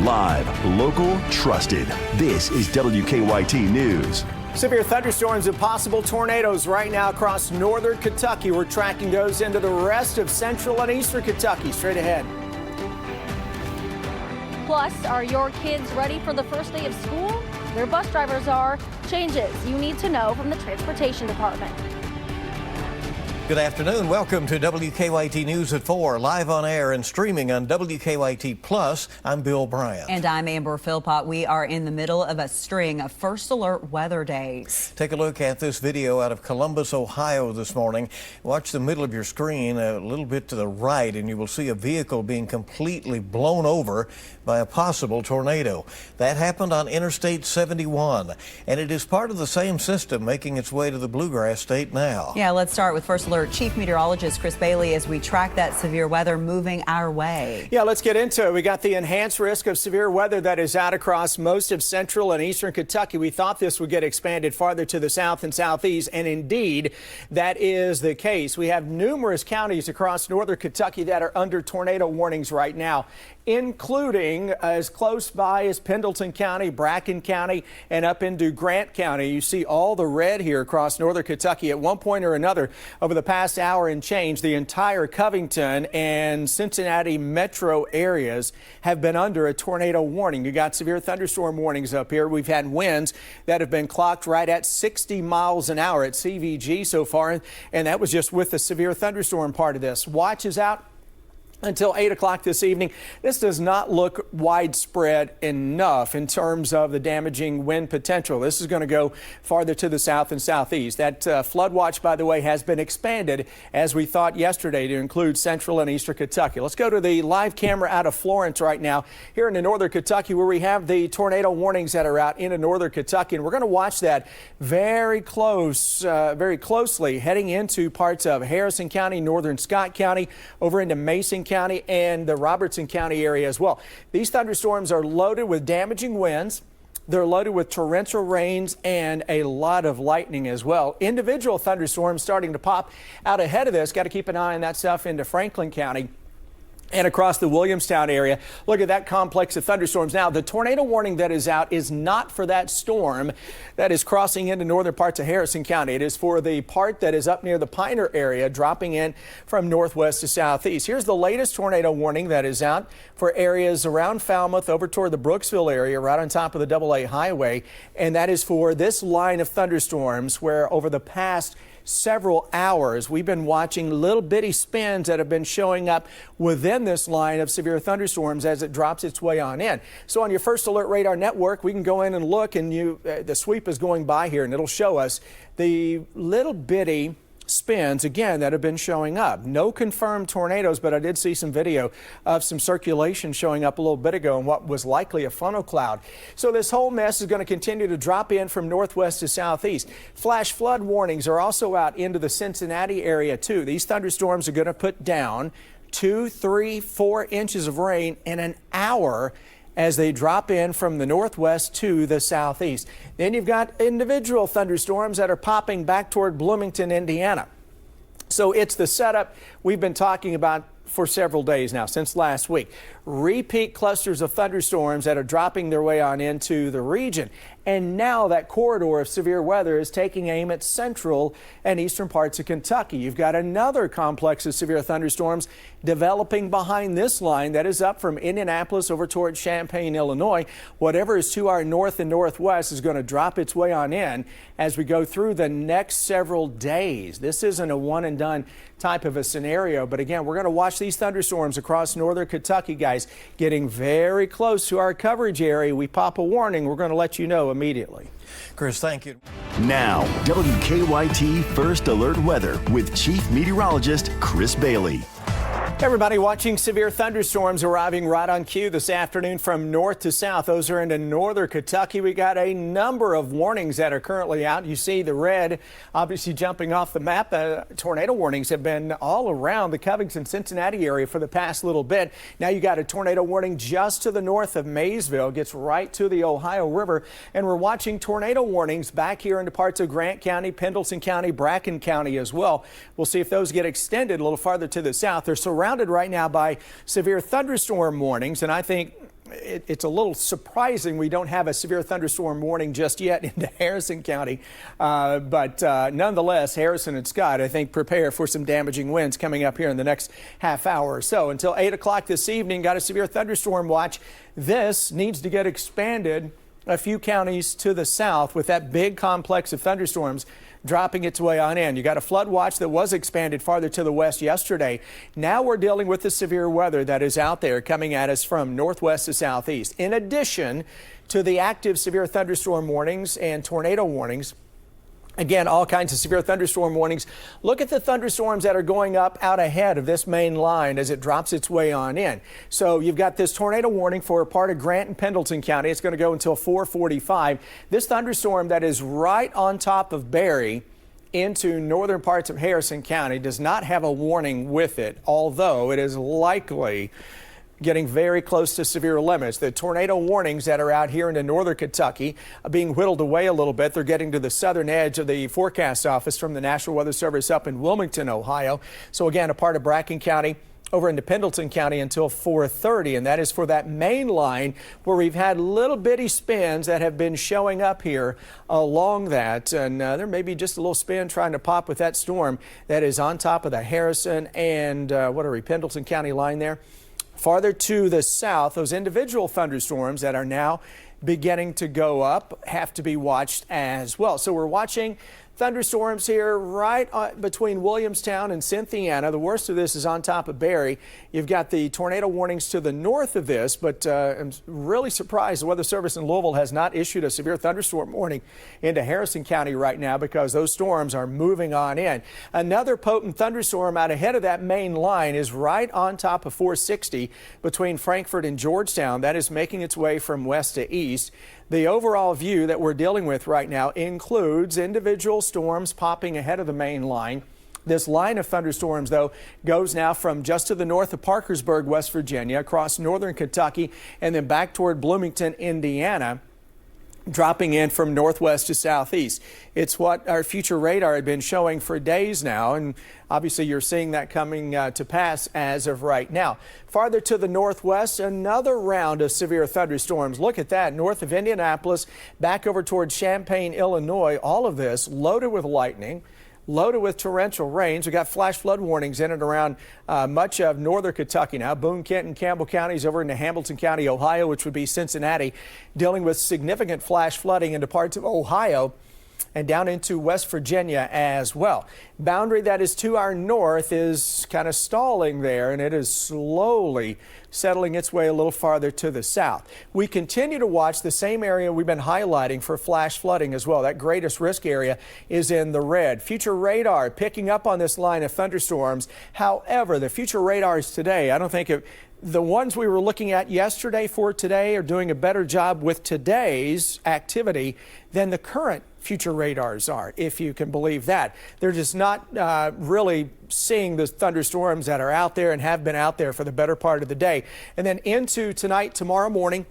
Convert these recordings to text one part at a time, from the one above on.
Live, local, trusted. This is WKYT News. Severe thunderstorms and possible tornadoes right now across northern Kentucky. We're tracking those into the rest of central and eastern Kentucky. Straight ahead. Plus, are your kids ready for the first day of school? Their bus drivers are. Changes you need to know from the Transportation Department. Good afternoon. Welcome to WKYT News at 4, live on air and streaming on WKYT Plus. I'm Bill Bryant. And I'm Amber Philpott. We are in the middle of a string of first alert weather days. Take a look at this video out of Columbus, Ohio this morning. Watch the middle of your screen a little bit to the right, and you will see a vehicle being completely blown over by a possible tornado. That happened on Interstate 71, and it is part of the same system making its way to the Bluegrass State now. Yeah, let's start with first alert Chief Meteorologist Chris Bailey as we track that severe weather moving our way. Yeah, let's get into it. We got the enhanced risk of severe weather that is out across most of central and eastern Kentucky. We thought this would get expanded farther to the south and southeast, and indeed that is the case. We have numerous counties across northern Kentucky that are under tornado warnings right now, including as close by as Pendleton County, Bracken County, and up into Grant County. You see all the red here across northern Kentucky. At one point or another over the past hour and change, the entire Covington and Cincinnati metro areas have been under a tornado warning. You got severe thunderstorm warnings up here. We've had winds that have been clocked right at 60 miles an hour at CVG so far, and that was just with the severe thunderstorm part of this. Watch is out until 8 o'clock this evening. This does not look widespread enough in terms of the damaging wind potential. This is going to go farther to the south and southeast. That flood watch, by the way, has been expanded as we thought yesterday to include central and eastern Kentucky. Let's go to the live camera out of Florence right now here in northern Kentucky, where we have the tornado warnings that are out into northern Kentucky, and we're going to watch that very closely heading into parts of Harrison County, northern Scott County, over into Mason County and the Robertson County area as well. These thunderstorms are loaded with damaging winds. They're loaded with torrential rains and a lot of lightning as well. Individual thunderstorms starting to pop out ahead of this. Got to keep an eye on that stuff into Franklin County and across the Williamstown area. Look at that complex of thunderstorms. Now, the tornado warning that is out is not for that storm that is crossing into northern parts of Harrison County. It is for the part that is up near the Piner area, dropping in from northwest to southeast. Here's the latest tornado warning that is out for areas around Falmouth over toward the Brooksville area, right on top of the AA highway. And that is for this line of thunderstorms where over the past several hours we've been watching little bitty spins that have been showing up within this line of severe thunderstorms as it drops its way on in. So on your First Alert Radar Network, we can go in and look, and the sweep is going by here and it'll show us the little bitty spins again that have been showing up. No confirmed tornadoes, but I did see some video of some circulation showing up a little bit ago in what was likely a funnel cloud. So this whole mess is going to continue to drop in from northwest to southeast. Flash flood warnings are also out into the Cincinnati area too. These thunderstorms are going to put down 2, 3, 4 inches of rain in an hour as they drop in from the northwest to the southeast. Then you've got individual thunderstorms that are popping back toward Bloomington, Indiana. So it's the setup we've been talking about for several days now, since last week. Repeat clusters of thunderstorms that are dropping their way on into the region. And now that corridor of severe weather is taking aim at central and eastern parts of Kentucky. You've got another complex of severe thunderstorms developing behind this line that is up from Indianapolis over toward Champaign, Illinois. Whatever is to our north and northwest is going to drop its way on in as we go through the next several days. This isn't a one and done type of a scenario, but again, we're going to watch these thunderstorms across northern Kentucky, guys, getting very close to our coverage area. We pop a warning, we're going to let you know immediately. Chris, thank you. Now, WKYT First Alert Weather with Chief Meteorologist Chris Bailey. Everybody watching severe thunderstorms arriving right on cue this afternoon from north to south. Those are into northern Kentucky. We got a number of warnings that are currently out. You see the red obviously jumping off the map. Tornado warnings have been all around the Covington, Cincinnati area for the past little bit. Now you got a tornado warning just to the north of Maysville, gets right to the Ohio River. And we're watching tornado warnings back here into parts of Grant County, Pendleton County, Bracken County as well. We'll see if those get extended a little farther to the south. They're surrounded right now by severe thunderstorm warnings, and I think it's a little surprising we don't have a severe thunderstorm warning just yet into Harrison County. But nonetheless, Harrison and Scott, I think, prepare for some damaging winds coming up here in the next half hour or so. Until 8 o'clock this evening, got a severe thunderstorm watch. This needs to get expanded a few counties to the south with that big complex of thunderstorms dropping its way on in. You got a flood watch that was expanded farther to the west yesterday. Now we're dealing with the severe weather that is out there coming at us from northwest to southeast. In addition to the active severe thunderstorm warnings and tornado warnings, again, all kinds of severe thunderstorm warnings. Look at the thunderstorms that are going up out ahead of this main line as it drops its way on in. So you've got this tornado warning for a part of Grant and Pendleton County. It's going to go until 4:45. This thunderstorm that is right on top of Barry into northern parts of Harrison County does not have a warning with it, although it is likely getting very close to severe limits. The tornado warnings that are out here into northern Kentucky are being whittled away a little bit. They're getting to the southern edge of the forecast office from the National Weather Service up in Wilmington, Ohio. So again, a part of Bracken County over into Pendleton County until 4:30, and that is for that main line where we've had little bitty spins that have been showing up here along that, and there may be just a little spin trying to pop with that storm that is on top of the Harrison and Pendleton County line there. Farther to the south, those individual thunderstorms that are now beginning to go up have to be watched as well. So we're watching thunderstorms here right between Williamstown and Cynthiana. The worst of this is on top of Barry. You've got the tornado warnings to the north of this, but I'm really surprised the Weather Service in Louisville has not issued a severe thunderstorm warning into Harrison County right now because those storms are moving on in. Another potent thunderstorm out ahead of that main line is right on top of 460 between Frankfort and Georgetown. That is making its way from west to east. The overall view that we're dealing with right now includes individual storms popping ahead of the main line. This line of thunderstorms, though, goes now from just to the north of Parkersburg, West Virginia, across northern Kentucky, and then back toward Bloomington, Indiana, dropping in from northwest to southeast. It's what our future radar had been showing for days now, and obviously you're seeing that coming to pass as of right now. Farther to the northwest, another round of severe thunderstorms. Look at that, north of Indianapolis, back over towards Champaign, Illinois. All of this loaded with lightning, loaded with torrential rains. We got flash flood warnings in and around much of northern Kentucky now. Boone, Kent, and Campbell counties over into Hamilton County, Ohio, which would be Cincinnati, dealing with significant flash flooding into parts of Ohio and down into West Virginia as well. Boundary that is to our north is kind of stalling there, and it is slowly settling its way a little farther to the south. We continue to watch the same area we've been highlighting for flash flooding as well. That greatest risk area is in the red. Future radar picking up on this line of thunderstorms. However, the future radars today, I don't think the ones we were looking at yesterday for today are doing a better job with today's activity than the current future radars are, if you can believe that. They're just not really seeing the thunderstorms that are out there and have been out there for the better part of the day. And then into tonight, tomorrow morning,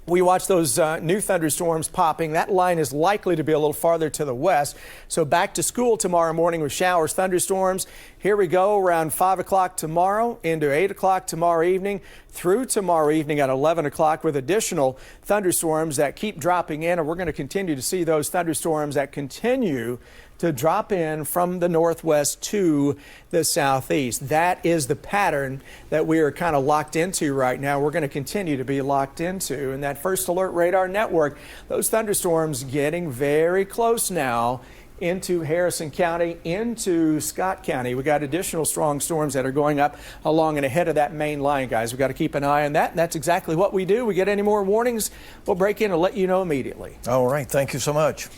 we watch those new thunderstorms popping. That line is likely to be a little farther to the west. So back to school tomorrow morning with showers, thunderstorms. Here we go around 5 o'clock tomorrow into 8 o'clock tomorrow evening through tomorrow evening at 11 o'clock with additional thunderstorms that keep dropping in. And we're going to continue to see those thunderstorms that continue to drop in from the northwest to the southeast. That is the pattern that we are kind of locked into right now. We're going to continue to be locked into. And that First Alert Radar Network, those thunderstorms getting very close now into Harrison County, into Scott County. We got additional strong storms that are going up along and ahead of that main line, guys. We got to keep an eye on that. And that's exactly what we do. We get any more warnings, we'll break in and let you know immediately. All right. Thank you so much.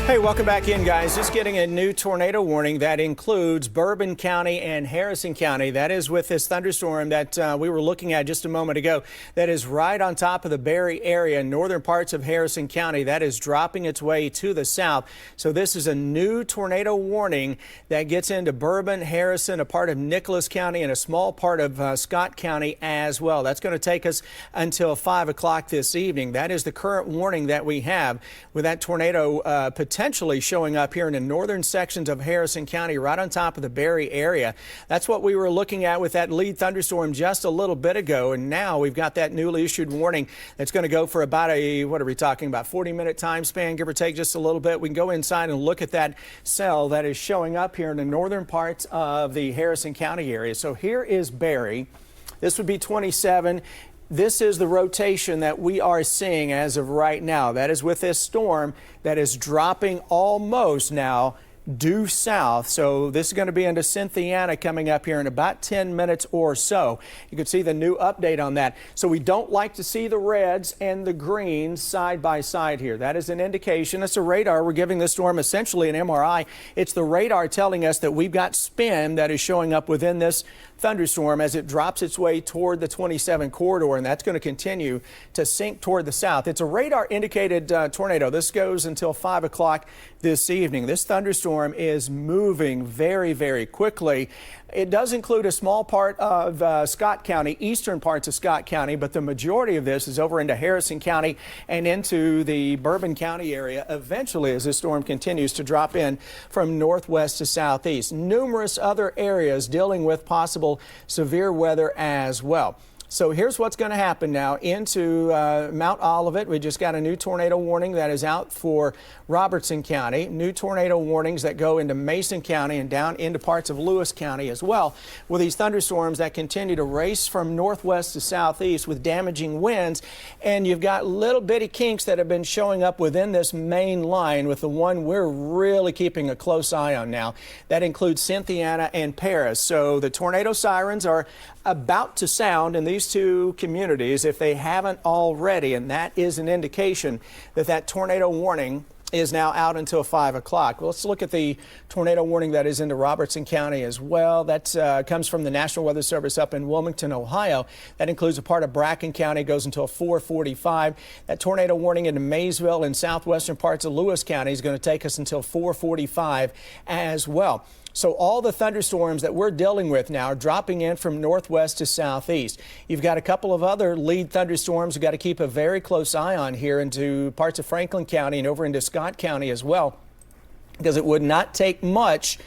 Hey, welcome back in, guys. Just getting a new tornado warning that includes Bourbon County and Harrison County. That is with this thunderstorm that we were looking at just a moment ago. That is right on top of the Barry area, northern parts of Harrison County. That is dropping its way to the south. So this is a new tornado warning that gets into Bourbon, Harrison, a part of Nicholas County, and a small part of Scott County as well. That's going to take us until 5 o'clock this evening. That is the current warning that we have with that tornado potential potentially showing up here in the northern sections of Harrison County, right on top of the Berry area. That's what we were looking at with that lead thunderstorm just a little bit ago. And now we've got that newly issued warning that's going to go for about what are we talking about, 40-minute time span, give or take just a little bit. We can go inside and look at that cell that is showing up here in the northern parts of the Harrison County area. So here is Berry. This would be 27. This is the rotation that we are seeing as of right now. That is with this storm that is dropping almost now due south. So this is going to be into Cynthiana coming up here in about 10 minutes or so. You can see the new update on that. So we don't like to see the reds and the greens side by side here. That is an indication. It's a radar. We're giving this storm essentially an MRI. It's the radar telling us that we've got spin that is showing up within this thunderstorm as it drops its way toward the 27 corridor, and that's going to continue to sink toward the south. It's a radar indicated tornado. This goes until 5 o'clock this evening. This thunderstorm is moving very, very quickly. It does include a small part of Scott County, eastern parts of Scott County, but the majority of this is over into Harrison County and into the Bourbon County area eventually as this storm continues to drop in from northwest to southeast. Numerous other areas dealing with possible severe weather as well. So here's what's going to happen now into Mount Olivet. We just got a new tornado warning that is out for Robertson County. New tornado warnings that go into Mason County and down into parts of Lewis County as well, with these thunderstorms that continue to race from northwest to southeast with damaging winds. And you've got little bitty kinks that have been showing up within this main line, with the one we're really keeping a close eye on now. That includes Cynthiana and Paris. So the tornado sirens are about to sound in these two communities if they haven't already, and that is an indication that that tornado warning is now out until 5 o'clock. Well, let's look at the tornado warning that is into Robertson County as well. That comes from the National Weather Service up in Wilmington, Ohio. That includes a part of Bracken County, goes until 4:45. That tornado warning into Maysville and southwestern parts of Lewis County is going to take us until 4:45 as well. So all the thunderstorms that we're dealing with now are dropping in from northwest to southeast. You've got a couple of other lead thunderstorms you've got to keep a very close eye on here into parts of Franklin County and over into Scott County as well, because it would not take much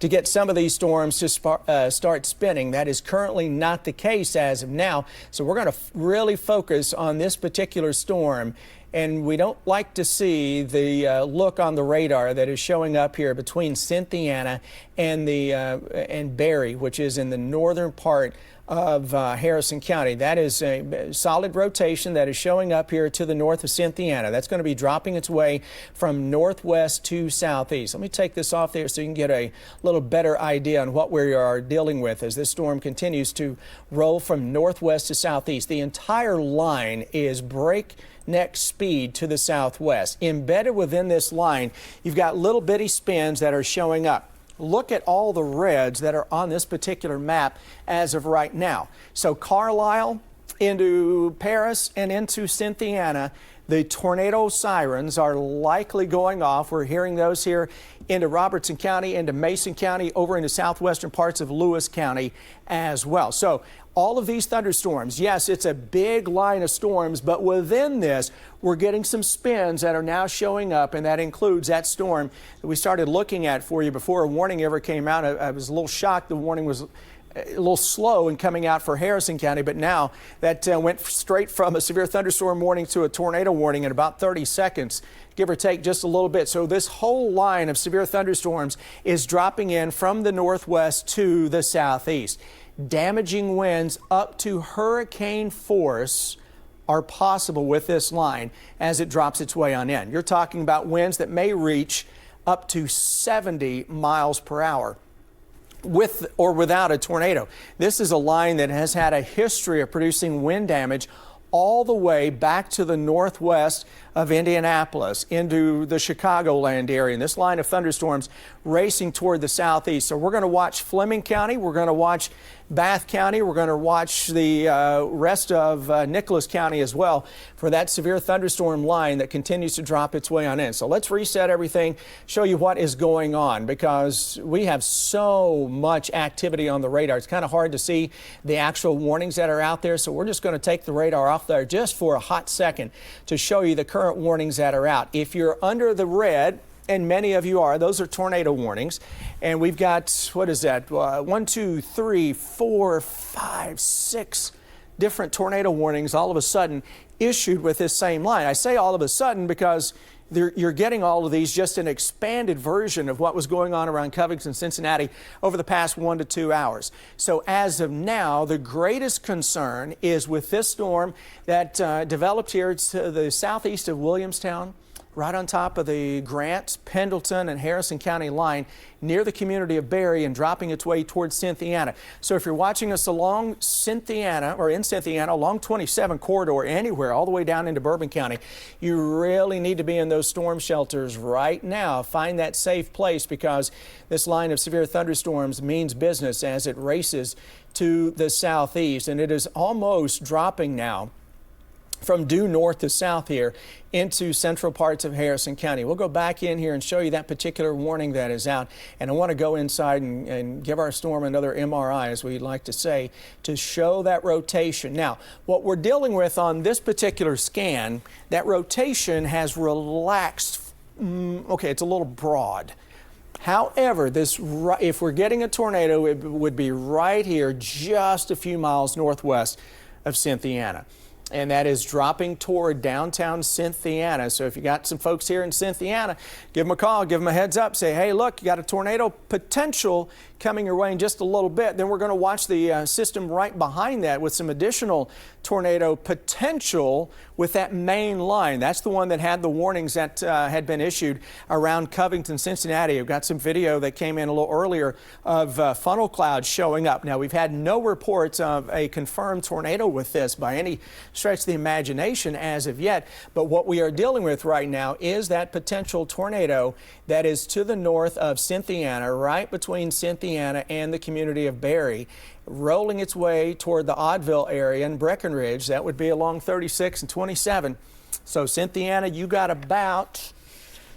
to get some of these storms to start spinning. That is currently not the case as of now. So we're going to really focus on this particular storm. And we don't like to see the look on the radar that is showing up here between Cynthiana and and Berry, which is in the northern part of Harrison County. That is a solid rotation that is showing up here to the north of Cynthiana. That's going to be dropping its way from northwest to southeast. Let me take this off there so you can get a little better idea on what we are dealing with as this storm continues to roll from northwest to southeast. The entire line is breakneck speed to the southwest. Embedded within this line, you've got little bitty spins that are showing up. Look at all the reds that are on this particular map as of right now. So Carlisle into Paris and into Cynthiana, the tornado sirens are likely going off. We're hearing those here into Robertson County, into Mason County, over into southwestern parts of Lewis County as well. So all of these thunderstorms, yes, it's a big line of storms, but within this, we're getting some spins that are now showing up, and that includes that storm that we started looking at for you before a warning ever came out. I was a little shocked the warning was a little slow in coming out for Harrison County, but now that went straight from a severe thunderstorm warning to a tornado warning in about 30 seconds, give or take just a little bit. So this whole line of severe thunderstorms is dropping in from the northwest to the southeast. Damaging winds up to hurricane force are possible with this line as it drops its way on in. You're talking about winds that may reach up to 70 miles per hour. With or without a tornado. This is a line that has had a history of producing wind damage all the way back to the northwest of Indianapolis into the Chicagoland area. And this line of thunderstorms racing toward the southeast. So we're going to watch Fleming County. We're going to watch Bath County. We're going to watch the rest of Nicholas County as well for that severe thunderstorm line that continues to drop its way on in. So let's reset everything, show you what is going on, because we have so much activity on the radar. It's kind of hard to see the actual warnings that are out there. So we're just going to take the radar off there just for a hot second to show you the current warnings that are out. If you're under the red, and many of you are. Those are tornado warnings. And we've got, what is that? 1, 2, 3, 4, 5, 6 different tornado warnings all of a sudden issued with this same line. I say all of a sudden because you're getting all of these just an expanded version of what was going on around Covington, Cincinnati over the past 1 to 2 hours. So as of now, the greatest concern is with this storm that developed here to the southeast of Williamstown, right on top of the Grant, Pendleton, and Harrison County line near the community of Berry and dropping its way towards Cynthiana. So if you're watching us along Cynthiana or in Cynthiana, along 27 corridor, anywhere, all the way down into Bourbon County, you really need to be in those storm shelters right now. Find that safe place because this line of severe thunderstorms means business as it races to the southeast, and it is almost dropping now from due north to south here into central parts of Harrison County. We'll go back in here and show you that particular warning that is out. And I want to go inside and give our storm another MRI, as we like to say, to show that rotation. Now, what we're dealing with on this particular scan, that rotation has relaxed. Okay, it's a little broad. However, if we're getting a tornado, it would be right here, just a few miles northwest of Cynthiana. And that is dropping toward downtown Cynthiana. So if you got some folks here in Cynthiana, give them a call, give them a heads up, say, hey, look, you got a tornado potential coming your way in just a little bit. Then we're going to watch the system right behind that with some additional tornado potential with that main line. That's the one that had the warnings that had been issued around Covington, Cincinnati. I've got some video that came in a little earlier of funnel clouds showing up. Now, we've had no reports of a confirmed tornado with this by any stretch of the imagination as of yet. But what we are dealing with right now is that potential tornado that is to the north of Cynthiana, right between Cynthiana and the community of Berry, rolling its way toward the Oddville area and Breckenridge. That would be along 36 and 27. So Cynthiana, you got about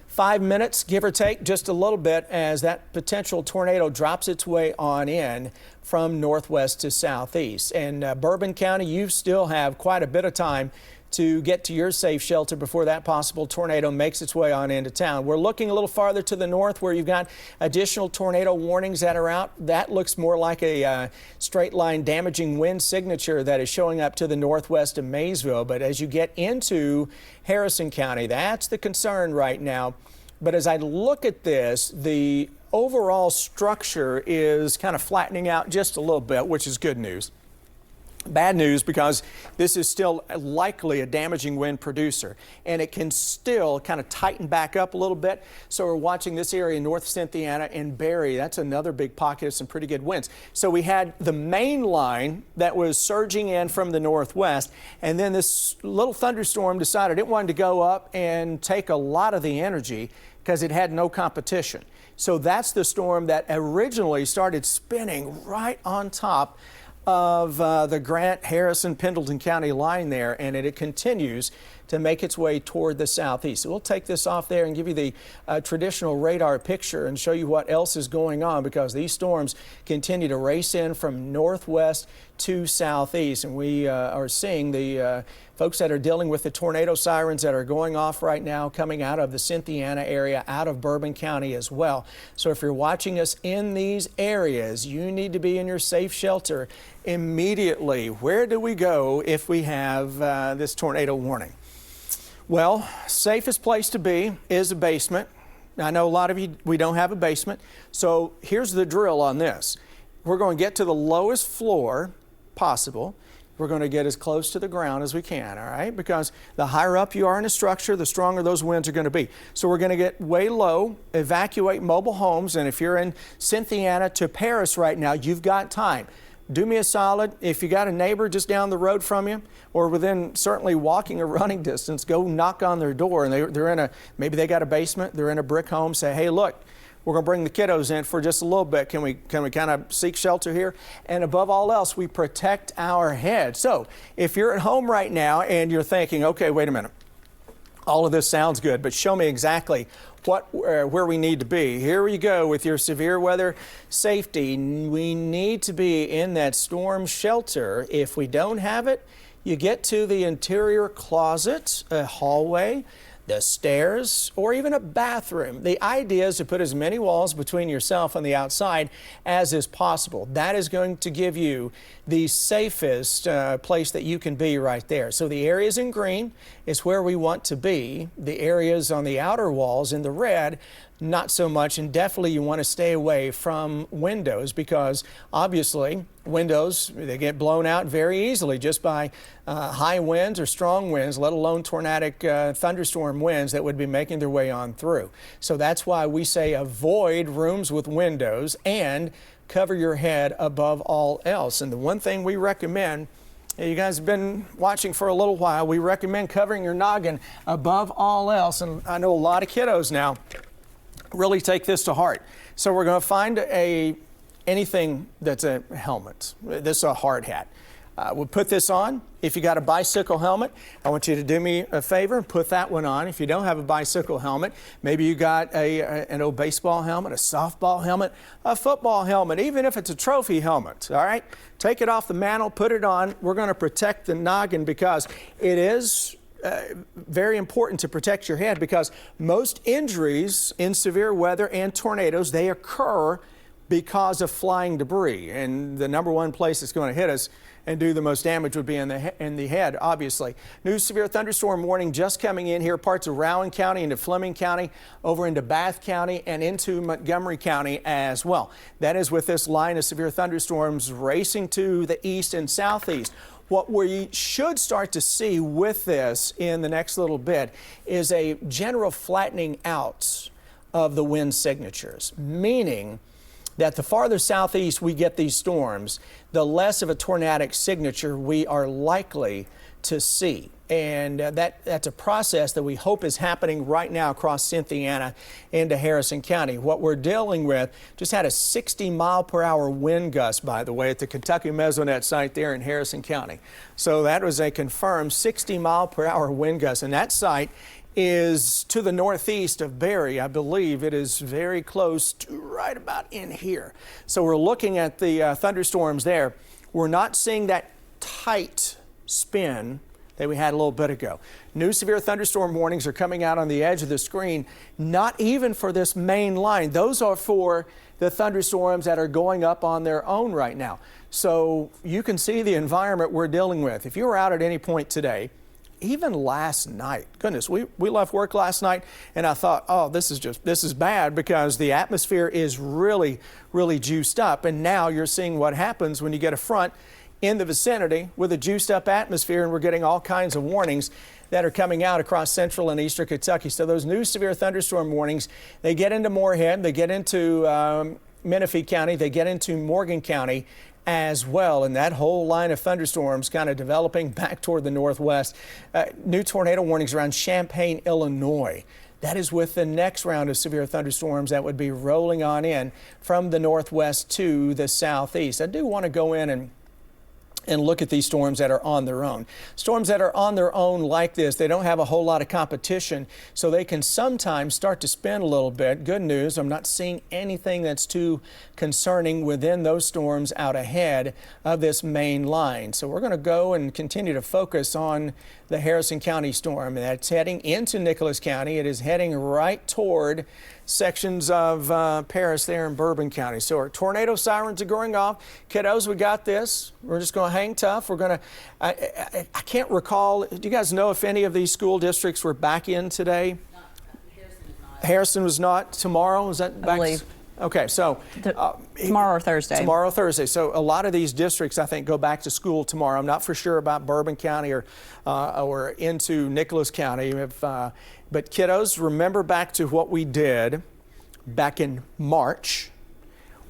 5 minutes, give or take, just a little bit, as that potential tornado drops its way on in from northwest to southeast. And Bourbon County, you still have quite a bit of time to get to your safe shelter before that possible tornado makes its way on into town. We're looking a little farther to the north where you've got additional tornado warnings that are out. That looks more like a straight line damaging wind signature that is showing up to the northwest of Maysville. But as you get into Harrison County, that's the concern right now. But as I look at this, the overall structure is kind of flattening out just a little bit, which is good news. Bad news because this is still likely a damaging wind producer, and it can still kind of tighten back up a little bit. So we're watching this area north Cynthiana and Berry. That's another big pocket of some pretty good winds. So we had the main line that was surging in from the northwest, and then this little thunderstorm decided it wanted to go up and take a lot of the energy because it had no competition. So that's the storm that originally started spinning right on top of the Grant, Harrison, Pendleton County line there, and it continues to make its way toward the southeast. So we'll take this off there and give you the traditional radar picture and show you what else is going on, because these storms continue to race in from northwest to southeast, and we are seeing the folks that are dealing with the tornado sirens that are going off right now coming out of the Cynthiana area, out of Bourbon County as well. So if you're watching us in these areas, you need to be in your safe shelter immediately. Where do we go if we have this tornado warning? Well, safest place to be is a basement. I know a lot of you, we don't have a basement. So here's the drill on this. We're going to get to the lowest floor possible. We're going to get as close to the ground as we can, all right? Because the higher up you are in a structure, the stronger those winds are going to be. So we're going to get way low, evacuate mobile homes, and if you're in Cynthiana to Paris right now, you've got time. Do me a solid. If you got a neighbor just down the road from you or within certainly walking or running distance, go knock on their door, and they're in maybe they got a basement, they're in a brick home, say, hey, look, we're going to bring the kiddos in for just a little bit. Can we kind of seek shelter here? And above all else, we protect our head. So if you're at home right now and you're thinking, okay, wait a minute, all of this sounds good, but show me exactly where we need to be. Here we go with your severe weather safety. We need to be in that storm shelter. If we don't have it, you get to the interior closet, a hallway. the stairs, or even a bathroom. The idea is to put as many walls between yourself and the outside as is possible. That is going to give you the safest place that you can be right there. So the areas in green is where we want to be. The areas on the outer walls in the red, not so much, and definitely you want to stay away from windows, because obviously windows, they get blown out very easily just by high winds or strong winds, let alone tornadic thunderstorm winds that would be making their way on through. So that's why we say avoid rooms with windows and cover your head above all else. And the one thing we recommend, you guys have been watching for a little while, we recommend covering your noggin above all else. And I know a lot of kiddos now really take this to heart. So we're going to find anything that's a helmet. This is a hard hat. We'll put this on. If you got a bicycle helmet, I want you to do me a favor and put that one on. If you don't have a bicycle helmet, maybe you got an old baseball helmet, a softball helmet, a football helmet, even if it's a trophy helmet, all right? Take it off the mantle, put it on. We're going to protect the noggin, because it is very important to protect your head, because most injuries in severe weather and tornadoes, they occur because of flying debris. And the number one place it's going to hit us and do the most damage would be in the head, obviously. New severe thunderstorm warning just coming in here, parts of Rowan County into Fleming County, over into Bath County and into Montgomery County as well. That is with this line of severe thunderstorms racing to the east and southeast. What we should start to see with this in the next little bit is a general flattening out of the wind signatures, meaning that the farther southeast we get these storms, the less of a tornadic signature we are likely to see. And that's a process that we hope is happening right now across Cynthiana into Harrison County. What we're dealing with just had a 60-mile-per-hour wind gust, by the way, at the Kentucky Mesonet site there in Harrison County. So that was a confirmed 60-mile-per-hour wind gust, and that site is to the northeast of Barry. I believe it is very close to right about in here. So we're looking at the thunderstorms there. We're not seeing that tight spin that we had a little bit ago. New severe thunderstorm warnings are coming out on the edge of the screen, not even for this main line. Those are for the thunderstorms that are going up on their own right now. So you can see the environment we're dealing with. If you were out at any point today, even last night, goodness, we left work last night and I thought, oh, this is bad, because the atmosphere is really, really juiced up. And now you're seeing what happens when you get a front in the vicinity with a juiced up atmosphere, and we're getting all kinds of warnings that are coming out across central and eastern Kentucky. So those new severe thunderstorm warnings, they get into Moorhead, they get into Menifee County, they get into Morgan County as well, and that whole line of thunderstorms kind of developing back toward the northwest. New tornado warnings around Champaign, Illinois. That is with the next round of severe thunderstorms that would be rolling on in from the northwest to the southeast. I do want to go in and look at these storms that are on their own. Storms that are on their own like this, they don't have a whole lot of competition, so they can sometimes start to spin a little bit. Good news, I'm not seeing anything that's too concerning within those storms out ahead of this main line. So we're going to go and continue to focus on the Harrison County storm. That's heading into Nicholas County. It is heading right toward sections of Paris there in Bourbon County. So our tornado sirens are going off. Kiddos, we got this. We're just going to hang tough. We're going to, I can't recall, do you guys know if any of these school districts were back in today? Harrison is not. Harrison was not. Tomorrow, is that back? I believe. Okay, so tomorrow or Thursday. Tomorrow or Thursday. So a lot of these districts, I think, go back to school tomorrow. I'm not for sure about Bourbon County or into Nicholas County. But kiddos, remember back to what we did back in March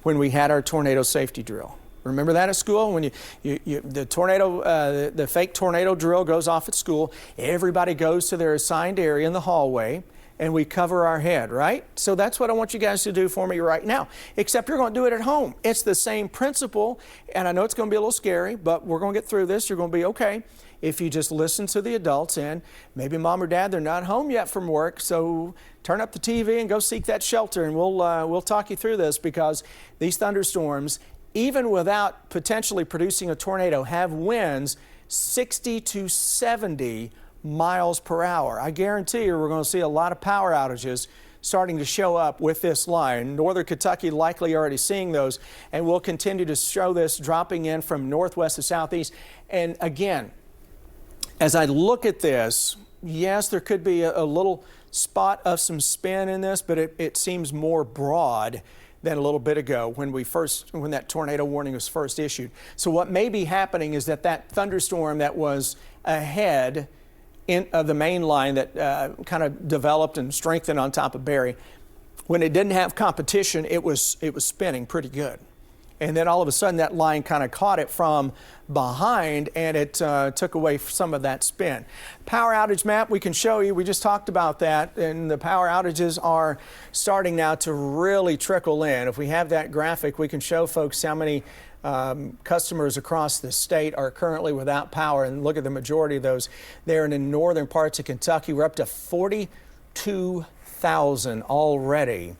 when we had our tornado safety drill. Remember that at school? When the tornado, the fake tornado drill goes off at school, everybody goes to their assigned area in the hallway, and we cover our head, right? So that's what I want you guys to do for me right now, except you're going to do it at home. It's the same principle, and I know it's going to be a little scary, but we're going to get through this. You're going to be okay if you just listen to the adults, and maybe mom or dad, they're not home yet from work, so turn up the TV and go seek that shelter, and we'll talk you through this, because these thunderstorms, even without potentially producing a tornado, have winds 60 to 70 miles per hour. I guarantee you we're going to see a lot of power outages starting to show up with this line. Northern Kentucky likely already seeing those, and we'll continue to show this dropping in from northwest to southeast. And again, as I look at this, yes, there could be a little spot of some spin in this, but it seems more broad than a little bit ago when that tornado warning was first issued. So what may be happening is that thunderstorm that was ahead of the main line that kind of developed and strengthened on top of Barry, when it didn't have competition, it was spinning pretty good. And then all of a sudden that line kind of caught it from behind, and it took away some of that spin. Power outage map we can show you. We just talked about that, and the power outages are starting now to really trickle in. If we have that graphic, we can show folks how many customers across the state are currently without power, and look at the majority of those there in the northern parts of Kentucky. We're up to 42,000 already.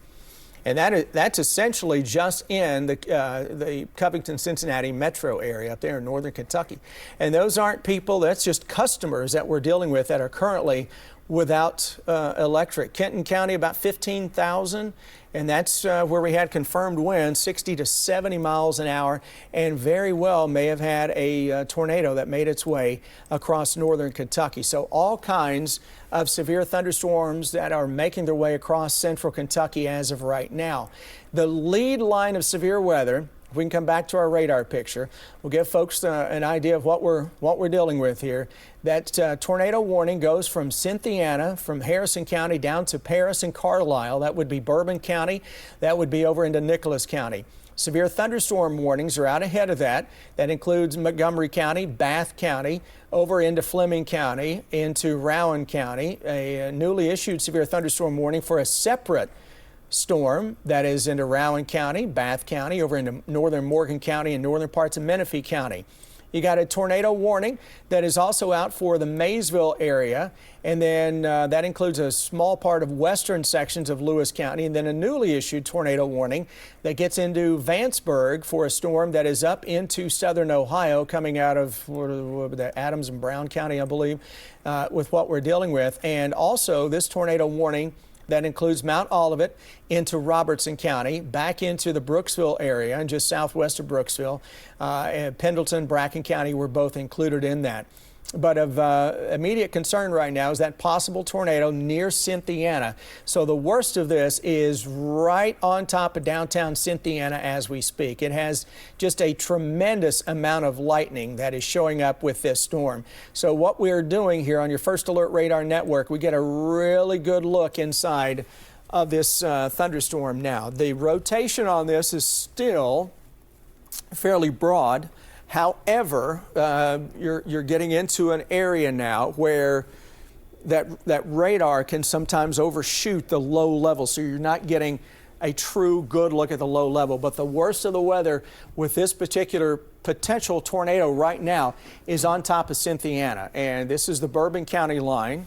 And that's essentially just in the Covington-Cincinnati metro area up there in northern Kentucky. And those aren't people, that's just customers that we're dealing with that are currently without electric. Kenton County, about 15,000. And that's where we had confirmed winds, 60 to 70 miles an hour, and very well may have had a tornado that made its way across northern Kentucky. So all kinds of severe thunderstorms that are making their way across central Kentucky as of right now. The lead line of severe weather, if we can come back to our radar picture, we'll give folks an idea of what we're dealing with here. That tornado warning goes from Cynthiana, from Harrison County down to Paris and Carlisle. That would be Bourbon County. That would be over into Nicholas County. Severe thunderstorm warnings are out ahead of that. That includes Montgomery County, Bath County, over into Fleming County, into Rowan County. A newly issued severe thunderstorm warning for a separate storm that is into Rowan County, Bath County, over into northern Morgan County and northern parts of Menifee County. You got a tornado warning that is also out for the Maysville area, and then that includes a small part of western sections of Lewis County, and then a newly issued tornado warning that gets into Vanceburg for a storm that is up into southern Ohio, coming out of the Adams and Brown County, I believe, with what we're dealing with. And also this tornado warning that includes Mount Olivet into Robertson County, back into the Brooksville area and just southwest of Brooksville. And Pendleton, Bracken County were both included in that. But of immediate concern right now is that possible tornado near Cynthiana. So the worst of this is right on top of downtown Cynthiana as we speak. It has just a tremendous amount of lightning that is showing up with this storm. So what we're doing here on your First Alert Radar Network, we get a really good look inside of this thunderstorm now. The rotation on this is still fairly broad. However, you're getting into an area now where that radar can sometimes overshoot the low level, so you're not getting a true good look at the low level. But the worst of the weather with this particular potential tornado right now is on top of Cynthiana, and this is the Bourbon County line,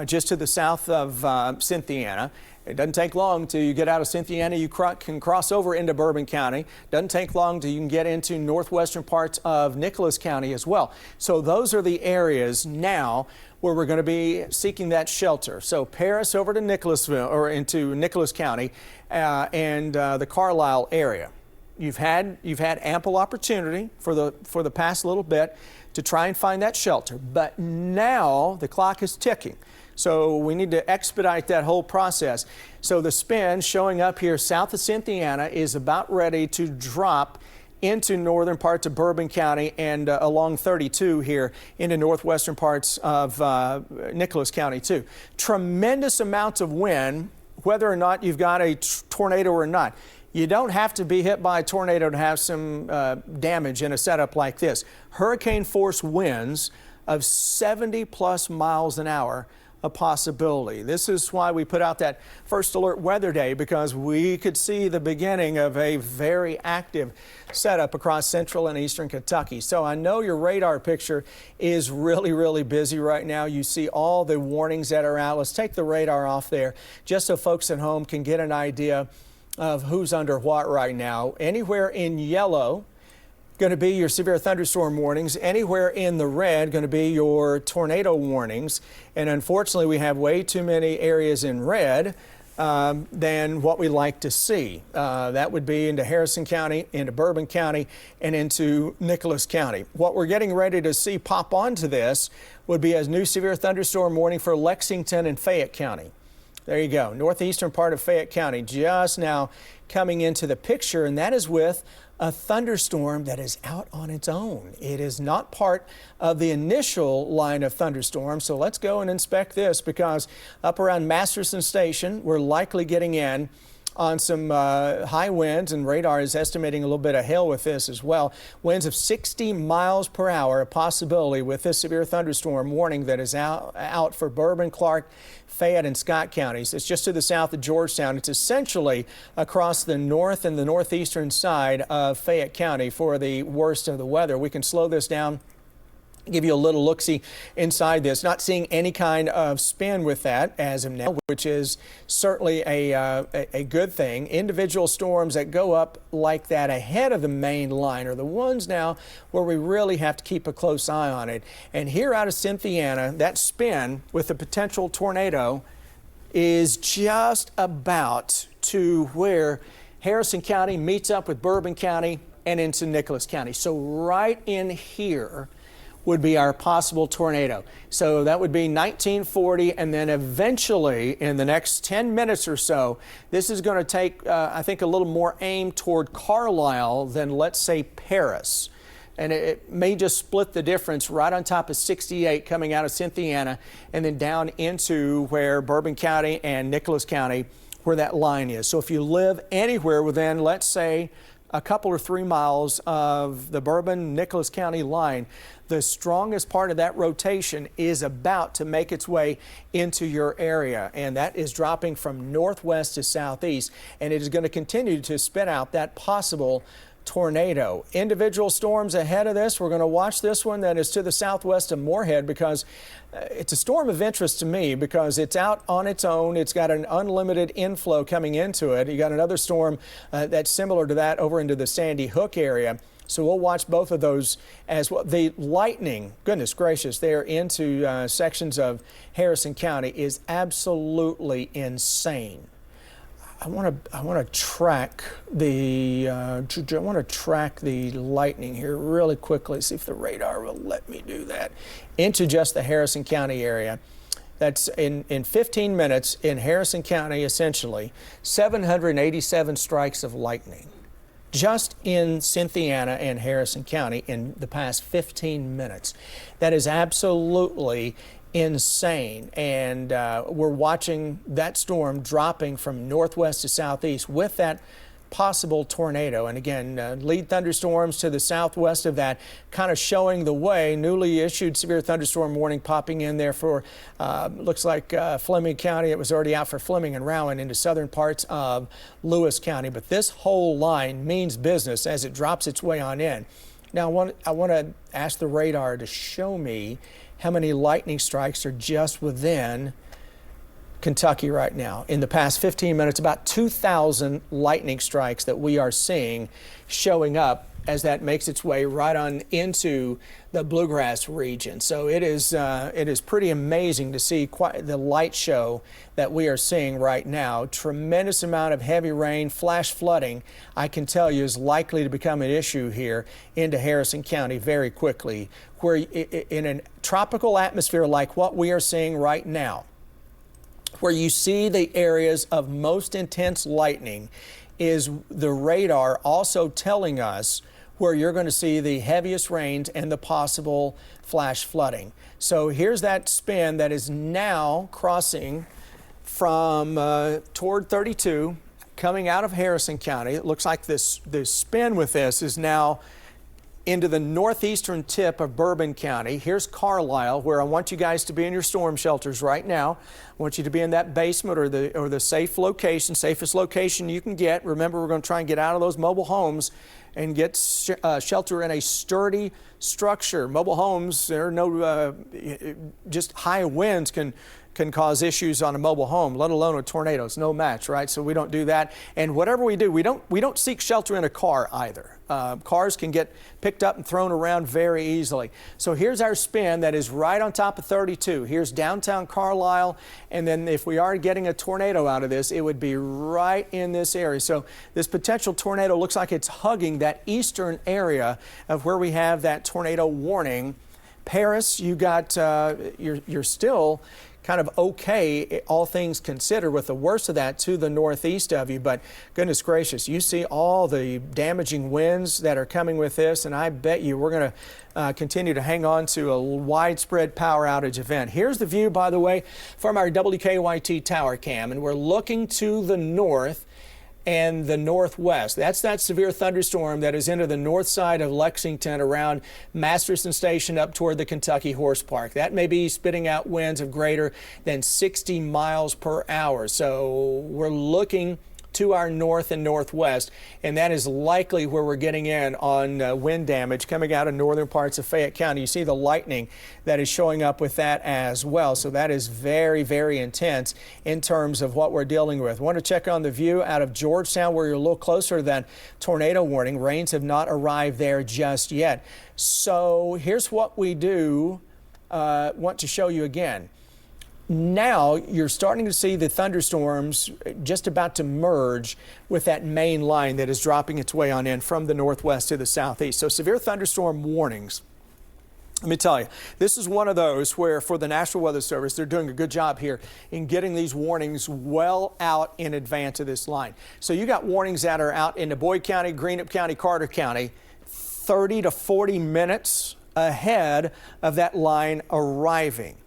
just to the south of Cynthiana. It doesn't take long till you get out of Cynthiana. You can cross over into Bourbon County. Doesn't take long till you can get into northwestern parts of Nicholas County as well. So those are the areas now where we're going to be seeking that shelter. So Paris over to Nicholasville, or into Nicholas County, and the Carlisle area. You've had ample opportunity for the past little bit to try and find that shelter, but now the clock is ticking. So we need to expedite that whole process. So the spin showing up here south of Cynthiana is about ready to drop into northern parts of Bourbon County and along 32 here into northwestern parts of Nicholas County too. Tremendous amounts of wind, whether or not you've got a tornado or not. You don't have to be hit by a tornado to have some damage in a setup like this. Hurricane force winds of 70 plus miles an hour a possibility. This is why we put out that First Alert Weather Day, because we could see the beginning of a very active setup across central and eastern Kentucky. So I know your radar picture is really, really busy right now. You see all the warnings that are out. Let's take the radar off there just so folks at home can get an idea of who's under what right now. Anywhere in yellow going to be your severe thunderstorm warnings. Anywhere in the red going to be your tornado warnings. And unfortunately, we have way too many areas in red than what we like to see. That would be into Harrison County, into Bourbon County, and into Nicholas County. What we're getting ready to see pop onto this would be a new severe thunderstorm warning for Lexington and Fayette County. There you go. Northeastern part of Fayette County just now coming into the picture, and that is with a thunderstorm that is out on its own. It is not part of the initial line of thunderstorms. So let's go and inspect this, because up around Masterson Station, we're likely getting in on some high winds, and radar is estimating a little bit of hail with this as well. Winds of 60 miles per hour, a possibility with this severe thunderstorm warning that is out for Bourbon, Clark, Fayette, and Scott counties. It's just to the south of Georgetown. It's essentially across the north and the northeastern side of Fayette County for the worst of the weather. We can slow this down, give you a little look-see inside this. Not seeing any kind of spin with that as of now, which is certainly a good thing. Individual storms that go up like that ahead of the main line are the ones now where we really have to keep a close eye on it. And here out of Cynthiana, that spin with the potential tornado is just about to where Harrison County meets up with Bourbon County and into Nicholas County. So right in here would be our possible tornado. So that would be 1940, and then eventually in the next 10 minutes or so, this is going to take, I think, a little more aim toward Carlisle than, let's say, Paris. And it may just split the difference right on top of 68 coming out of Cynthiana and then down into where Bourbon County and Nicholas County, where that line is. So if you live anywhere within, let's say, a couple or 3 miles of the Bourbon-Nicholas County line, the strongest part of that rotation is about to make its way into your area, and that is dropping from northwest to southeast, and it is going to continue to spit out that possible tornado. Individual storms ahead of this. We're going to watch this one that is to the southwest of Moorhead, because it's a storm of interest to me because it's out on its own. It's got an unlimited inflow coming into it. You got another storm that's similar to that over into the Sandy Hook area. So we'll watch both of those as well. The lightning, goodness gracious, there into sections of Harrison County is absolutely insane. I want to track the lightning here really quickly. See if the radar will let me do that into just the Harrison County area. That's in 15 minutes in Harrison County, essentially 787 strikes of lightning just in Cynthiana and Harrison County in the past 15 minutes. That is absolutely insane, and we're watching that storm dropping from northwest to southeast with that possible tornado. And again, lead thunderstorms to the southwest of that kind of showing the way. Newly issued severe thunderstorm warning popping in there for looks like Fleming County. It was already out for Fleming and Rowan into southern parts of Lewis County, but this whole line means business as it drops its way on in. Now I want to ask the radar to show me how many lightning strikes are just within Kentucky right now. In the past 15 minutes, about 2,000 lightning strikes that we are seeing showing up as that makes its way right on into the bluegrass region. So it is pretty amazing to see quite the light show that we are seeing right now. Tremendous amount of heavy rain, flash flooding, I can tell you, is likely to become an issue here into Harrison County very quickly, where in a tropical atmosphere like what we are seeing right now, where you see the areas of most intense lightning, is the radar also telling us where you're going to see the heaviest rains and the possible flash flooding. So here's that spin that is now crossing from toward 32, coming out of Harrison County. It looks like this spin with this is now into the northeastern tip of Bourbon County. Here's Carlisle, where I want you guys to be in your storm shelters right now. I want you to be in that basement or the safe location, safest location you can get. Remember, we're going to try and get out of those mobile homes and get shelter in a sturdy structure. Mobile homes, there are no, just high winds can can cause issues on a mobile home, let alone a tornado. It's no match, right? So we don't do that. And whatever we do, we don't seek shelter in a car either. Cars can get picked up and thrown around very easily. So here's our spin that is right on top of 32. Here's downtown Carlisle. And then if we are getting a tornado out of this, it would be right in this area. So this potential tornado looks like it's hugging that eastern area of where we have that tornado warning. Paris, you got, you're still kind of okay, all things considered, with the worst of that to the northeast of you. But goodness gracious, you see all the damaging winds that are coming with this, and I bet you we're going to continue to hang on to a widespread power outage event. Here's the view, by the way, from our WKYT tower cam, and we're looking to the north and the northwest. That's that severe thunderstorm that is into the north side of Lexington around Masterson Station up toward the Kentucky Horse Park. That may be spitting out winds of greater than 60 miles per hour. So we're looking to our north and northwest, and that is likely where we're getting in on wind damage coming out of northern parts of Fayette County. You see the lightning that is showing up with that as well. So that is very, very intense in terms of what we're dealing with. Want to check on the view out of Georgetown, where you're a little closer to that tornado warning. Rains have not arrived there just yet. So here's what we do want to show you again. Now you're starting to see the thunderstorms just about to merge with that main line that is dropping its way on in from the northwest to the southeast. So severe thunderstorm warnings. Let me tell you, this is one of those where for the National Weather Service, they're doing a good job here in getting these warnings well out in advance of this line. So you got warnings that are out into Boyd County, Greenup County, Carter County, 30 to 40 minutes ahead of that line arriving.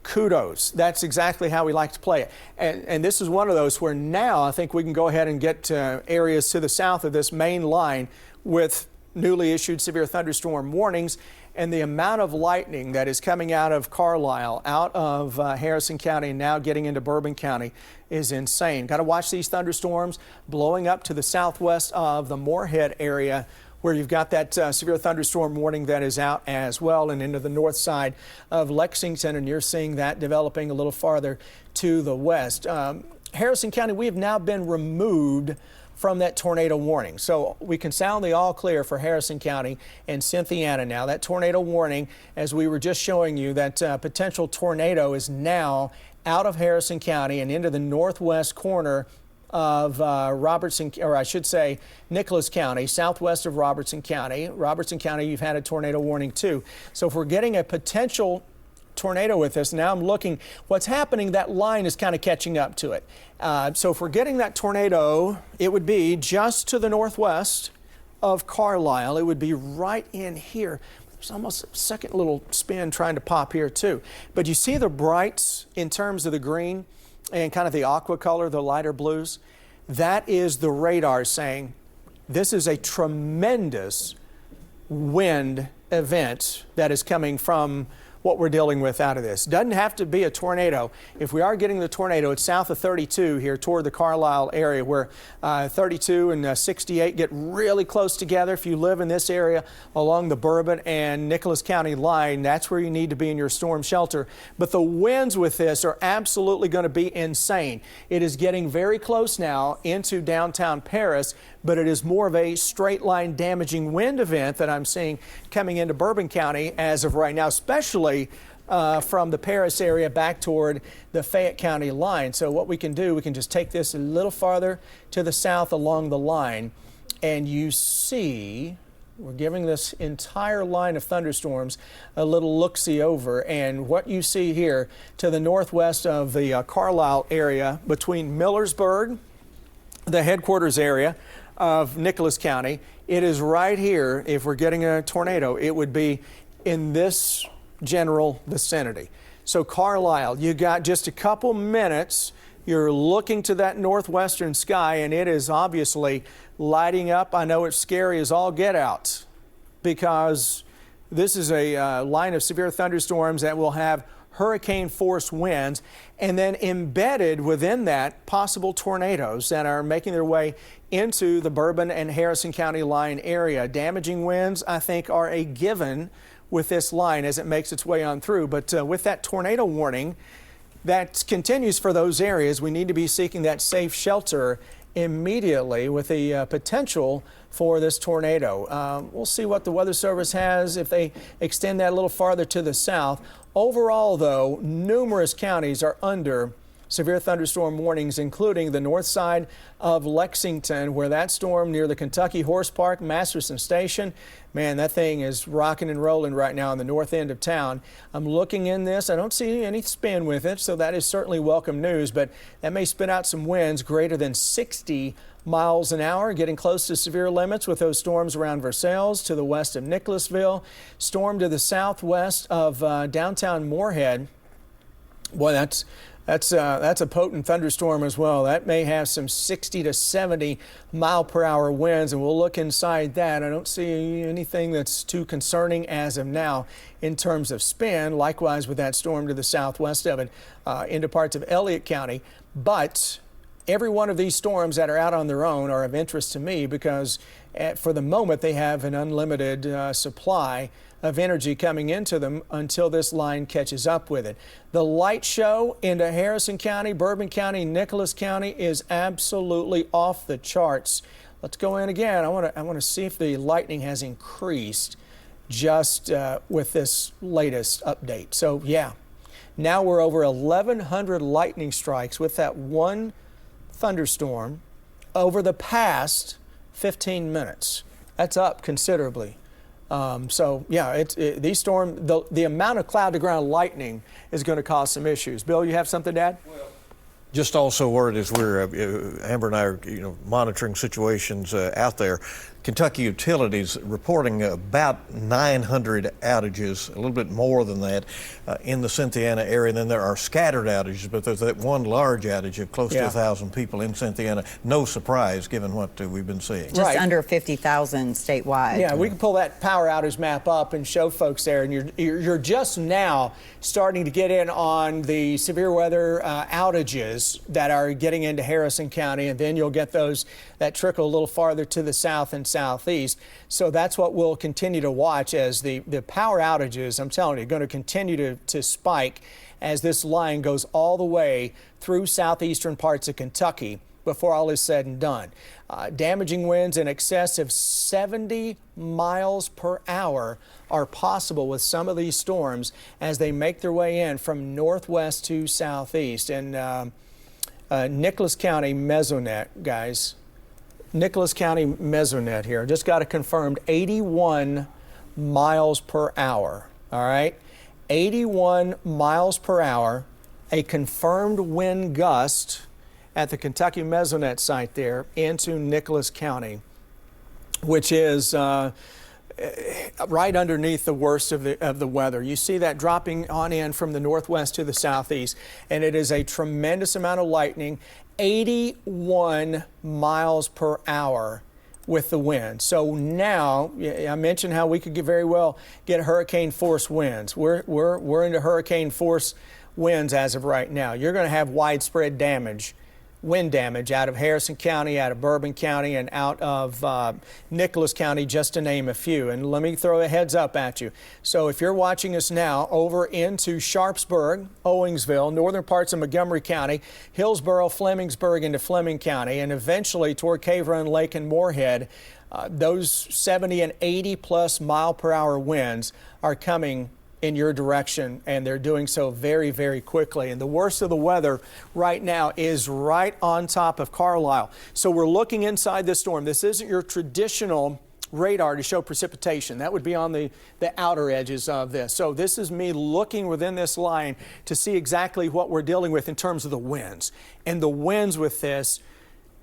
Kudos. That's exactly how we like to play it. And this is one of those where now I think we can go ahead and get areas to the south of this main line with newly issued severe thunderstorm warnings. And the amount of lightning that is coming out of Carlisle, out of Harrison County, and now getting into Bourbon County is insane. Got to watch these thunderstorms blowing up to the southwest of the Moorhead area, where you've got that severe thunderstorm warning that is out as well, and into the north side of Lexington, and you're seeing that developing a little farther to the west. Harrison County, we have now been removed from that tornado warning. So we can sound the all clear for Harrison County and Cynthiana now. That tornado warning, as we were just showing you, that potential tornado is now out of Harrison County and into the northwest corner of Robertson, or I should say Nicholas County, southwest of Robertson County. Robertson County, you've had a tornado warning too. So if we're getting a potential tornado with this, now I'm looking, what's happening, that line is kind of catching up to it. So if we're getting that tornado, it would be just to the northwest of Carlisle. It would be right in here. There's almost a second little spin trying to pop here too. But you see the brights in terms of the green and kind of the aqua color, the lighter blues? That is the radar saying this is a tremendous wind event that is coming from what we're dealing with out of this. Doesn't have to be a tornado. If we are getting the tornado, it's south of 32 here toward the Carlisle area, where 32 and 68 get really close together. If you live in this area along the Bourbon and Nicholas County line, that's where you need to be in your storm shelter. But the winds with this are absolutely going to be insane. It is getting very close now into downtown Paris, but it is more of a straight line damaging wind event that I'm seeing coming into Bourbon County as of right now, especially from the Paris area back toward the Fayette County line. So what we can do, we can just take this a little farther to the south along the line, and you see we're giving this entire line of thunderstorms a little look-see over, and what you see here to the northwest of the Carlisle area between Millersburg, the headquarters area of Nicholas County, it is right here. If we're getting a tornado, it would be in this general vicinity. So Carlisle, you got just a couple minutes. You're looking to that northwestern sky, and it is obviously lighting up. I know it's scary as all get out, because this is a line of severe thunderstorms that will have hurricane force winds, and then embedded within that, possible tornadoes that are making their way into the Bourbon and Harrison County line area. Damaging winds, I think, are a given with this line as it makes its way on through. But with that tornado warning, that continues for those areas. We need to be seeking that safe shelter immediately with the potential for this tornado. We'll see what the Weather Service has if they extend that a little farther to the south. Overall, though, numerous counties are under severe thunderstorm warnings, including the north side of Lexington, where that storm near the Kentucky Horse Park, Masterson Station, man, that thing is rocking and rolling right now on the north end of town. I'm looking in this. I don't see any spin with it, so that is certainly welcome news, but that may spit out some winds greater than 60 miles an hour, getting close to severe limits with those storms around Versailles to the west of Nicholasville, storm to the southwest of downtown Moorhead. Boy, that's a potent thunderstorm as well. That may have some 60 to 70 mile per hour winds, and we'll look inside that. I don't see anything that's too concerning as of now in terms of spin. Likewise with that storm to the southwest of it into parts of Elliott County. But every one of these storms that are out on their own are of interest to me because for the moment they have an unlimited supply of energy coming into them until this line catches up with it. The light show into Harrison County, Bourbon County, Nicholas County is absolutely off the charts. Let's go in again. I want to see if the lightning has increased just with this latest update. So yeah, now we're over 1,100 lightning strikes with that one thunderstorm over the past 15 minutes. That's up considerably. So yeah, these storms, the amount of cloud to ground lightning is going to cause some issues. Bill, you have something to add? Well, just also word as we're Amber and I are monitoring situations out there. Kentucky Utilities reporting about 900 outages, a little bit more than that, in the Cynthiana area. And then there are scattered outages, but there's that one large outage of close to 1,000 people in Cynthiana. No surprise, given what we've been seeing. Just under 50,000 statewide. Yeah, we can pull that power outage map up and show folks there. And you're just now starting to get in on the severe weather outages that are getting into Harrison County, and then you'll get that trickle a little farther to the south and southeast. So that's what we'll continue to watch as the power outages, I'm telling you, are going to continue to spike as this line goes all the way through southeastern parts of Kentucky before all is said and done. Damaging winds in excess of 70 miles per hour are possible with some of these storms as they make their way in from northwest to southeast. And Nicholas County mesonet, guys. Nicholas County mesonet here. Just got it confirmed, 81 miles per hour. All right, 81 miles per hour. A confirmed wind gust at the Kentucky mesonet site there into Nicholas County, which is right underneath the worst of the weather. You see that dropping on in from the northwest to the southeast, and it is a tremendous amount of lightning. 81 miles per hour with the wind. So now, I mentioned how we could very well get hurricane force winds. We're into hurricane force winds as of right now. You're going to have widespread damage, wind damage out of Harrison County, out of Bourbon County, and out of Nicholas County, just to name a few. And let me throw a heads up at you. So if you're watching us now over into Sharpsburg, Owingsville, northern parts of Montgomery County, Hillsborough, Flemingsburg into Fleming County, and eventually toward Cave Run Lake and Moorhead, those 70 and 80 plus mile per hour winds are coming in your direction, and they're doing so very, very quickly. And the worst of the weather right now is right on top of Carlisle. So we're looking inside this storm. This isn't your traditional radar to show precipitation. That would be on the outer edges of this. So this is me looking within this line to see exactly what we're dealing with in terms of the winds. And the winds with this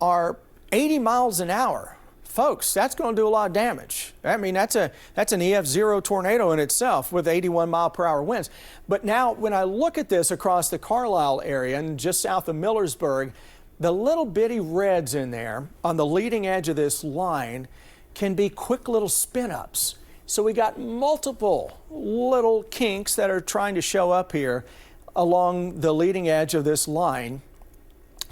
are 80 miles an hour. Folks, that's going to do a lot of damage. I mean, that's an EF0 tornado in itself with 81 mile per hour winds. But now when I look at this across the Carlisle area and just south of Millersburg, the little bitty reds in there on the leading edge of this line can be quick little spin-ups. So we got multiple little kinks that are trying to show up here along the leading edge of this line.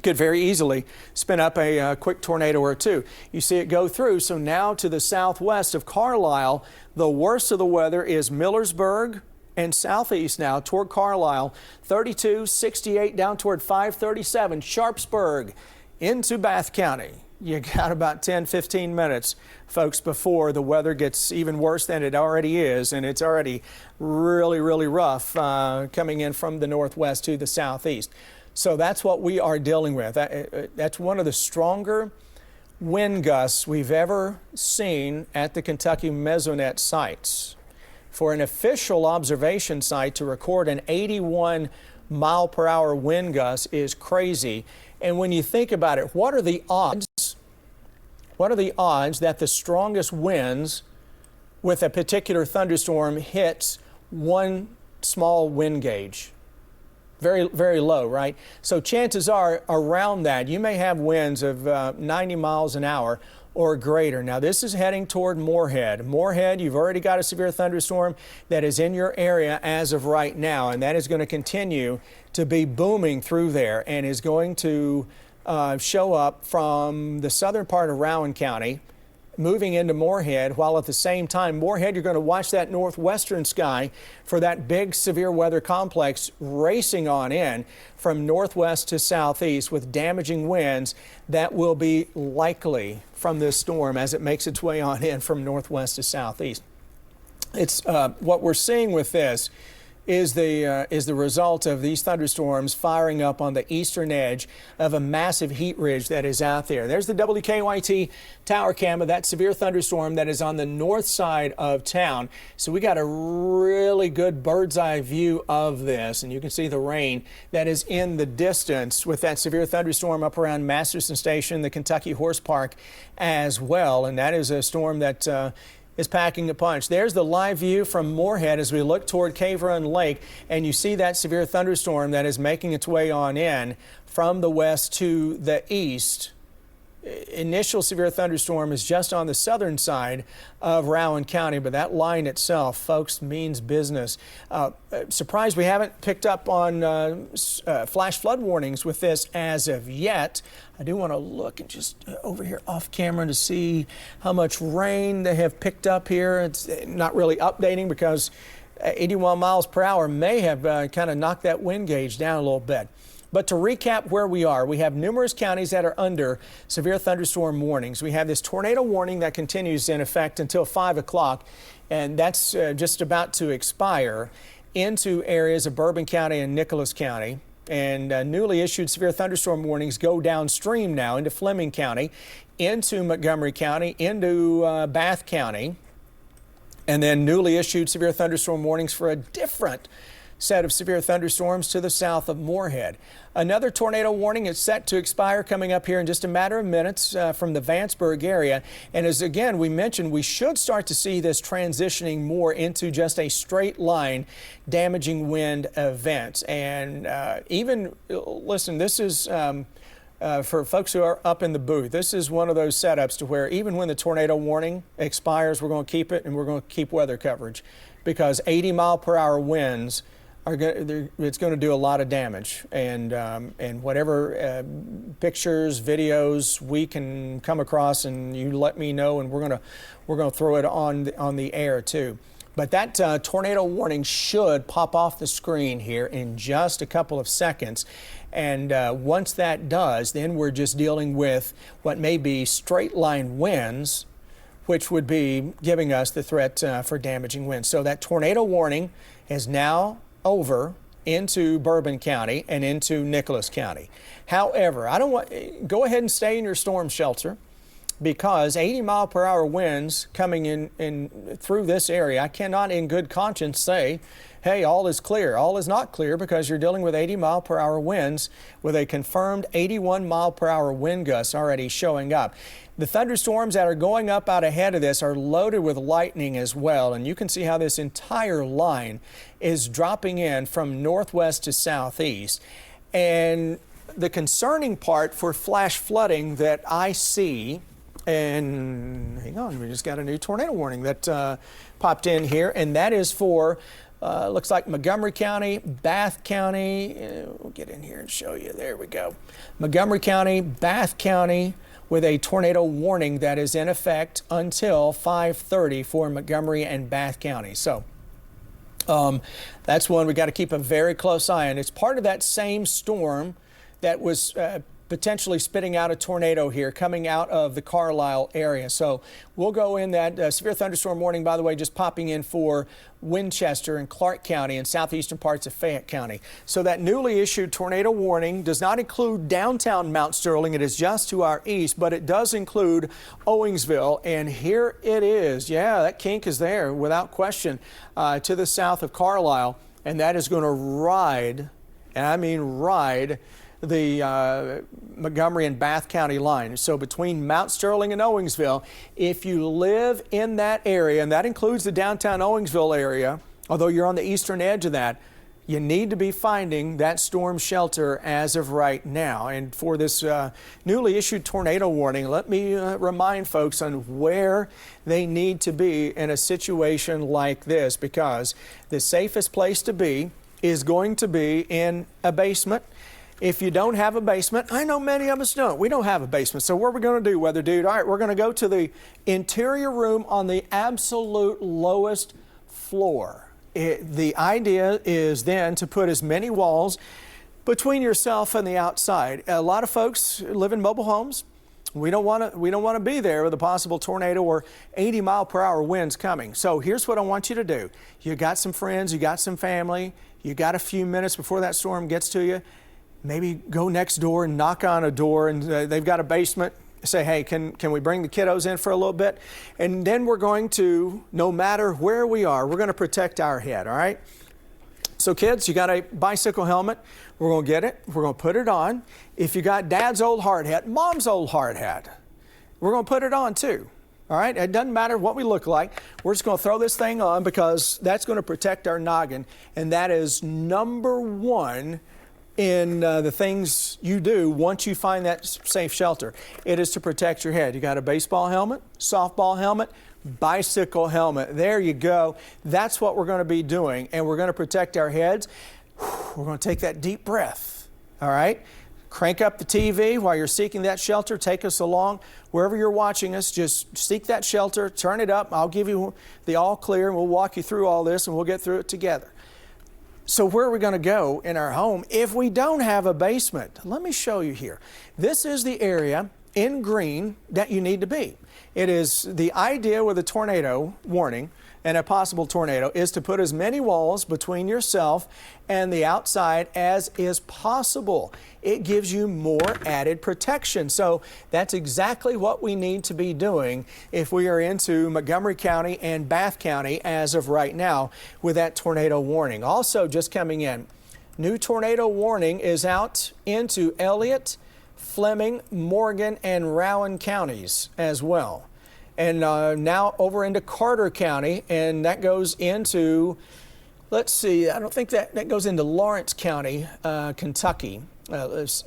Could very easily spin up a quick tornado or two. You see it go through. So now to the southwest of Carlisle, the worst of the weather is Millersburg, and southeast now toward Carlisle. 32, 68 down toward 537. Sharpsburg into Bath County. You got about 10, 15 minutes, folks, before the weather gets even worse than it already is. And it's already really, really rough coming in from the northwest to the southeast. So that's what we are dealing with. That's one of the stronger wind gusts we've ever seen at the Kentucky Mesonet sites. For an official observation site to record an 81 mile per hour wind gust is crazy. And when you think about it, what are the odds? What are the odds that the strongest winds with a particular thunderstorm hits one small wind gauge? Very, very low, right? So chances are around that you may have winds of 90 miles an hour or greater. Now this is heading toward Moorhead. Moorhead, you've already got a severe thunderstorm that is in your area as of right now, and that is going to continue to be booming through there and is going to show up from the southern part of Rowan County, moving into Moorhead, while at the same time, Moorhead, you're going to watch that northwestern sky for that big severe weather complex racing on in from northwest to southeast with damaging winds that will be likely from this storm as it makes its way on in from northwest to southeast. It's what we're seeing with this is the result of these thunderstorms firing up on the eastern edge of a massive heat ridge that is out there. There's the WKYT tower cam of that severe thunderstorm that is on the north side of town. So we got a really good bird's eye view of this, and you can see the rain that is in the distance with that severe thunderstorm up around Masterson Station, the Kentucky Horse Park as well. And that is a storm that is packing a punch. There's the live view from Moorhead as we look toward Cave Run Lake, and you see that severe thunderstorm that is making its way on in from the west to the east. Initial severe thunderstorm is just on the southern side of Rowan County, but that line itself, folks, means business. Surprised we haven't picked up on flash flood warnings with this as of yet. I do want to look and just over here off camera to see how much rain they have picked up here. It's not really updating because 81 miles per hour may have kind of knocked that wind gauge down a little bit. But to recap where we are, we have numerous counties that are under severe thunderstorm warnings. We have this tornado warning that continues in effect until 5 o'clock, and that's just about to expire into areas of Bourbon County and Nicholas County. And newly issued severe thunderstorm warnings go downstream now into Fleming County, into Montgomery County, into Bath County, and then newly issued severe thunderstorm warnings for a different set of severe thunderstorms to the south of Moorhead. Another tornado warning is set to expire coming up here in just a matter of minutes from the Vanceburg area. And as again we mentioned, we should start to see this transitioning more into just a straight line damaging wind event. And even, listen, this is for folks who are up in the booth, this is one of those setups to where even when the tornado warning expires, we're going to keep it and we're going to keep weather coverage because 80 mile per hour winds it's going to do a lot of damage, and whatever pictures, videos we can come across, and you let me know, and we're going to throw it on the air too. But that tornado warning should pop off the screen here in just a couple of seconds, and once that does, then we're just dealing with what may be straight line winds, which would be giving us the threat for damaging winds. So that tornado warning is now over into Bourbon County and into Nicholas County. However, go ahead and stay in your storm shelter because 80 mile per hour winds coming in through this area, I cannot in good conscience say, hey, all is clear. All is not clear because you're dealing with 80 mile per hour winds with a confirmed 81 mile per hour wind gusts already showing up. The thunderstorms that are going up out ahead of this are loaded with lightning as well, and you can see how this entire line is dropping in from northwest to southeast. And the concerning part for flash flooding that I see, and hang on, we just got a new tornado warning that popped in here, and that is for looks like Montgomery County, Bath County. We'll get in here and show you. There we go. Montgomery County, Bath County, with a tornado warning that is in effect until 5:30 for Montgomery and Bath County. So That's one we got to keep a very close eye on. It's part of that same storm that was potentially spitting out a tornado here coming out of the Carlisle area. So we'll go in that severe thunderstorm warning, by the way, just popping in for Winchester and Clark County and southeastern parts of Fayette County. So that newly issued tornado warning does not include downtown Mount Sterling. It is just to our east, but it does include Owingsville. And here it is. Yeah, that kink is there without question to the south of Carlisle. And that is going to ride, and I mean ride, the Montgomery and Bath County line. So between Mount Sterling and Owingsville, if you live in that area, and that includes the downtown Owingsville area, although you're on the eastern edge of that, you need to be finding that storm shelter as of right now. And for this newly issued tornado warning, let me remind folks on where they need to be in a situation like this, because the safest place to be is going to be in a basement. If you don't have a basement, I know many of us don't. We don't have a basement. So what are we going to do, weather dude? All right, we're going to go to the interior room on the absolute lowest floor. The idea is then to put as many walls between yourself and the outside. A lot of folks live in mobile homes. We don't want to be there with a possible tornado or 80-mile-per-hour winds coming. So here's what I want you to do. You got some friends, you got some family, you got a few minutes before that storm gets to you. Maybe go next door and knock on a door, and they've got a basement. Say, hey, can we bring the kiddos in for a little bit? And then we're going to, no matter where we are, we're going to protect our head, all right? So kids, you got a bicycle helmet. We're going to get it. We're going to put it on. If you got dad's old hard hat, mom's old hard hat, we're going to put it on too. All right? It doesn't matter what we look like. We're just going to throw this thing on because that's going to protect our noggin. And that is number one in the things you do once you find that safe shelter. It is to protect your head. You got a baseball helmet, softball helmet, bicycle helmet. There you go. That's what we're going to be doing, and we're going to protect our heads. We're going to take that deep breath. All right? Crank up the TV while you're seeking that shelter. Take us along. Wherever you're watching us, just seek that shelter, turn it up. I'll give you the all clear, and we'll walk you through all this, and we'll get through it together. So where are we going to go in our home if we don't have a basement? Let me show you here. This is the area in green that you need to be. It is the idea with a tornado warning and a possible tornado is to put as many walls between yourself and the outside as is possible. It gives you more added protection. So that's exactly what we need to be doing if we are into Montgomery County and Bath County as of right now with that tornado warning. Also just coming in, new tornado warning is out into Elliott, Fleming, Morgan, and Rowan counties as well. And now over into Carter County, and that goes into, let's see, I don't think that goes into Lawrence County, Kentucky.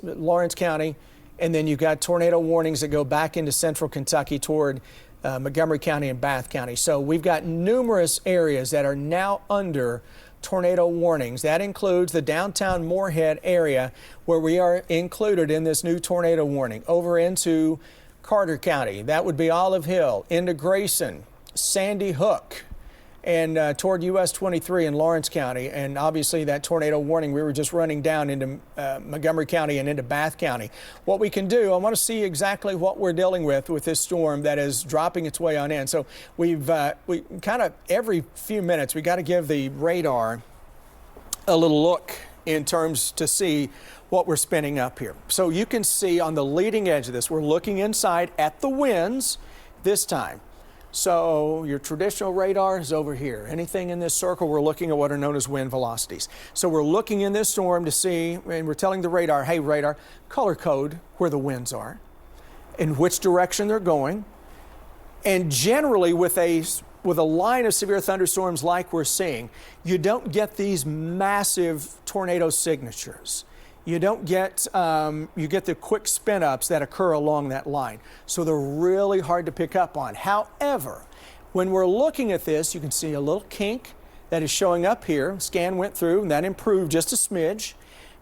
Lawrence County, and then you've got tornado warnings that go back into central Kentucky toward Montgomery County and Bath County. So we've got numerous areas that are now under tornado warnings. That includes the downtown Moorhead area where we are included in this new tornado warning. Over into Carter County, that would be Olive Hill, into Grayson, Sandy Hook, and toward US 23 in Lawrence County. And obviously that tornado warning, we were just running down into Montgomery County and into Bath County. What we can do, I want to see exactly what we're dealing with this storm that is dropping its way on in. So we kind of every few minutes, we got to give the radar a little look in terms to see what we're spinning up here. So you can see on the leading edge of this, we're looking inside at the winds this time. So your traditional radar is over here. Anything in this circle, we're looking at what are known as wind velocities. So we're looking in this storm to see, and we're telling the radar, hey radar, color code where the winds are, in which direction they're going. And generally with a line of severe thunderstorms like we're seeing, you don't get these massive tornado signatures. You don't get, you get the quick spin ups that occur along that line. So they're really hard to pick up on. However, when we're looking at this, you can see a little kink that is showing up here. Scan went through and that improved just a smidge.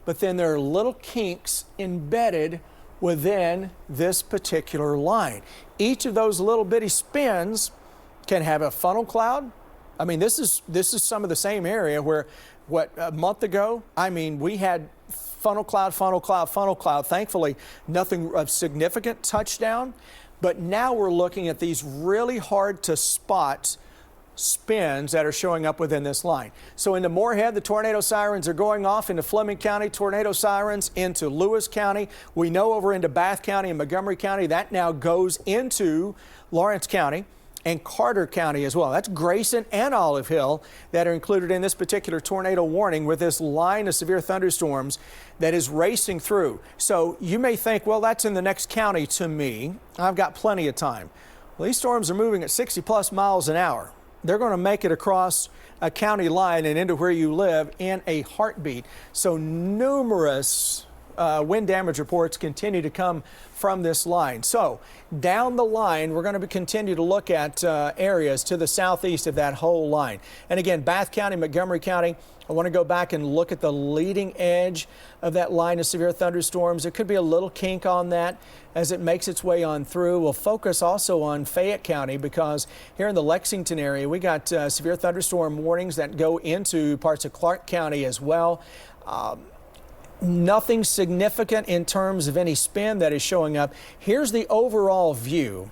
But then there are little kinks embedded within this particular line. Each of those little bitty spins can have a funnel cloud I mean, this is some of the same area where, a month ago, I mean, we had funnel cloud, funnel cloud, funnel cloud. Thankfully, nothing of significant touchdown. But now we're looking at these really hard to spot spins that are showing up within this line. So into Moorhead, the tornado sirens are going off. Into Fleming County, tornado sirens. Into Lewis County. We know over into Bath County and Montgomery County, that now goes into Lawrence County and Carter County as well. That's Grayson and Olive Hill that are included in this particular tornado warning with this line of severe thunderstorms that is racing through. So you may think, well, that's in the next county to me. I've got plenty of time. Well, these storms are moving at 60+ miles an hour. They're going to make it across a county line and into where you live in a heartbeat. So numerous wind damage reports continue to come from this line. So down the line, we're going to continue to look at areas to the southeast of that whole line. And again, Bath County, Montgomery County, I want to go back and look at the leading edge of that line of severe thunderstorms. There could be a little kink on that as it makes its way on through. We'll focus also on Fayette County because here in the Lexington area, we got severe thunderstorm warnings that go into parts of Clark County as well. Nothing significant in terms of any spin that is showing up. Here's the overall view.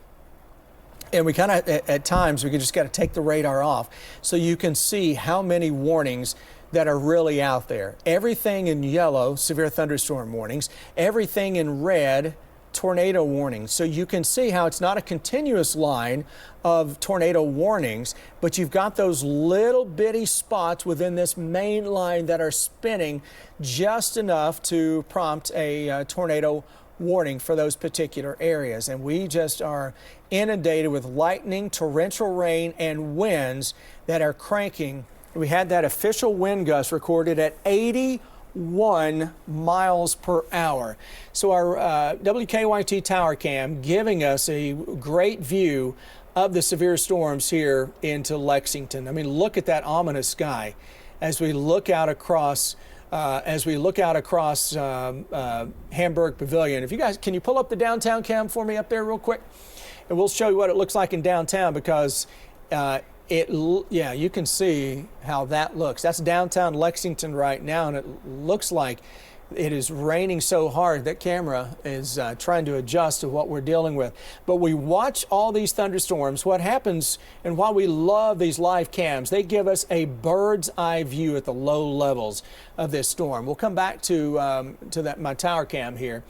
And we kind of, at times, we just got to take the radar off so you can see how many warnings that are really out there. Everything in yellow, severe thunderstorm warnings. Everything in red, tornado warnings. So you can see how it's not a continuous line of tornado warnings, but you've got those little bitty spots within this main line that are spinning just enough to prompt a tornado warning for those particular areas. And we just are inundated with lightning, torrential rain, and winds that are cranking. We had that official wind gust recorded at 81 miles per hour. So our WKYT tower cam giving us a great view of the severe storms here into Lexington. I mean, look at that ominous sky as we look out across Hamburg Pavilion. If you guys, can you pull up the downtown cam for me up there real quick? And we'll show you what it looks like in downtown because you can see how that looks. That's downtown Lexington right now, and it looks like it is raining so hard that camera is trying to adjust to what we're dealing with. But we watch all these thunderstorms. What happens, and why we love these live cams, they give us a bird's eye view at the low levels of this storm. We'll come back to my tower cam here,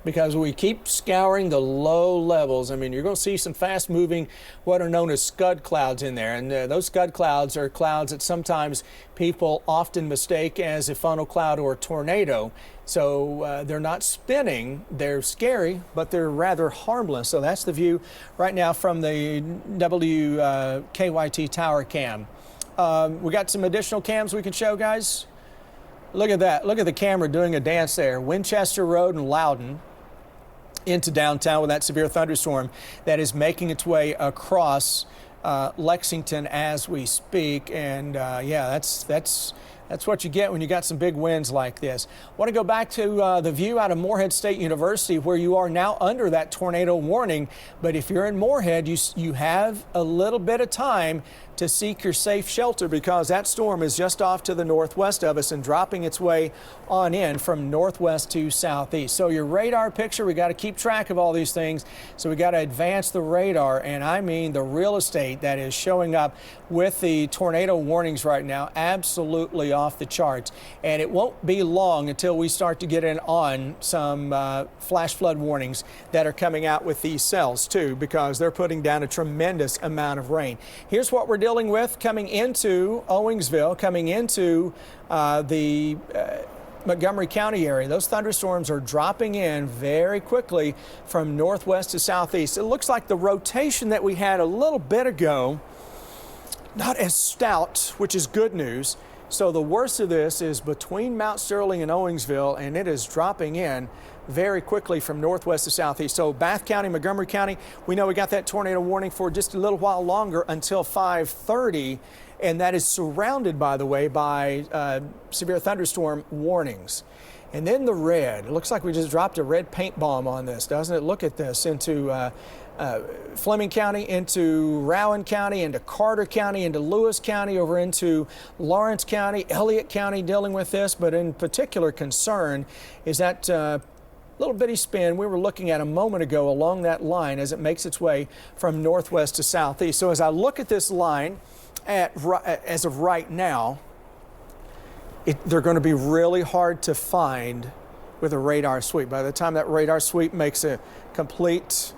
because we keep scouring the low levels. I mean, you're going to see some fast-moving, what are known as scud clouds in there. And those scud clouds are clouds that sometimes people often mistake as a funnel cloud or a tornado. So they're not spinning. They're scary, but they're rather harmless. So that's the view right now from the WKYT tower cam. We got some additional cams we can show, guys. Look at that. Look at the camera doing a dance there. Winchester Road and Loudon into downtown with that severe thunderstorm that is making its way across Lexington as we speak. And that's what you get when you got some big winds like this. I want to go back to the view out of Moorhead State University, where you are now under that tornado warning. But if you're in Moorhead, you have a little bit of time to seek your safe shelter, because that storm is just off to the northwest of us and dropping its way on in from northwest to southeast. So your radar picture, we got to keep track of all these things. So we got to advance the radar, and I mean the real estate that is showing up with the tornado warnings right now, absolutely off the charts. And it won't be long until we start to get in on some flash flood warnings that are coming out with these cells too, because they're putting down a tremendous amount of rain. Here's what we're dealing with coming into Owingsville, coming into the Montgomery County area. Those thunderstorms are dropping in very quickly from northwest to southeast. It looks like the rotation that we had a little bit ago, not as stout, which is good news. So the worst of this is between Mount Sterling and Owingsville, and it is dropping in very quickly from northwest to southeast. So Bath County, Montgomery County, we know we got that tornado warning for just a little while longer until 5:30, and that is surrounded, by the way, by severe thunderstorm warnings. And then the red. It looks like we just dropped a red paint bomb on this, doesn't it? Look at this into Fleming County, into Rowan County, into Carter County, into Lewis County, over into Lawrence County, Elliott County dealing with this. But in particular concern is that little bitty spin we were looking at a moment ago along that line as it makes its way from northwest to southeast. So as I look at this line as of right now, they're going to be really hard to find with a radar sweep. By the time that radar sweep makes a complete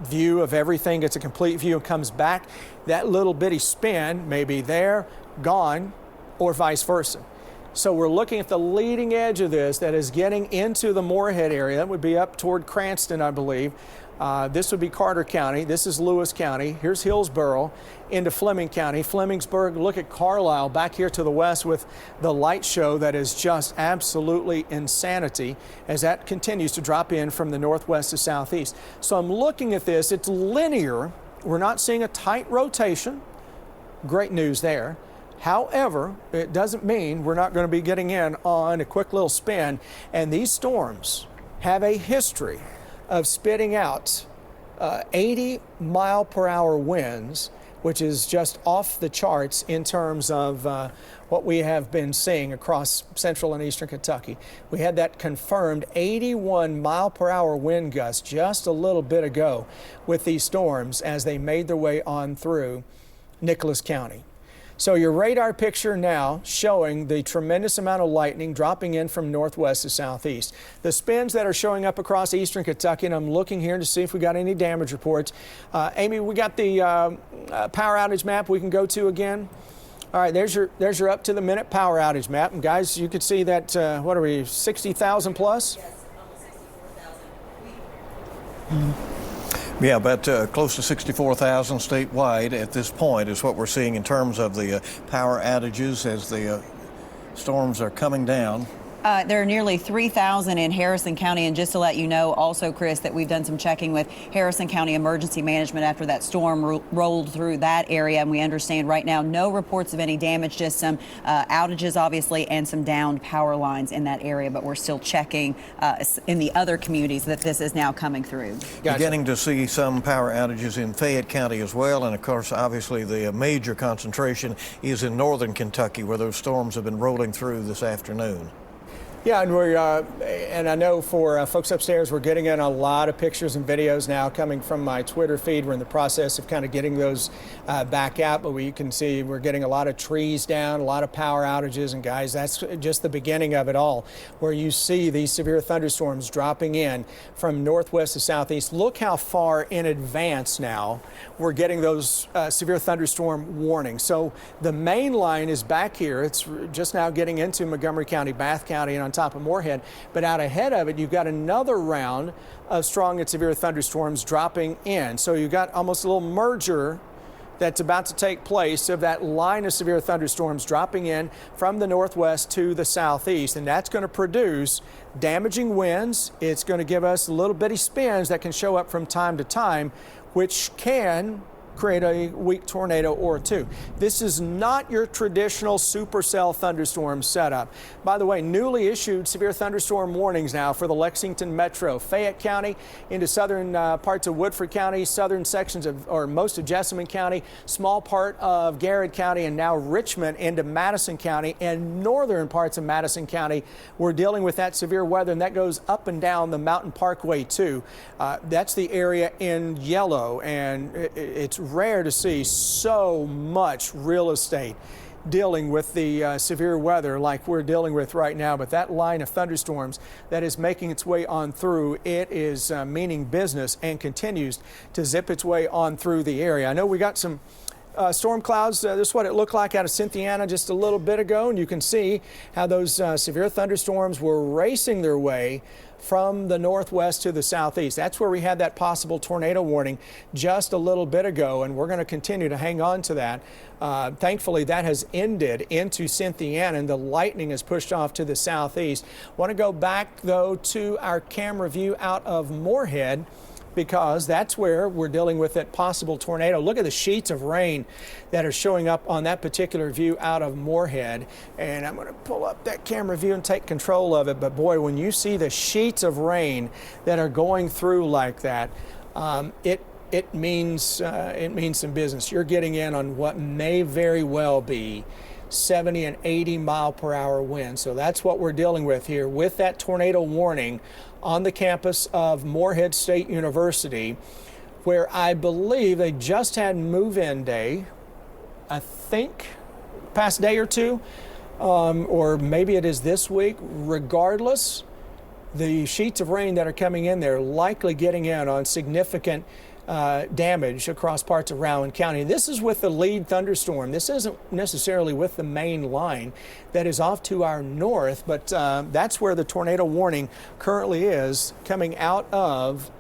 view of everything, gets a complete view and comes back, that little bitty spin may be there, gone, or vice versa. So we're looking at the leading edge of this that is getting into the Moorhead area. That would be up toward Cranston, I believe. This would be Carter County. This is Lewis County. Here's Hillsborough into Fleming County. Flemingsburg, look at Carlisle back here to the west with the light show that is just absolutely insanity as that continues to drop in from the northwest to southeast. So I'm looking at this. It's linear. We're not seeing a tight rotation. Great news there. However, it doesn't mean we're not going to be getting in on a quick little spin. And these storms have a history of spitting out 80-mile-per-hour winds, which is just off the charts in terms of what we have been seeing across central and eastern Kentucky. We had that confirmed 81-mile-per-hour wind gust just a little bit ago with these storms as they made their way on through Nicholas County. So your radar picture now showing the tremendous amount of lightning dropping in from northwest to southeast. The spins that are showing up across eastern Kentucky, and I'm looking here to see if we got any damage reports. Amy, we got the power outage map we can go to again. All right, there's your up to the minute power outage map. And guys, you can see that, what are we, 60,000 plus? Yes, almost 64,000. Yeah, but close to 64,000 statewide at this point is what we're seeing in terms of the power outages as the storms are coming down. There are nearly 3,000 in Harrison County, and just to let you know also, Chris, that we've done some checking with Harrison County Emergency Management after that storm rolled through that area, and we understand right now no reports of any damage, just some outages obviously and some downed power lines in that area, but we're still checking in the other communities that this is now coming through. Gotcha. Beginning to see some power outages in Fayette County as well, and of course obviously the major concentration is in northern Kentucky where those storms have been rolling through this afternoon. Yeah, and and I know for folks upstairs, we're getting in a lot of pictures and videos now coming from my Twitter feed. We're in the process of kind of getting those back out, but you can see we're getting a lot of trees down, a lot of power outages, and guys, that's just the beginning of it all, where you see these severe thunderstorms dropping in from northwest to southeast. Look how far in advance now we're getting those severe thunderstorm warnings. So the main line is back here. It's just now getting into Montgomery County, Bath County, and on top of Moorhead, but out ahead of it, you've got another round of strong and severe thunderstorms dropping in. So you've got almost a little merger that's about to take place of that line of severe thunderstorms dropping in from the northwest to the southeast, and that's going to produce damaging winds. It's going to give us little bitty spins that can show up from time to time, which can create a weak tornado or two. This is not your traditional supercell thunderstorm setup. By the way, newly issued severe thunderstorm warnings now for the Lexington Metro, Fayette County into southern parts of Woodford County, southern sections of, or most of Jessamine County, small part of Garrett County, and now Richmond into Madison County and northern parts of Madison County. We're dealing with that severe weather, and that goes up and down the Mountain Parkway too. That's the area in yellow, and it's rare to see so much real estate dealing with the severe weather like we're dealing with right now. But that line of thunderstorms that is making its way on through, it is meaning business and continues to zip its way on through the area. I know we got some storm clouds. This is what it looked like out of Cynthiana just a little bit ago, and you can see how those severe thunderstorms were racing their way from the northwest to the southeast. That's where we had that possible tornado warning just a little bit ago, and we're going to continue to hang on to that. Thankfully, that has ended into Cynthiana, and the lightning is pushed off to the southeast. Want to go back, though, to our camera view out of Moorhead, because that's where we're dealing with that possible tornado. Look at the sheets of rain that are showing up on that particular view out of Moorhead. And I'm going to pull up that camera view and take control of it. But boy, when you see the sheets of rain that are going through like that, it means some business. You're getting in on what may very well be 70 and 80 mile per hour winds. So that's what we're dealing with here with that tornado warning on the campus of Morehead State University, where I believe they just had move-in day, I think, past day or two, or maybe it is this week. Regardless, the sheets of rain that are coming in there likely getting in on significant damage across parts of Rowan County. This is with the lead thunderstorm. This isn't necessarily with the main line that is off to our north, but that's where the tornado warning currently is, coming out of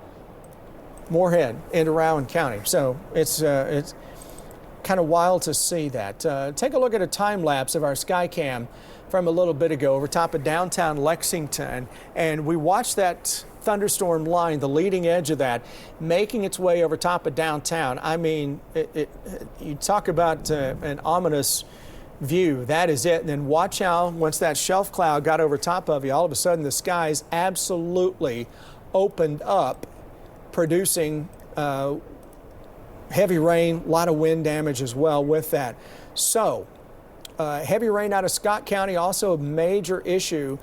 Morehead into Rowan County. So it's kind of wild to see that. Take a look at a time lapse of our Skycam from a little bit ago over top of downtown Lexington, and we watched that thunderstorm line, the leading edge of that, making its way over top of downtown. I mean, you talk about an ominous view. That is it. And then watch how once that shelf cloud got over top of you, all of a sudden the skies absolutely opened up, producing heavy rain, a lot of wind damage as well with that. So heavy rain out of Scott County, also a major issue.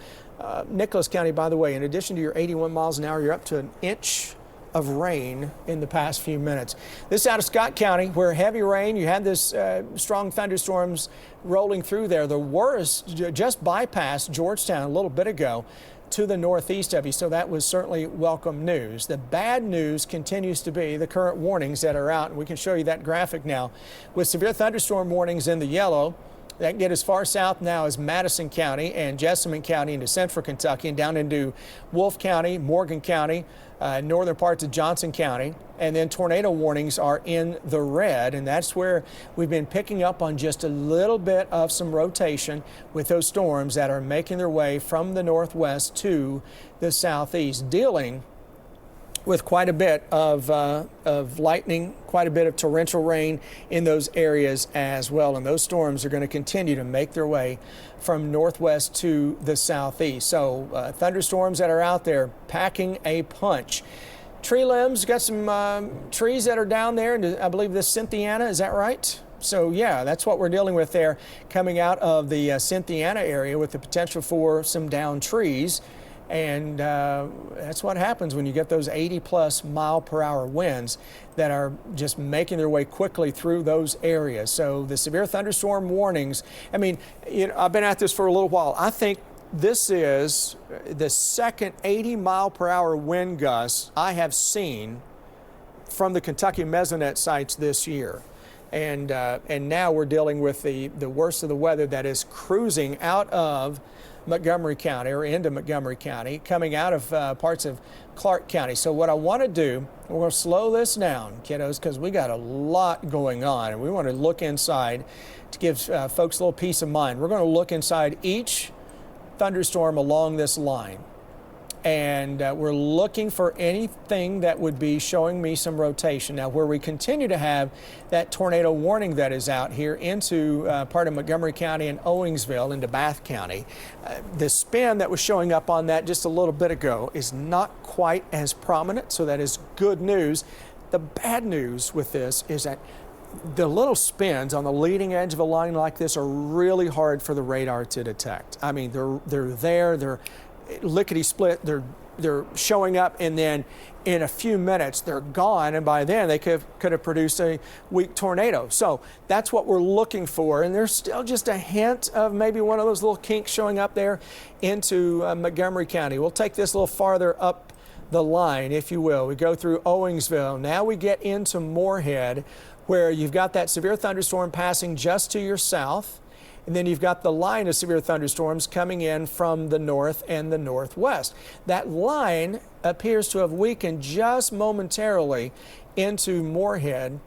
Nicholas County, by the way, in addition to your 81 miles an hour, you're up to an inch of rain in the past few minutes. This out of Scott County, where heavy rain, you had this strong thunderstorms rolling through there. The worst just bypassed Georgetown a little bit ago to the northeast of you, so that was certainly welcome news. The bad news continues to be the current warnings that are out, and we can show you that graphic now with severe thunderstorm warnings in the yellow. That can get as far south now as Madison County and Jessamine County into central Kentucky and down into Wolfe County, Morgan County, northern parts of Johnson County. And then tornado warnings are in the red, and that's where we've been picking up on just a little bit of some rotation with those storms that are making their way from the northwest to the southeast, dealing with quite a bit of lightning, quite a bit of torrential rain in those areas as well. And those storms are going to continue to make their way from northwest to the southeast. So thunderstorms that are out there packing a punch. Tree limbs, got some trees that are down there, and I believe this Cynthiana, is that right? So yeah, that's what we're dealing with there, coming out of the Cynthiana area with the potential for some downed trees. And that's what happens when you get those 80+ mile per hour winds that are just making their way quickly through those areas. So the severe thunderstorm warnings, I mean, I've been at this for a little while. I think this is the second 80 mile per hour wind gust I have seen from the Kentucky mesonet sites this year. And now we're dealing with the worst of the weather that is cruising out of Montgomery County or into Montgomery County, coming out of parts of Clark County. So what I want to do, we're going to slow this down, kiddos, because we got a lot going on, and we want to look inside to give folks a little peace of mind. We're going to look inside each thunderstorm along this line, and we're looking for anything that would be showing me some rotation. Now, where we continue to have that tornado warning that is out here into part of Montgomery County and Owingsville into Bath County, the spin that was showing up on that just a little bit ago is not quite as prominent, so that is good news. The bad news with this is that the little spins on the leading edge of a line like this are really hard for the radar to detect. I mean, they're lickety-split, they're showing up, and then in a few minutes they're gone, and by then they could have produced a weak tornado. So that's what we're looking for, and there's still just a hint of maybe one of those little kinks showing up there into Montgomery County. We'll take this a little farther up the line, if you will. We go through Owingsville. Now we get into Morehead, where you've got that severe thunderstorm passing just to your south. And then you've got the line of severe thunderstorms coming in from the north and the northwest. That line appears to have weakened just momentarily into Morehead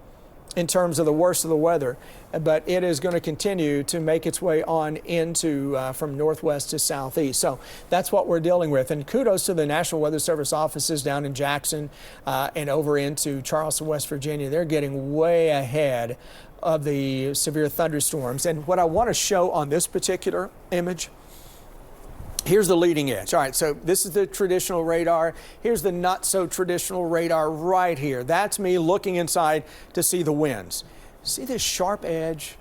in terms of the worst of the weather, but it is going to continue to make its way on into from northwest to southeast. So that's what we're dealing with. And kudos to the National Weather Service offices down in Jackson and over into Charleston, West Virginia. They're getting way ahead of the severe thunderstorms. And what I want to show on this particular image Here's the leading edge. All right, so this is the traditional radar. Here's the not so traditional radar right here. That's me looking inside to see the winds. See this sharp edge?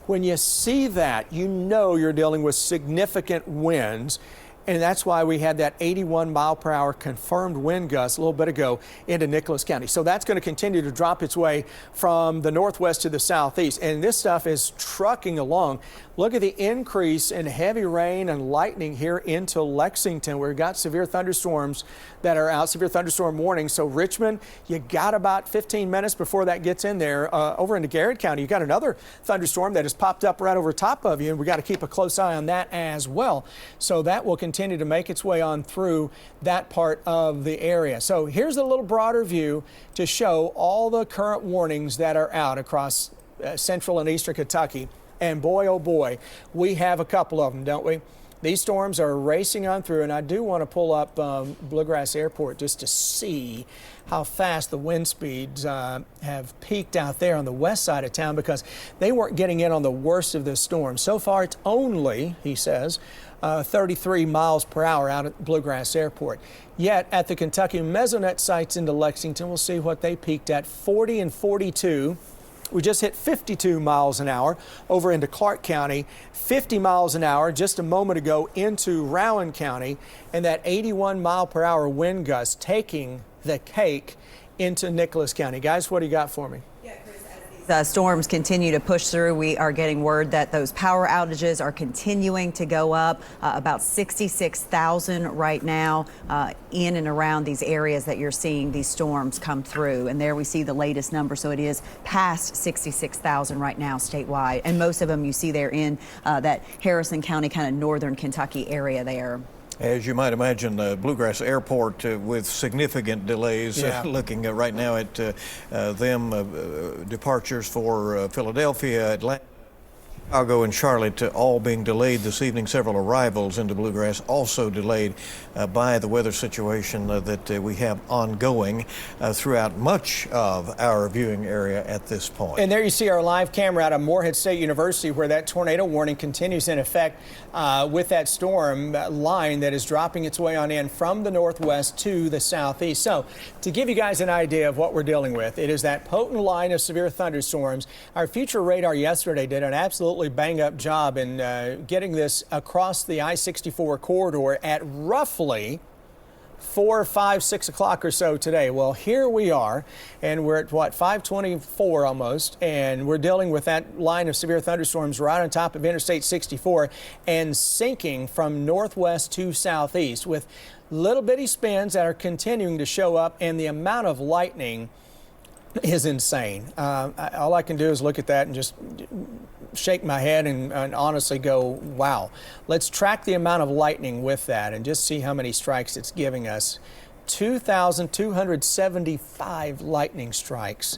When you see that, you know you're dealing with significant winds. And that's why we had that 81 mile per hour confirmed wind gust a little bit ago into Nicholas County. So that's going to continue to drop its way from the northwest to the southeast. And this stuff is trucking along. Look at the increase in heavy rain and lightning here into Lexington. We've got severe thunderstorms that are out, severe thunderstorm warning. So Richmond, you got about 15 minutes before that gets in there. Over into Garrett County, you got another thunderstorm that has popped up right over top of you, and we got to keep a close eye on that as well. So that will continue to make its way on through that part of the area. So here's a little broader view to show all the current warnings that are out across central and eastern Kentucky. And boy, oh boy, we have a couple of them, don't we? These storms are racing on through, and I do want to pull up Bluegrass Airport just to see how fast the wind speeds have peaked out there on the west side of town, because they weren't getting in on the worst of this storm. So far, it's only, he says, 33 miles per hour out at Bluegrass Airport. Yet at the Kentucky Mesonet sites into Lexington, we'll see what they peaked at, 40 and 42. We just hit 52 miles an hour over into Clark County, 50 miles an hour just a moment ago into Rowan County, and that 81 mile per hour wind gust taking the cake into Nicholas County. Guys, what do you got for me? Storms continue to push through. We are getting word that those power outages are continuing to go up, about 66,000 right now in and around these areas that you're seeing these storms come through. And there we see the latest number. So it is past 66,000 right now statewide. And most of them you see there in that Harrison County, kind of northern Kentucky area there. As you might imagine, Bluegrass Airport with significant delays. Looking right now at them departures for Philadelphia, Atlanta, Chicago, and Charlotte all being delayed this evening. Several arrivals into Bluegrass also delayed by the weather situation that we have ongoing throughout much of our viewing area at this point. And there you see our live camera out of Morehead State University, where that tornado warning continues in effect with that storm line that is dropping its way on in from the northwest to the southeast. So to give you guys an idea of what we're dealing with, it is that potent line of severe thunderstorms. Our future radar yesterday did an absolutely bang-up job in getting this across the I-64 corridor at roughly 4, 5, 6 o'clock or so today. Well, here we are, and we're at what, 5:24 almost, and we're dealing with that line of severe thunderstorms right on top of Interstate 64 and sinking from northwest to southeast with little bitty spins that are continuing to show up, and the amount of lightning is insane. All I can do is look at that and just shake my head and honestly go, wow. Let's track the amount of lightning with that and just see how many strikes it's giving us. 2,275 lightning strikes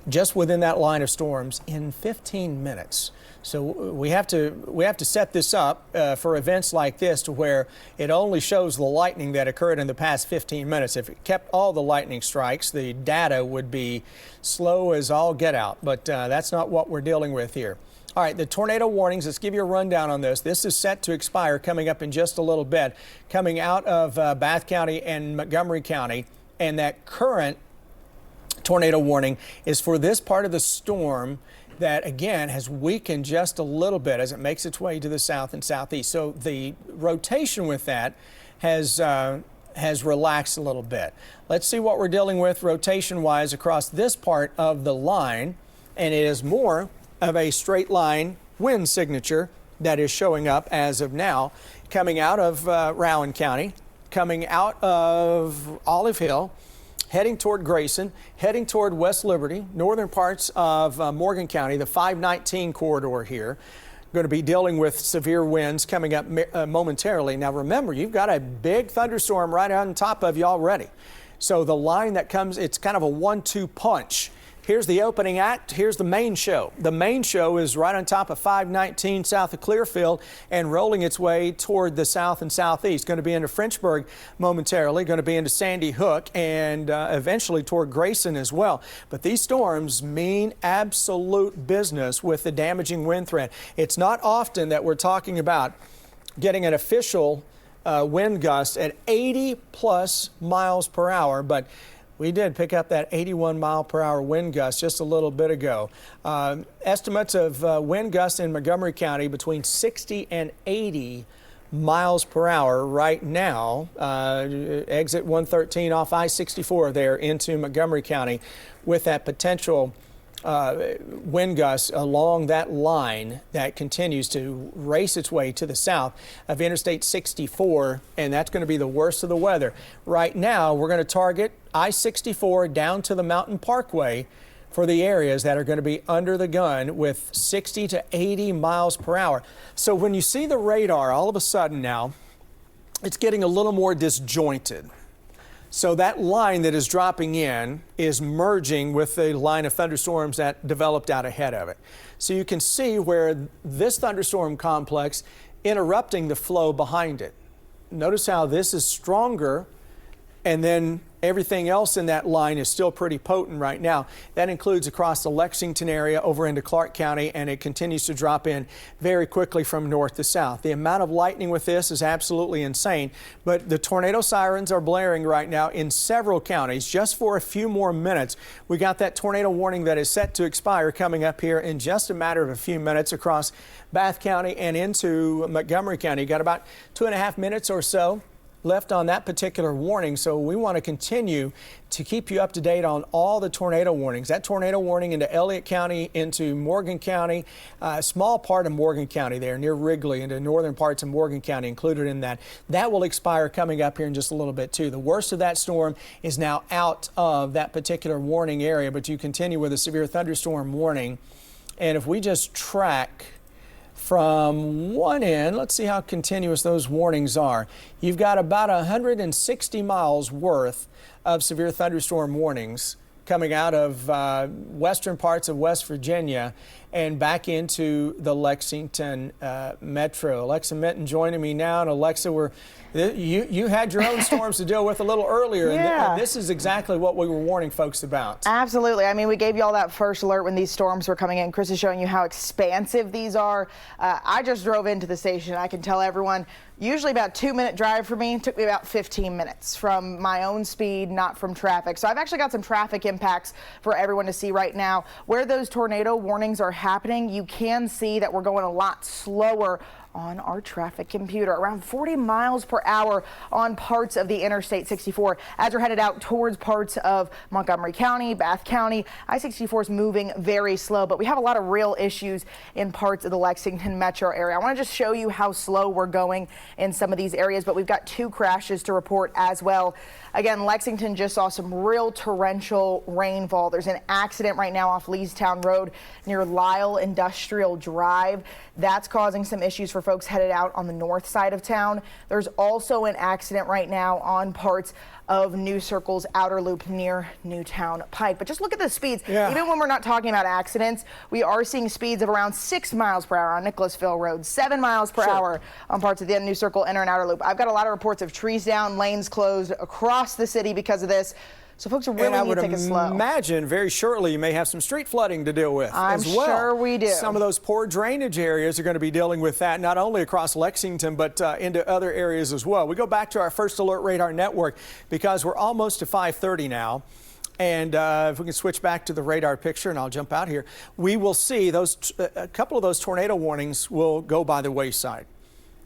just within that line of storms in 15 minutes. So we have to set this up for events like this, to where it only shows the lightning that occurred in the past 15 minutes. If it kept all the lightning strikes, the data would be slow as all get out. But that's not what we're dealing with here. All right, the tornado warnings, let's give you a rundown on this. This is set to expire coming up in just a little bit, coming out of Bath County and Montgomery County. And that current tornado warning is for this part of the storm that, again, has weakened just a little bit as it makes its way to the south and southeast. So the rotation with that has relaxed a little bit. Let's see what we're dealing with rotation-wise across this part of the line, and it is more of a straight line wind signature that is showing up as of now, coming out of Rowan County, coming out of Olive Hill, heading toward Grayson, heading toward West Liberty, northern parts of Morgan County, the 519 corridor here. Going to be dealing with severe winds coming up momentarily. Now remember, you've got a big thunderstorm right on top of you already. So the line that comes, it's kind of a 1-2 punch. Here's the opening act. Here's the main show. The main show is right on top of 519 south of Clearfield and rolling its way toward the south and southeast. Going to be into Frenchburg momentarily, going to be into Sandy Hook, and eventually toward Grayson as well. But these storms mean absolute business with the damaging wind threat. It's not often that we're talking about getting an official wind gusts at 80+ miles per hour, but we did pick up that 81-mile-per-hour wind gust just a little bit ago. Estimates of wind gusts in Montgomery County between 60 and 80 miles per hour right now. Exit 113 off I-64 there into Montgomery County with that potential wind gusts along that line that continues to race its way to the south of Interstate 64, and that's going to be the worst of the weather. Right now, we're going to target I-64 down to the Mountain Parkway for the areas that are going to be under the gun with 60 to 80 miles per hour. So when you see the radar, all of a sudden now, it's getting a little more disjointed. So that line that is dropping in is merging with the line of thunderstorms that developed out ahead of it. So you can see where this thunderstorm complex interrupting the flow behind it. Notice how this is stronger, and then everything else in that line is still pretty potent right now. That includes across the Lexington area over into Clark County, and it continues to drop in very quickly from north to south. The amount of lightning with this is absolutely insane, but the tornado sirens are blaring right now in several counties just for a few more minutes. We got that tornado warning that is set to expire coming up here in just a matter of a few minutes across Bath County and into Montgomery County. You got about 2.5 minutes or so left on that particular warning, so we want to continue to keep you up to date on all the tornado warnings. That tornado warning into Elliott County, into Morgan County, a small part of Morgan County there near Wrigley, into northern parts of Morgan County included in that. That will expire coming up here in just a little bit too. The worst of that storm is now out of that particular warning area, but you continue with a severe thunderstorm warning. And if we just track from one end, let's see how continuous those warnings are. You've got about 160 miles worth of severe thunderstorm warnings coming out of western parts of West Virginia and back into the Lexington metro. Alexa Minton joining me now. And Alexa, you had your own storms to deal with a little earlier, and this is exactly what we were warning folks about. Absolutely. I mean, we gave you all that first alert when these storms were coming in. Chris is showing you how expansive these are. I just drove into the station. I can tell everyone, usually about 2-minute drive for me. It took me about 15 minutes from my own speed, not from traffic. So I've actually got some traffic impacts for everyone to see right now. Where those tornado warnings are happening, you can see that we're going a lot slower on our traffic computer, around 40 miles per hour on parts of the Interstate 64 as we're headed out towards parts of Montgomery County, Bath County. I-64 is moving very slow, but we have a lot of real issues in parts of the Lexington metro area. I want to just show you how slow we're going in some of these areas, but we've got 2 crashes to report as well. Again, Lexington just saw some real torrential rainfall. There's an accident right now off Leestown Road near Lyle Industrial Drive. That's causing some issues for folks headed out on the north side of town. There's also an accident right now on parts of New Circle's outer loop near Newtown Pike. But just look at the speeds. Even when we're not talking about accidents, we are seeing speeds of around 6 miles per hour on Nicholasville Road, 7 miles per hour on parts of the New Circle inner and outer loop. I've got a lot of reports of trees down, lanes closed across the city because of this. So folks really need to take it slow. I would imagine very shortly you may have some street flooding to deal with as well. I'm sure we do. Some of those poor drainage areas are going to be dealing with that, not only across Lexington, but into other areas as well. We go back to our First Alert Radar Network because we're almost to 5:30 now. And if we can switch back to the radar picture, and I'll jump out here, we will see those a couple of those tornado warnings will go by the wayside.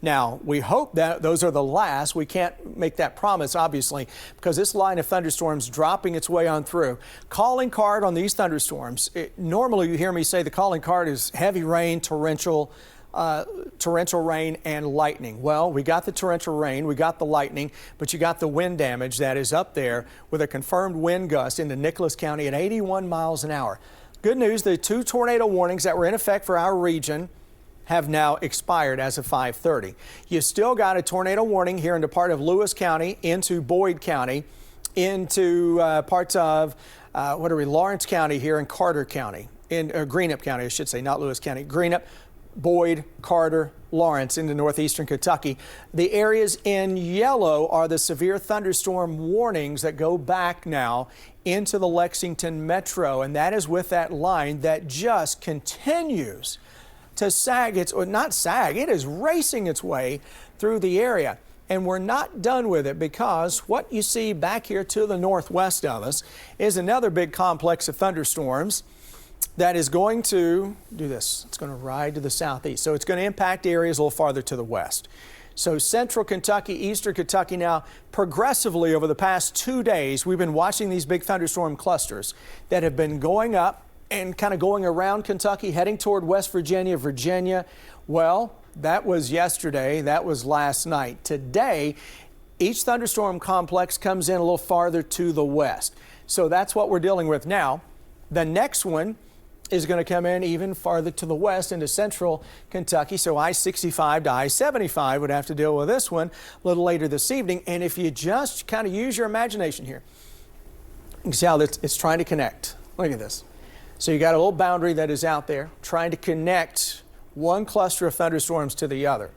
Now, we hope that those are the last. We can't make that promise, obviously, because this line of thunderstorms dropping its way on through. Calling card on these thunderstorms, normally you hear me say the calling card is heavy rain, torrential rain, and lightning. Well, we got the torrential rain, we got the lightning, but you got the wind damage that is up there with a confirmed wind gust into Nicholas County at 81 miles an hour. Good news, the 2 tornado warnings that were in effect for our region have now expired as of 5:30. You still got a tornado warning here into part of Lewis County, into Boyd County, into parts of Lawrence County here in Carter County, in Greenup County, I should say, not Lewis County. Greenup, Boyd, Carter, Lawrence into northeastern Kentucky. The areas in yellow are the severe thunderstorm warnings that go back now into the Lexington metro, and that is with that line that just continues to sag. It is racing its way through the area. And we're not done with it, because what you see back here to the northwest of us is another big complex of thunderstorms that is going to do this. It's going to ride to the southeast. So it's going to impact areas a little farther to the west. So central Kentucky, eastern Kentucky. Now, progressively over the past 2 days, we've been watching these big thunderstorm clusters that have been going up and kind of going around Kentucky, heading toward West Virginia, Virginia. Well, that was yesterday. That was last night. Today, each thunderstorm complex comes in a little farther to the west. So that's what we're dealing with now. The next one is going to come in even farther to the west into central Kentucky. So I-65 to I-75 would have to deal with this one a little later this evening. And if you just kind of use your imagination here, you can see how it's trying to connect. Look at this. So you got a little boundary that is out there trying to connect one cluster of thunderstorms to the other.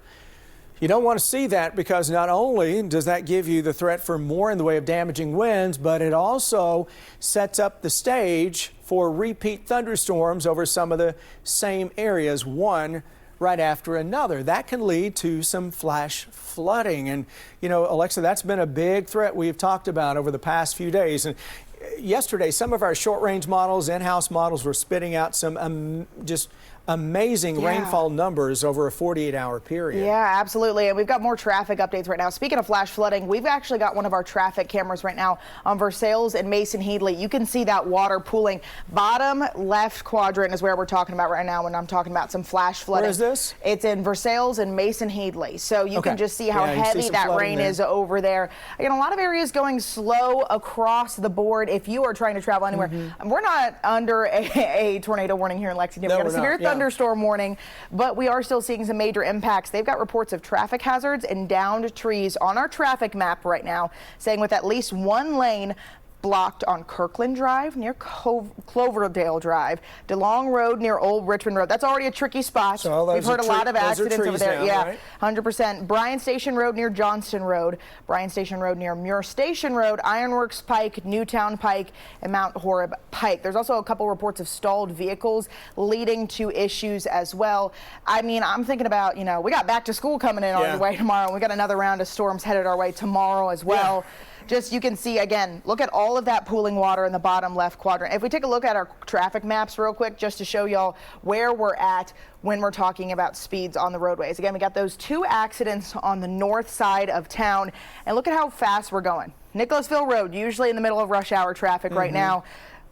You don't want to see that, because not only does that give you the threat for more in the way of damaging winds, but it also sets up the stage for repeat thunderstorms over some of the same areas, one right after another. That can lead to some flash flooding. And, you know, Alexa, that's been a big threat we've talked about over the past few days. And yesterday, some of our short-range models, in-house models, were spitting out some just amazing rainfall numbers over a 48-hour period. Yeah, absolutely. And we've got more traffic updates right now. Speaking of flash flooding, we've actually got one of our traffic cameras right now on Versailles and Mason Headley. You can see that water pooling. Bottom left quadrant is where we're talking about right now when I'm talking about some flash flooding. Where is this? It's in Versailles and Mason Headley. So you can just see how heavy that rain is over there. Again, a lot of areas going slow across the board if you are trying to travel anywhere. We're not under a tornado warning here in Lexington. No, We've got a severe thunderstorm warning, but we are still seeing some major impacts. They've got reports of traffic hazards and downed trees on our traffic map right now, saying with at least one lane blocked on Kirkland Drive near Cloverdale Drive, DeLong Road near Old Richmond Road. That's already a tricky spot. So we've heard a lot of accidents over there. Now, right? 100%. Bryan Station Road near Johnston Road, Bryan Station Road near Muir Station Road, Ironworks Pike, Newtown Pike, and Mount Horeb Pike. There's also a couple reports of stalled vehicles leading to issues as well. I mean, I'm thinking about, you know, we got back to school coming in on the way tomorrow. We got another round of storms headed our way tomorrow as well. Just, you can see, again, look at all of that pooling water in the bottom left quadrant. If we take a look at our traffic maps real quick, just to show y'all where we're at when we're talking about speeds on the roadways. Again, we got those two accidents on the north side of town, and look at how fast we're going. Nicholasville Road, usually in the middle of rush hour traffic right now.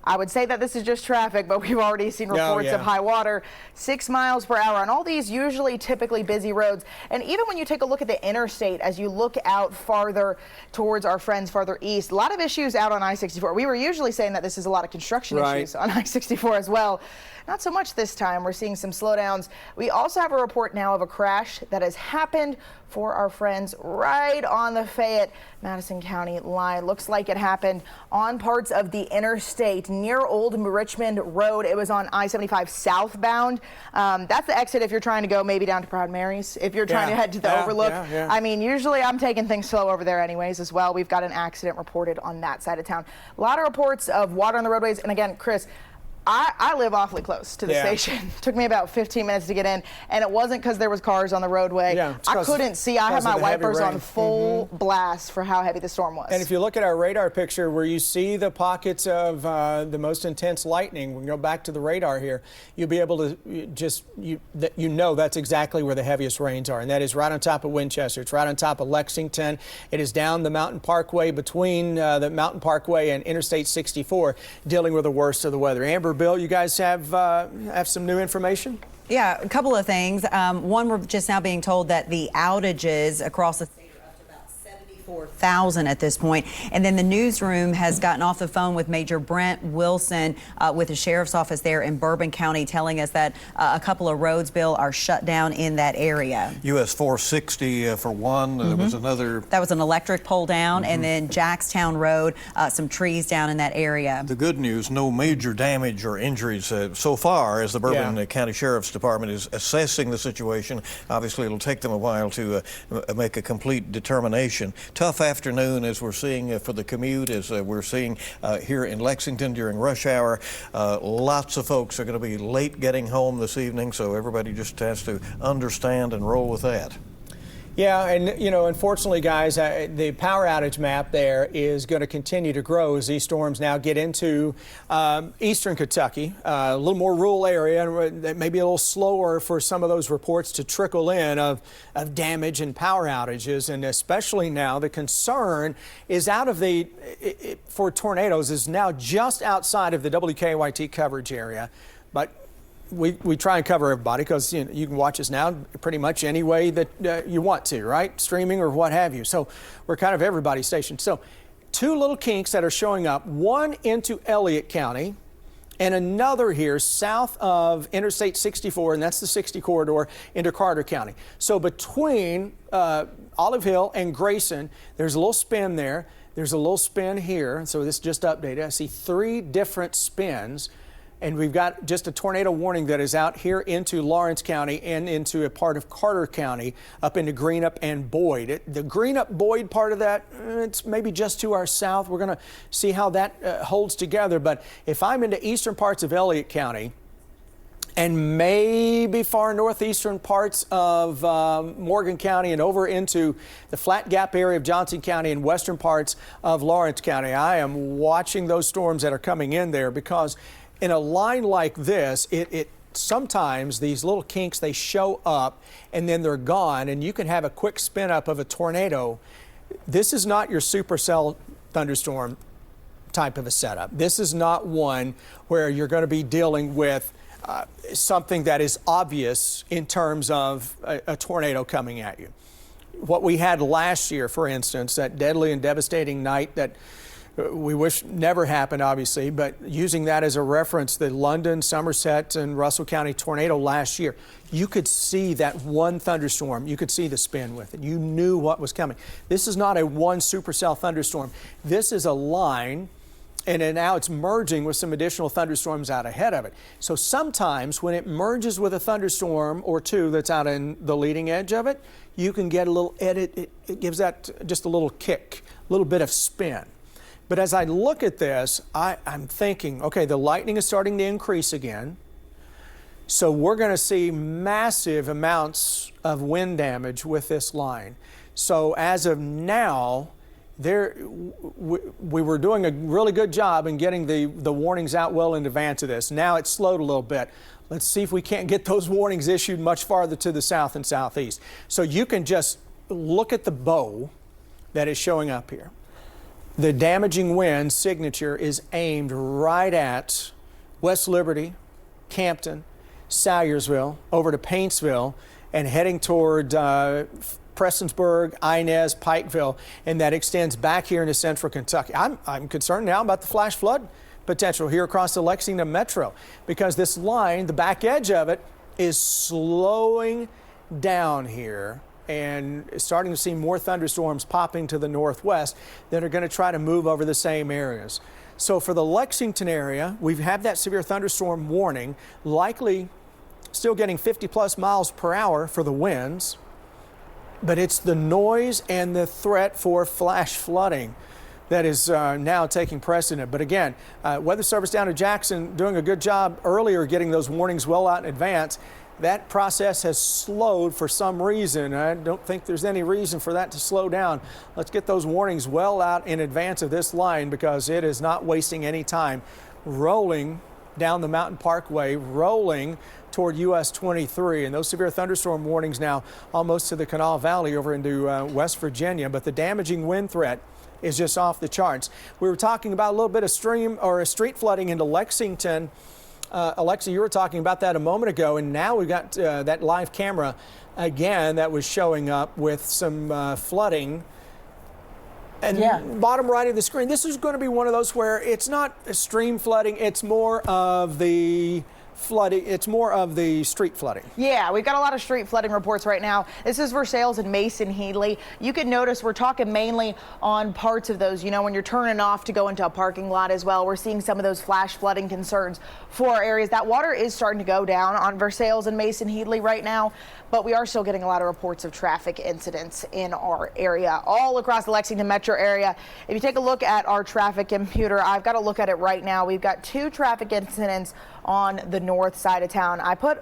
I would say that this is just traffic, but we've already seen reports of high water, 6 miles per hour on all these usually typically busy roads. And even when you take a look at the interstate, as you look out farther towards our friends farther east, a lot of issues out on I-64. We were usually saying that this is a lot of construction issues on I-64 as well. Not so much this time. We're seeing some slowdowns. We also have a report now of a crash that has happened for our friends right on the Fayette-Madison County line. Looks like it happened on parts of the interstate near Old Richmond Road. It was on I-75 southbound. That's the exit if you're trying to go maybe down to Proud Mary's. If you're trying to head to the Overlook. I mean, usually I'm taking things slow over there anyways as well. We've got an accident reported on that side of town. A lot of reports of water on the roadways. And again, Chris, I live awfully close to the station. Took me about 15 minutes to get in, and it wasn't because there was cars on the roadway. I couldn't see. I had my wipers on full blast for how heavy the storm was. And if you look at our radar picture where you see the pockets of the most intense lightning, we can go back to the radar here, you'll be able to just, you know that's exactly where the heaviest rains are, and that is right on top of Winchester. It's right on top of Lexington. It is down the Mountain Parkway between the Mountain Parkway and Interstate 64, dealing with the worst of the weather. Amber, Bill, you guys have some new information? Yeah, a couple of things. One, we're just now being told that the outages across the state are up to about 74,000 at this point. And then the newsroom has gotten off the phone with Major Brent Wilson with the sheriff's office there in Bourbon County, telling us that a couple of roads, Bill, are shut down in that area. US 460 for one. There was another. That was an electric pole down, and then Jackstown Road, some trees down in that area. The good news, no major damage or injuries so far, as the Bourbon County Sheriff's Department is assessing the situation. Obviously, it'll take them a while to make a complete determination. Tough afternoon, as we're seeing for the commute, as we're seeing here in Lexington during rush hour. Lots of folks are going to be late getting home this evening, so everybody just has to understand and roll with that. Yeah, and you know, unfortunately, guys, the power outage map there is going to continue to grow as these storms now get into eastern Kentucky, a little more rural area, and maybe a little slower for some of those reports to trickle in of damage and power outages. And especially now, the concern is out of for tornadoes is now just outside of the WKYT coverage area, but we try and cover everybody because you can watch us now pretty much any way that you want to, right? Streaming or what have you. So we're kind of everybody's station. So two little kinks that are showing up, one into Elliott County and another here south of Interstate 64, and that's the 60 corridor into Carter County. So between Olive Hill and Grayson, there's a little spin there. There's a little spin here. So this just updated. I see 3 different spins. And we've got just a tornado warning that is out here into Lawrence County and into a part of Carter County up into Greenup and Boyd. The Greenup-Boyd part of that, it's maybe just to our south. We're going to see how that holds together. But if I'm into eastern parts of Elliott County and maybe far northeastern parts of Morgan County and over into the Flat Gap area of Johnson County and western parts of Lawrence County, I am watching those storms that are coming in there because in a line like this, sometimes these little kinks, they show up and then they're gone, and you can have a quick spin up of a tornado. This is not your supercell thunderstorm type of a setup. This is not one where you're going to be dealing with something that is obvious in terms of a tornado coming at you. What we had last year, for instance, that deadly and devastating night that we wish never happened, obviously, but using that as a reference, the London, Somerset, and Russell County tornado last year, you could see that one thunderstorm. You could see the spin with it. You knew what was coming. This is not a one supercell thunderstorm. This is a line, and then now it's merging with some additional thunderstorms out ahead of it. So sometimes when it merges with a thunderstorm or two that's out in the leading edge of it, you can get a little edit. It gives that just a little kick, a little bit of spin. But as I look at this, I'm thinking, okay, the lightning is starting to increase again. So we're going to see massive amounts of wind damage with this line. So as of now, we were doing a really good job in getting the warnings out well in advance of this. Now it's slowed a little bit. Let's see if we can't get those warnings issued much farther to the south and southeast. So you can just look at the bow that is showing up here. The damaging wind signature is aimed right at West Liberty, Campton, Salyersville, over to Paintsville, and heading toward Prestonsburg, Inez, Pikeville, and that extends back here into central Kentucky. I'm concerned now about the flash flood potential here across the Lexington Metro because this line, the back edge of it, is slowing down here and starting to see more thunderstorms popping to the northwest that are going to try to move over the same areas. So for the Lexington area, we've had that severe thunderstorm warning, likely still getting 50+ miles per hour for the winds, but it's the noise and the threat for flash flooding that is now taking precedent. But again, Weather Service down in Jackson doing a good job earlier getting those warnings well out in advance. That process has slowed for some reason. I don't think there's any reason for that to slow down. Let's get those warnings well out in advance of this line because it is not wasting any time rolling down the Mountain Parkway, rolling toward US 23. And those severe thunderstorm warnings now almost to the Kanawha Valley over into West Virginia. But the damaging wind threat is just off the charts. We were talking about a little bit of street flooding into Lexington. Alexa, you were talking about that a moment ago, and now we've got that live camera again that was showing up with some flooding. And bottom right of the screen, this is going to be one of those where it's not stream flooding, it's more of the flooding, it's more of the street flooding. Yeah, we've got a lot of street flooding reports right now. This is Versailles and Mason Headley. You can notice we're talking mainly on parts of those, you know, when you're turning off to go into a parking lot as well. We're seeing some of those flash flooding concerns for our areas. That water is starting to go down on Versailles and Mason Headley right now, but we are still getting a lot of reports of traffic incidents in our area, all across the Lexington metro area. If you take a look at our traffic computer, I've got to look at it right now. We've got 2 traffic incidents on the north side of town. I put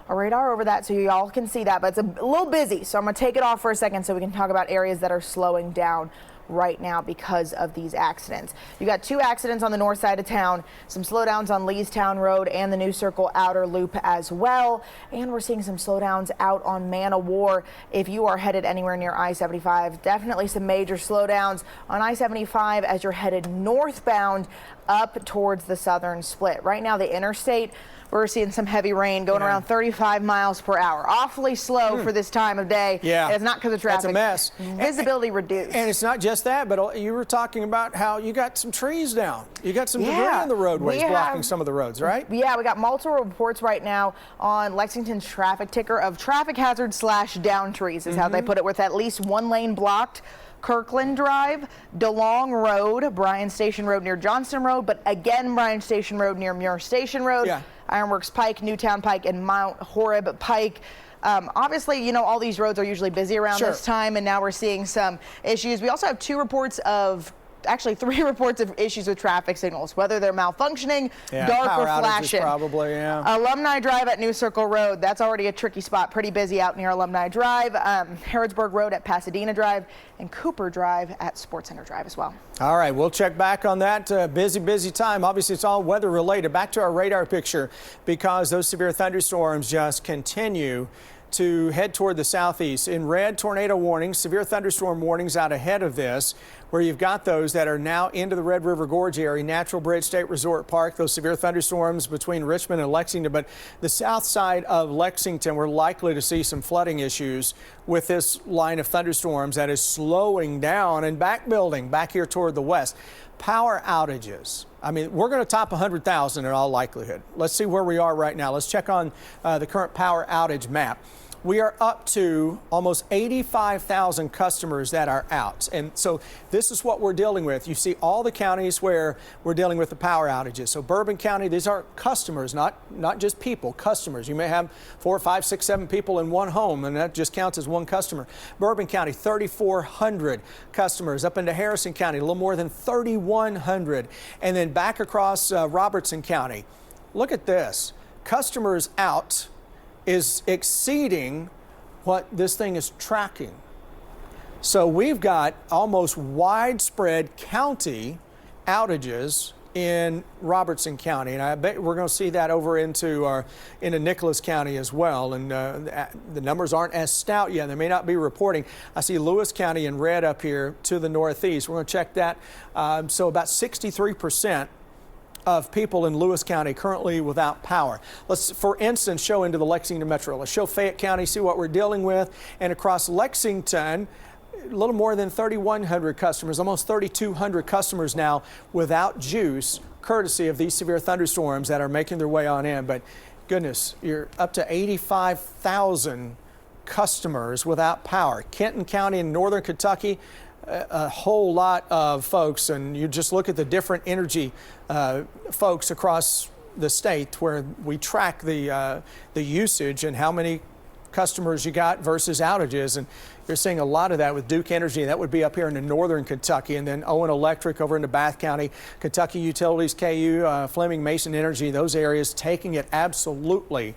a radar over that so y'all can see that, but it's a little busy. So I'm going to take it off for a second so we can talk about areas that are slowing down right now because of these accidents. You got 2 accidents on the north side of town, some slowdowns on Leestown Road and the New Circle Outer Loop as well. And we're seeing some slowdowns out on Man o' War. If you are headed anywhere near I-75, definitely some major slowdowns on I-75 as you're headed northbound up towards the southern split. Right now, the interstate, we're seeing some heavy rain going around 35 miles per hour. Awfully slow for this time of day. Yeah. And it's not because of traffic. That's a mess. Visibility reduced. And it's not just that, but you were talking about how you got some trees down. You got some debris in the roadways blocking some of the roads, right? Yeah, we got multiple reports right now on Lexington's traffic ticker of traffic hazard / down trees is how they put it, with at least 1 lane blocked. Kirkland Drive, DeLong Road, Bryan Station Road near Johnston Road, but again Bryan Station Road near Muir Station Road, Ironworks Pike, Newtown Pike, and Mount Horeb Pike. Obviously, you know, all these roads are usually busy around this time, and now we're seeing some issues. We also have 2 reports of actually 3 reports of issues with traffic signals, whether they're malfunctioning, dark or flashing. Probably, Alumni Drive at New Circle Road, that's already a tricky spot, pretty busy out near Alumni Drive, Harrodsburg Road at Pasadena Drive, and Cooper Drive at Sports Center Drive as well. All right, we'll check back on that. Busy time. Obviously, it's all weather related. Back to our radar picture, because those severe thunderstorms just continue to head toward the southeast. In red, tornado warnings, severe thunderstorm warnings out ahead of this, where you've got those that are now into the Red River Gorge area, Natural Bridge State Resort Park, those severe thunderstorms between Richmond and Lexington. But the south side of Lexington, we're likely to see some flooding issues with this line of thunderstorms that is slowing down and building back here toward the west. Power outages. I mean, we're going to top 100,000 in all likelihood. Let's see where we are right now. Let's check on the current power outage map. We are up to almost 85,000 customers that are out. And so this is what we're dealing with. You see all the counties where we're dealing with the power outages. So Bourbon County, these are customers, not just people, customers. You may have 4, 5, 6, 7 people in one home, and that just counts as one customer. Bourbon County, 3,400 customers. Up into Harrison County, a little more than 3,100. And then back across Robertson County. Look at this. Customers out is exceeding what this thing is tracking. So we've got almost widespread county outages in Robertson County, and I bet we're going to see that over into Nicholas County as well. And the numbers aren't as stout yet. They may not be reporting. I see Lewis County in red up here to the northeast. We're going to check that. So about 63% of people in Lewis County currently without power. Let's, for instance, show into the Lexington Metro. Let's show Fayette County, see what we're dealing with. And across Lexington, a little more than 3,100 customers, almost 3,200 customers now without juice, courtesy of these severe thunderstorms that are making their way on in. But goodness, you're up to 85,000 customers without power. Kenton County in northern Kentucky, a whole lot of folks, and you just look at the different energy folks across the state where we track the usage and how many customers you got versus outages, and you're seeing a lot of that with Duke Energy. That would be up here in the northern Kentucky, and then Owen Electric over into Bath County, Kentucky Utilities, KU, Fleming Mason Energy, those areas taking it absolutely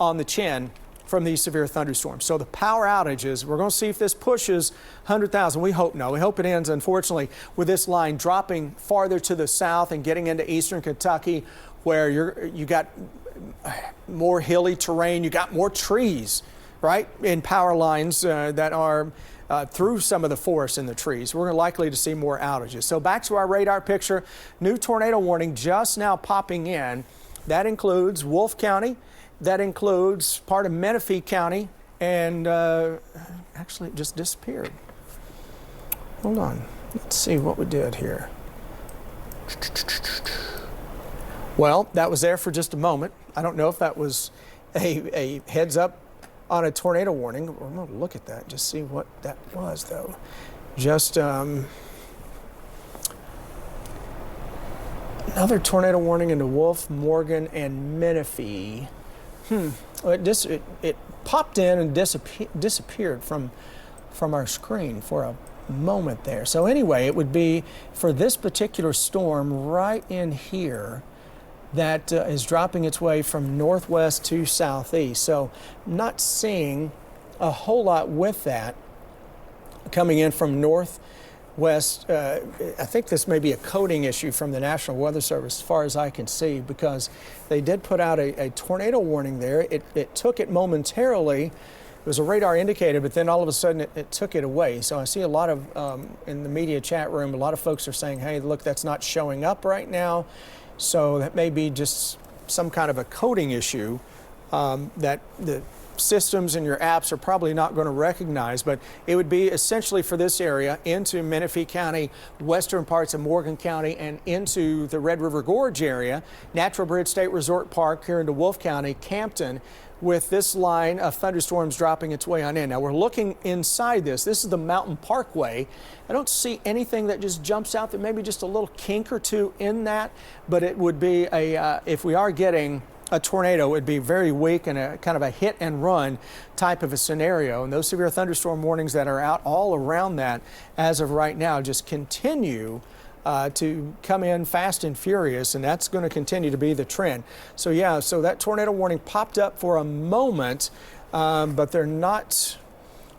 on the chin from these severe thunderstorms. So the power outages, we're going to see if this pushes 100,000. We hope no. We hope it ends, unfortunately, with this line dropping farther to the south and getting into eastern Kentucky, where you got more hilly terrain, you got more trees, right, in power lines that are through some of the forest in the trees. We're likely to see more outages. So back to our radar picture, new tornado warning just now popping in. That includes Wolfe County. That includes part of Menifee County, and actually it just disappeared. Hold on, let's see what we did here. Well, that was there for just a moment. I don't know if that was a heads up on a tornado warning. I'm going to look at that, just see what that was, though. Just another tornado warning into Wolfe, Morgan, and Menifee. It popped in and disappeared from our screen for a moment there. So anyway, it would be for this particular storm right in here. that is dropping its way from northwest to southeast. So not seeing a whole lot with that coming in from northwest. I think this may be a coding issue from the National Weather Service as far as I can see, because they did put out a tornado warning there. It took it momentarily. It was a radar indicator, but then all of a sudden it took it away. So I see a lot of, in the media chat room, a lot of folks are saying, hey, look, that's not showing up right now. So that may be just some kind of a coding issue that the systems and your apps are probably not going to recognize, but it would be essentially for this area into Menifee County, western parts of Morgan County, and into the Red River Gorge area, Natural Bridge State Resort Park here into Wolfe County, Campton, with this line of thunderstorms dropping its way on in. Now we're looking inside this. This is the Mountain Parkway. I don't see anything that just jumps out. There may be just a little kink or two in that, but it would be a, if we are getting a tornado, it would be very weak and a kind of a hit and run type of a scenario. And those severe thunderstorm warnings that are out all around that as of right now just continue to come in fast and furious, and that's going to continue to be the trend. So yeah, so that tornado warning popped up for a moment, but they're not.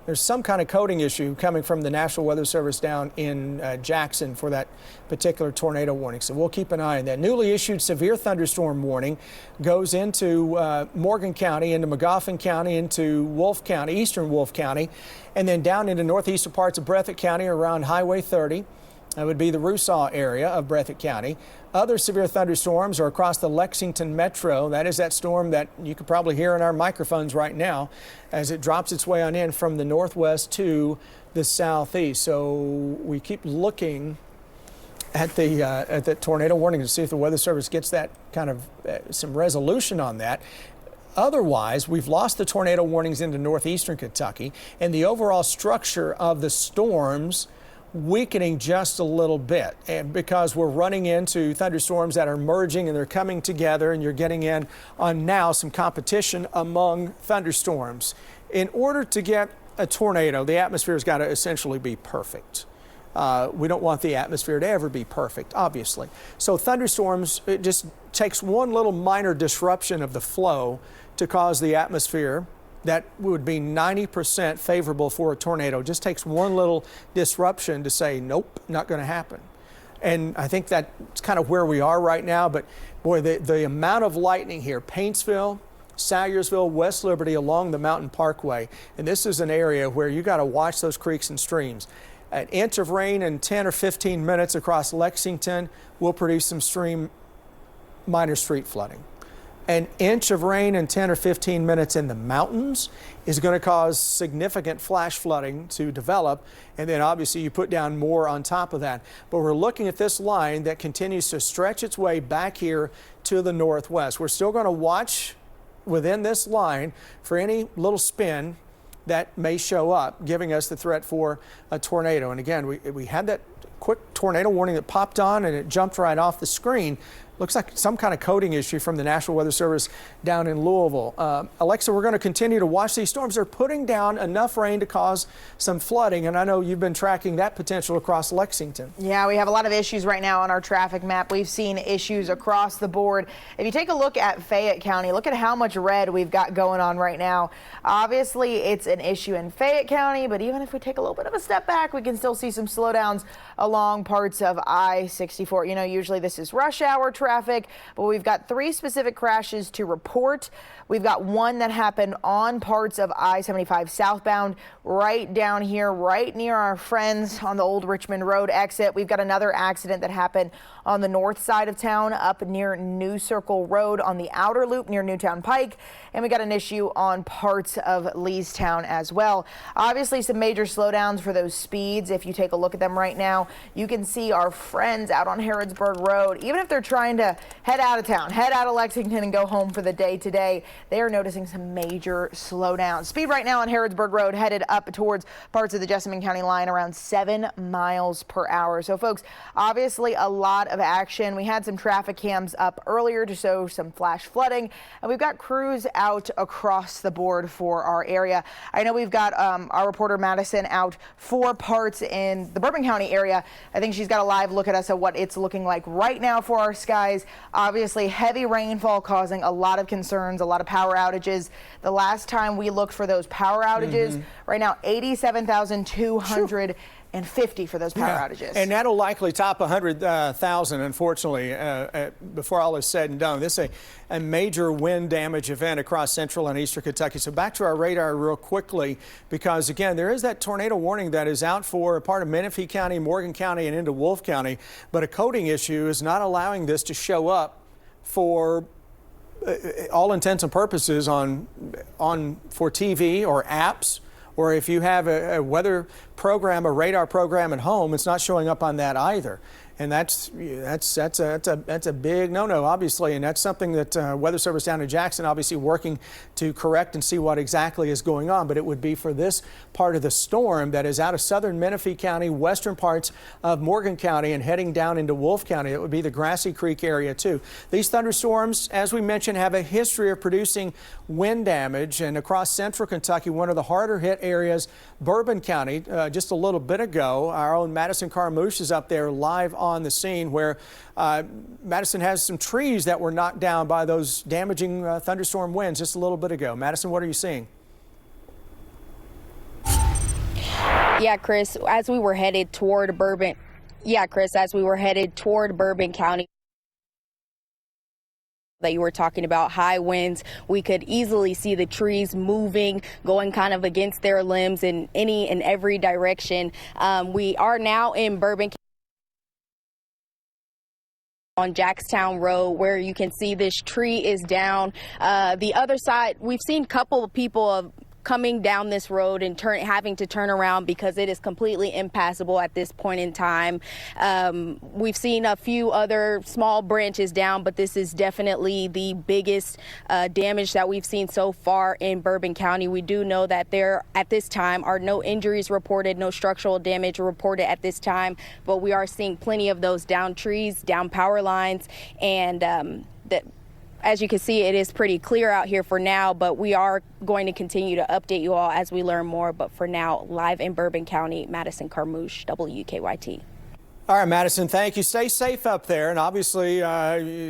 There's some kind of coding issue coming from the National Weather Service down in Jackson for that particular tornado warning. So we'll keep an eye on that. Newly issued severe thunderstorm warning goes into Morgan County, into Magoffin County, into Wolfe County, eastern Wolfe County, and then down into northeastern parts of Breathitt County around Highway 30. That would be the Rusaw area of Breathitt County. Other severe thunderstorms are across the Lexington Metro. That is that storm that you could probably hear in our microphones right now as it drops its way on in from the northwest to the southeast. So we keep looking at the tornado warning to see if the Weather Service gets that kind of some resolution on that. Otherwise, we've lost the tornado warnings into northeastern Kentucky, and the overall structure of the storms weakening just a little bit, and because we're running into thunderstorms that are merging and they're coming together, and you're getting in on now some competition among thunderstorms. In order to get a tornado, the atmosphere's got to essentially be perfect. We don't want the atmosphere to ever be perfect, obviously. So thunderstorms, it just takes one little minor disruption of the flow to cause the atmosphere that would be 90% favorable for a tornado. Just takes one little disruption to say, nope, not going to happen. And I think that's kind of where we are right now. But boy, the amount of lightning here, Paintsville, Salyersville, West Liberty, along the Mountain Parkway. And this is an area where you got to watch those creeks and streams. An inch of rain in 10 or 15 minutes across Lexington will produce some minor street flooding. An inch of rain in 10 or 15 minutes in the mountains is going to cause significant flash flooding to develop, and then obviously you put down more on top of that. But we're looking at this line that continues to stretch its way back here to the northwest. We're still going to watch within this line for any little spin that may show up, giving us the threat for a tornado. And again, we had that quick tornado warning that popped on and it jumped right off the screen. Looks like some kind of coding issue from the National Weather Service down in Louisville. Alexa, we're going to continue to watch these storms. They're putting down enough rain to cause some flooding, and I know you've been tracking that potential across Lexington. Yeah, we have a lot of issues right now on our traffic map. We've seen issues across the board. If you take a look at Fayette County, look at how much red we've got going on right now. Obviously, it's an issue in Fayette County, but even if we take a little bit of a step back, we can still see some slowdowns along parts of I-64. You know, usually this is rush hour traffic, but we've got 3 specific crashes to report. We've got one that happened on parts of I-75 southbound, right down here, right near our friends on the old Richmond Road exit. We've got another accident that happened on the north side of town, up near New Circle Road on the outer loop near Newtown Pike. And we got an issue on parts of Leestown as well. Obviously, some major slowdowns for those speeds. If you take a look at them right now, you can see our friends out on Harrodsburg Road. Even if they're trying to head out of town, head out of Lexington and go home for the day today, they are noticing some major slowdowns. Speed right now on Harrodsburg Road headed up towards parts of the Jessamine County line around 7 miles per hour. So folks, obviously a lot of action. We had some traffic cams up earlier to show some flash flooding, and we've got crews out across the board for our area. I know we've got our reporter Madison out for parts in the Bourbon County area. I think she's got a live look at us at what it's looking like right now for our skies. wise. Obviously, heavy rainfall causing a lot of concerns, a lot of power outages. The last time we looked for those power outages, right now 87,250 for those power outages. And that'll likely top 100,000, unfortunately, before all is said and done. This is a major wind damage event across central and eastern Kentucky. So back to our radar real quickly, because again, there is that tornado warning that is out for a part of Menifee County, Morgan County, and into Wolfe County. But a coding issue is not allowing this to show up for all intents and purposes for TV or apps. Or if you have a weather program, a radar program at home, it's not showing up on that either. And that's a big no-no, obviously, and that's something that Weather Service down in Jackson obviously working to correct and see what exactly is going on. But it would be for this part of the storm that is out of southern Menifee County, western parts of Morgan County, and heading down into Wolfe County. It would be the Grassy Creek area too. These thunderstorms, as we mentioned, have a history of producing wind damage, and across central Kentucky, one of the harder hit areas, Bourbon County, just a little bit ago, our own Madison Carmouche is up there live on the scene, where Madison has some trees that were knocked down by those damaging thunderstorm winds just a little bit ago. Madison, what are you seeing? Yeah, Chris, as we were headed toward Bourbon County that you were talking about, high winds, we could easily see the trees moving, going kind of against their limbs in any and every direction. We are now in Bourbon County on Jackstown Road, where you can see this tree is down. The other side, we've seen a couple of people coming down this road and having to turn around because it is completely impassable at this point in time. We've seen a few other small branches down, but this is definitely the biggest damage that we've seen so far in Bourbon County. We do know that there at this time are no injuries reported, no structural damage reported at this time, but we are seeing plenty of those down trees, down power lines, and as you can see, it is pretty clear out here for now, but we are going to continue to update you all as we learn more. But for now, live in Bourbon County, Madison Carmouche, WKYT. All right, Madison, thank you. Stay safe up there. And obviously,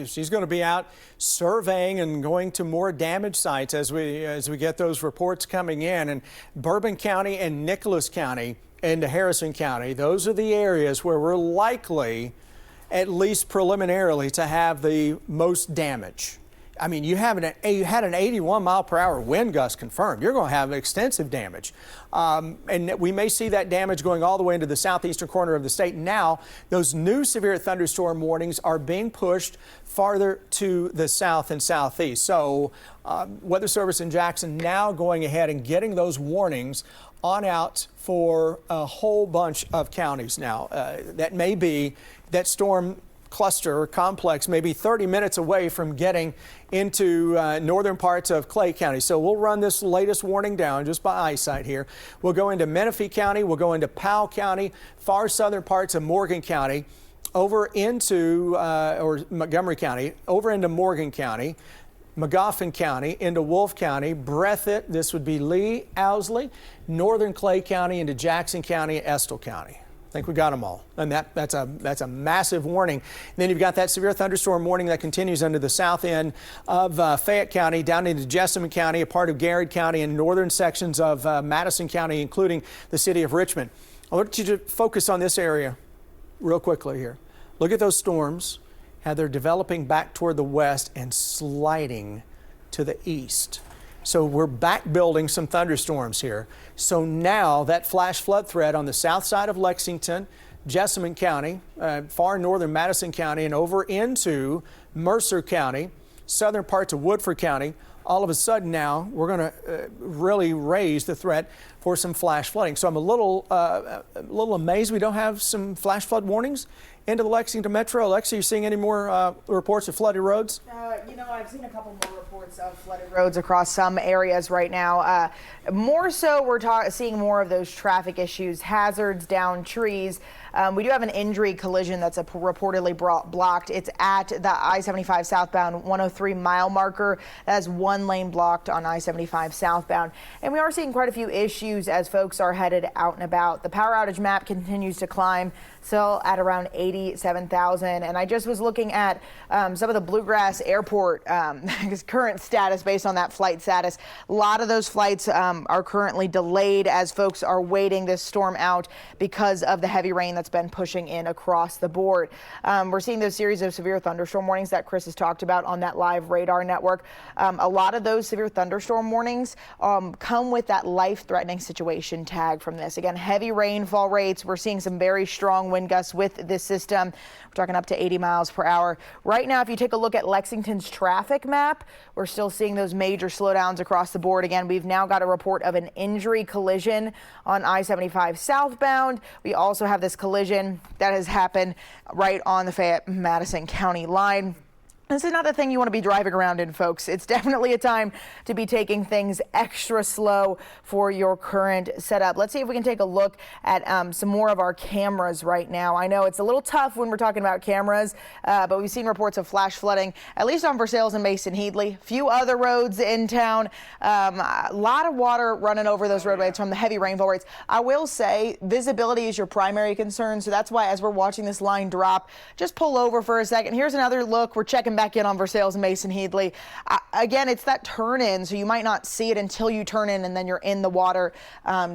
she's going to be out surveying and going to more damage sites as we get those reports coming in. And Bourbon County and Nicholas County into Harrison County, those are the areas where we're likely, at least preliminarily, to have the most damage. I mean, you had an 81-mile-per-hour wind gust confirmed. You're going to have extensive damage. And we may see that damage going all the way into the southeastern corner of the state. Now, those new severe thunderstorm warnings are being pushed farther to the south and southeast. So Weather Service in Jackson now going ahead and getting those warnings on out for a whole bunch of counties now. That storm cluster or complex may be 30 minutes away from getting into northern parts of Clay County. So we'll run this latest warning down just by eyesight here. We'll go into Menifee County, we'll go into Powell County, far southern parts of Morgan County, over into or Montgomery County, over into Morgan County, Magoffin County, into Wolfe County, Breathitt, this would be Lee, Owsley, northern Clay County, into Jackson County, Estill County. I think we got them all, and that's a massive warning. And then you've got that severe thunderstorm warning that continues under the south end of Fayette County, down into Jessamine County, a part of Garrett County, and northern sections of Madison County, including the city of Richmond. I want you to focus on this area real quickly here. Look at those storms, how they're developing back toward the west and sliding to the east. So we're back building some thunderstorms here. So now that flash flood threat on the south side of Lexington, Jessamine County, far northern Madison County, and over into Mercer County, southern parts of Woodford County, all of a sudden now we're going to really raise the threat for some flash flooding. So I'm a little amazed we don't have some flash flood warnings into the Lexington Metro. Alexa, you seeing any more reports of flooded roads? You know, I've seen a couple more reports. reports of flooded roads across some areas right now. More so, we're seeing more of those traffic issues, hazards, down trees. We do have an injury collision that's reportedly blocked. It's at the I-75 southbound 103 mile marker. That has one lane blocked on I-75 southbound. And we are seeing quite a few issues as folks are headed out and about. The power outage map continues to climb, still at around 87,000. And I just was looking at some of the Bluegrass Airport current status based on that flight status. A lot of those flights are currently delayed as folks are waiting this storm out because of the heavy rain that's been pushing in across the board. We're seeing those series of severe thunderstorm warnings that Chris has talked about on that live radar network. A lot of those severe thunderstorm warnings come with that life-threatening situation tag from this. Again, heavy rainfall rates. We're seeing some very strong wind gusts with this system. We're talking up to 80 miles per hour. Right now, if you take a look at Lexington's traffic map, we're still seeing those major slowdowns across the board. Again, we've now got a report of an injury collision on I-75 southbound. We also have this collision that has happened right on the Fayette-Madison County line. This is not the thing you want to be driving around in, folks. It's definitely a time to be taking things extra slow for your current setup. Let's see if we can take a look at some more of our cameras right now. I know it's a little tough when we're talking about cameras, but we've seen reports of flash flooding, at least on Versailles and Mason Headley. Few other roads in town. A lot of water running over those roadways from the heavy rainfall rates. I will say visibility is your primary concern, so that's why as we're watching this line drop, just pull over for a second. Here's another look. We're checking back in on Versailles and Mason Headley. Again, it's that turn in, so you might not see it until you turn in and then you're in the water.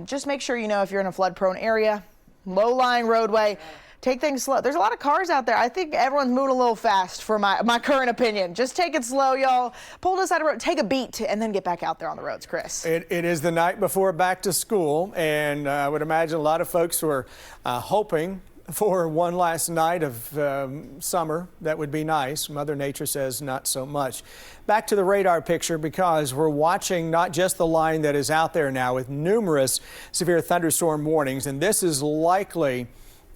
Just make sure you know if you're in a flood prone area, low lying roadway, take things slow. There's a lot of cars out there. I think everyone's moving a little fast for my current opinion. Just take it slow, y'all. Pull to the side of the road, take a beat, and then get back out there on the roads, Chris. It is the night before back to school, and I would imagine a lot of folks were hoping for one last night of summer. That would be nice. Mother Nature says not so much. Back to the radar picture, because we're watching not just the line that is out there now with numerous severe thunderstorm warnings, and this is likely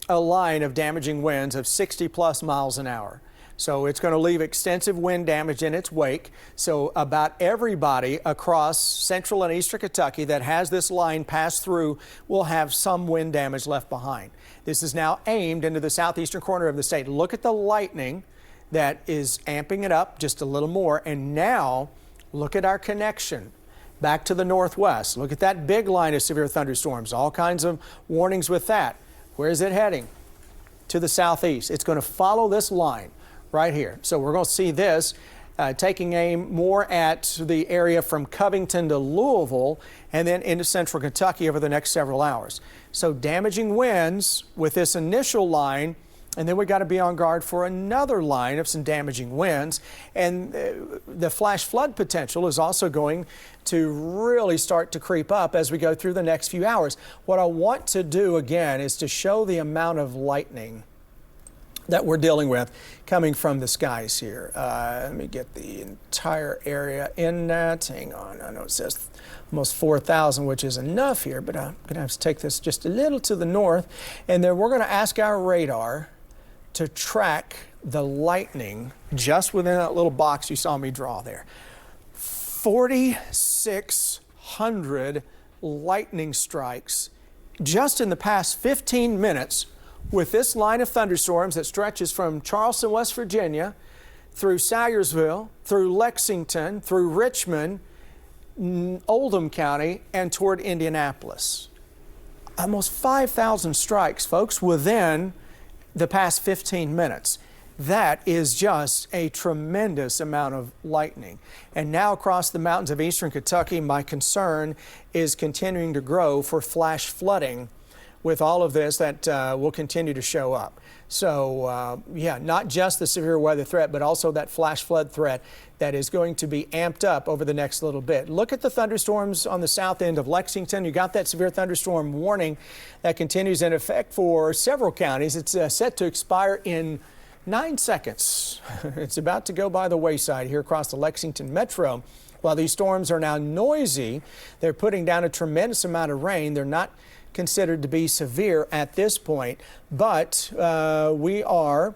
a line of damaging winds of 60+ miles an hour. So it's going to leave extensive wind damage in its wake. So about everybody across central and eastern Kentucky that has this line pass through will have some wind damage left behind. This is now aimed into the southeastern corner of the state. Look at the lightning that is amping it up just a little more. And now look at our connection back to the northwest. Look at that big line of severe thunderstorms. All kinds of warnings with that. Where is it heading? To the southeast. It's going to follow this line right here. So we're going to see this taking aim more at the area from Covington to Louisville and then into central Kentucky over the next several hours. So damaging winds with this initial line, and then we've got to be on guard for another line of some damaging winds. And the flash flood potential is also going to really start to creep up as we go through the next few hours. What I want to do again is to show the amount of lightning that we're dealing with coming from the skies here. Let me get the entire area in that. Hang on, I know it says almost 4,000, which is enough here, but I'm gonna have to take this just a little to the north, and then we're gonna ask our radar to track the lightning just within that little box you saw me draw there. 4,600 lightning strikes just in the past 15 minutes with this line of thunderstorms that stretches from Charleston, West Virginia, through Salyersville, through Lexington, through Richmond, Oldham County, and toward Indianapolis. Almost 5,000 strikes, folks, within the past 15 minutes. That is just a tremendous amount of lightning. And now across the mountains of eastern Kentucky, my concern is continuing to grow for flash flooding with all of this that will continue to show up. So yeah, not just the severe weather threat, but also that flash flood threat that is going to be amped up over the next little bit. Look at the thunderstorms on the south end of Lexington. You got that severe thunderstorm warning that continues in effect for several counties. It's set to expire in 9 seconds. It's about to go by the wayside here across the Lexington Metro. While these storms are now noisy, they're putting down a tremendous amount of rain. They're not considered to be severe at this point, but we are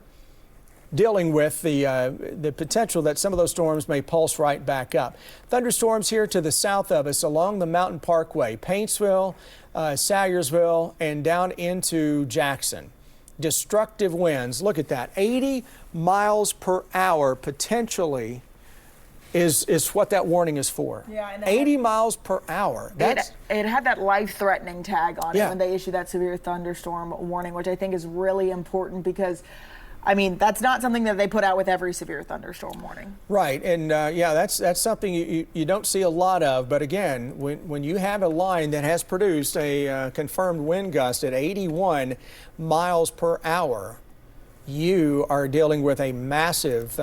dealing with the potential that some of those storms may pulse right back up. Thunderstorms here to the south of us along the Mountain Parkway, Paintsville, Salyersville, and down into Jackson. Destructive winds. Look at that. 80 miles per hour potentially is what that warning is for. Yeah, and 80 miles per hour. It had that life-threatening tag on it Yeah. when they issued that severe thunderstorm warning, which I think is really important because, I mean, that's not something that they put out with every severe thunderstorm warning. Right, and yeah, that's something you don't see a lot of. But again, when you have a line that has produced a confirmed wind gust at 81 miles per hour, you are dealing with a massive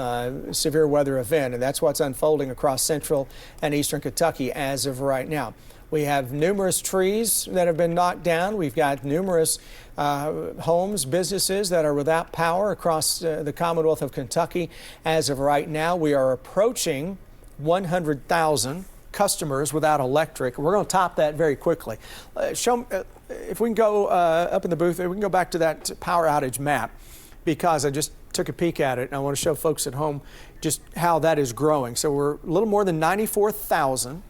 severe weather event, and that's what's unfolding across central and eastern Kentucky as of right now. We have numerous trees that have been knocked down. We've got numerous homes, businesses that are without power across the Commonwealth of Kentucky. As of right now, we are approaching 100,000 customers without electric. We're going to top that very quickly. If we can go up in the booth, we can go back to that power outage map, because I just took a peek at it and I want to show folks at home just how that is growing. So we're a little more than 94,000,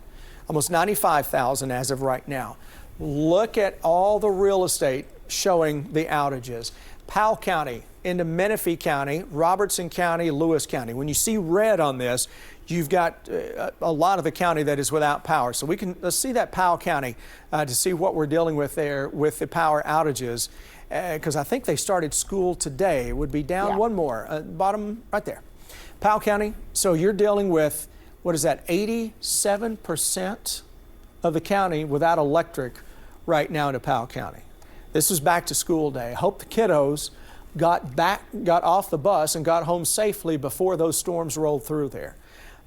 almost 95,000 as of right now. Look at all the real estate showing the outages. Powell County into Menifee County, Robertson County, Lewis County. When you see red on this, you've got a lot of the county that is without power. So let's see that Powell County to see what we're dealing with there with the power outages. Because I think they started school today. It would be down one more, bottom right there. Powell County, so you're dealing with, what is that, 87% of the county without electric right now in Powell County. This is back to school day. I hope the kiddos got off the bus and got home safely before those storms rolled through there.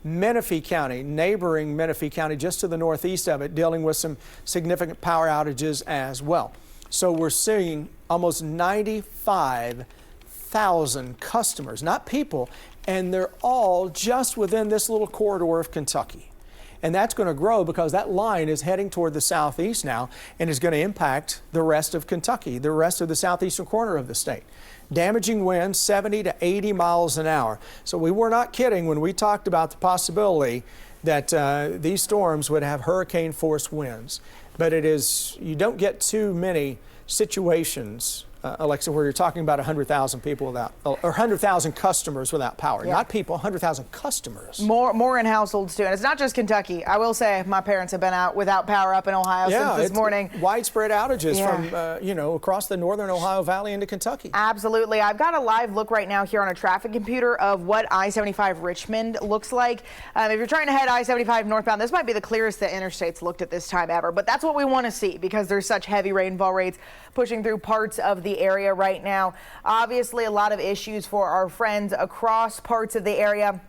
Menifee County, neighboring Menifee County, just to the northeast of it, dealing with some significant power outages as well. So we're seeing almost 95,000 customers, not people, and they're all just within this little corridor of Kentucky. And that's going to grow because that line is heading toward the southeast now and is going to impact the rest of Kentucky, the rest of the southeastern corner of the state. Damaging winds 70 to 80 miles an hour. So we were not kidding when we talked about the possibility that these storms would have hurricane force winds. But you don't get too many situations, Alexa, where you're talking about 100,000 people without, or 100,000 customers without power. Yeah. Not people, 100,000 customers. More in households too, and it's not just Kentucky. I will say my parents have been out without power up in Ohio since this morning. Widespread outages from across the northern Ohio Valley into Kentucky. Absolutely. I've got a live look right now here on a traffic computer of what I-75 Richmond looks like. If you're trying to head I-75 northbound, this might be the clearest the interstate's looked at this time ever, but that's what we want to see because there's such heavy rainfall rates pushing through parts of the area right now. Obviously, a lot of issues for our friends across parts of the area.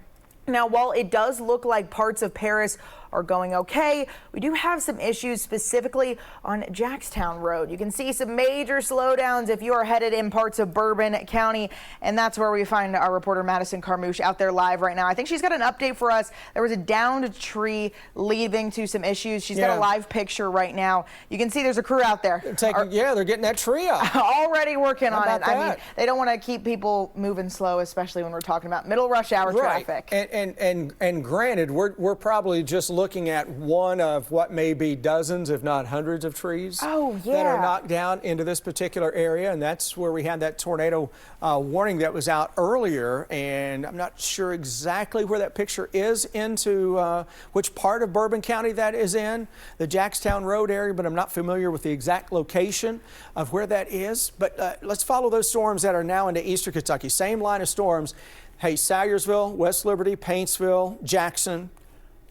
Now, while it does look like parts of Paris are going okay, we do have some issues specifically on Jackstown Road. You can see some major slowdowns if you are headed in parts of Bourbon County, and that's where we find our reporter Madison Carmouche out there live right now. I think she's got an update for us. There was a downed tree leading to some issues. She's got a live picture right now. You can see there's a crew out there. They're getting that tree up. Already working on it. That? I mean, they don't want to keep people moving slow, especially when we're talking about middle rush hour traffic. And granted, we're probably just looking at one of what may be dozens, if not hundreds of trees that are knocked down into this particular area. And that's where we had that tornado warning that was out earlier. And I'm not sure exactly where that picture is into which part of Bourbon County that is in, the Jackstown Road area, but I'm not familiar with the exact location of where that is. But let's follow those storms that are now into eastern Kentucky. Same line of storms. Hey, Salyersville, West Liberty, Paintsville, Jackson.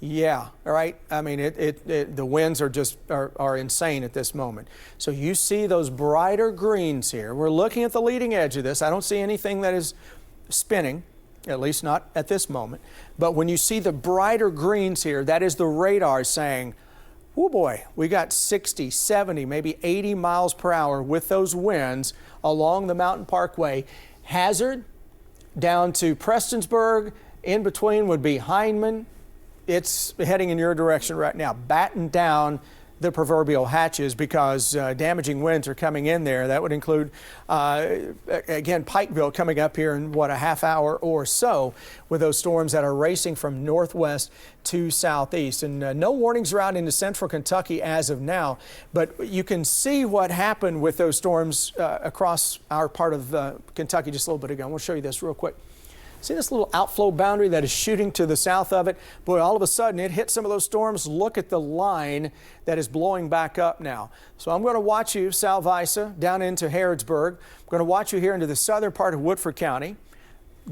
Yeah, all right. I mean, the winds are insane at this moment. So you see those brighter greens here. We're looking at the leading edge of this. I don't see anything that is spinning, at least not at this moment. But when you see the brighter greens here, that is the radar saying, oh boy, we got 60, 70, maybe 80 miles per hour with those winds along the Mountain Parkway. Hazard down to Prestonsburg. In between would be Hindman. It's heading in your direction right now. Batten down the proverbial hatches because damaging winds are coming in there. That would include, again, Pikeville coming up here in, what, a half hour or so with those storms that are racing from northwest to southeast. And no warnings are out into central Kentucky as of now, but you can see what happened with those storms across our part of Kentucky just a little bit ago. We'll show you this real quick. See this little outflow boundary that is shooting to the south of it? Boy, all of a sudden it hit some of those storms. Look at the line that is blowing back up now. So I'm going to watch you, Salvisa, down into Harrodsburg. I'm going to watch you here into the southern part of Woodford County,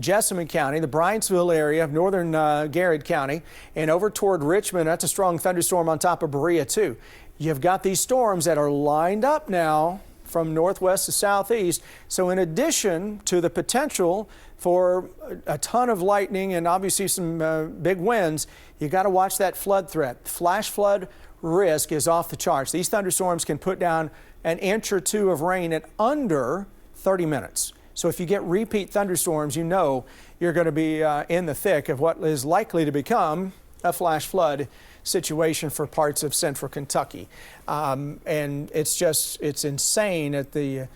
Jessamine County, the Bryantsville area of northern Garrett County, and over toward Richmond. That's a strong thunderstorm on top of Berea, too. You've got these storms that are lined up now from northwest to southeast. So in addition to the potential for a ton of lightning and obviously some big winds, you got to watch that flood threat. Flash flood risk is off the charts. These thunderstorms can put down an inch or two of rain in under 30 minutes. So if you get repeat thunderstorms, you know you're going to be in the thick of what is likely to become a flash flood situation for parts of central Kentucky. And it's insane at the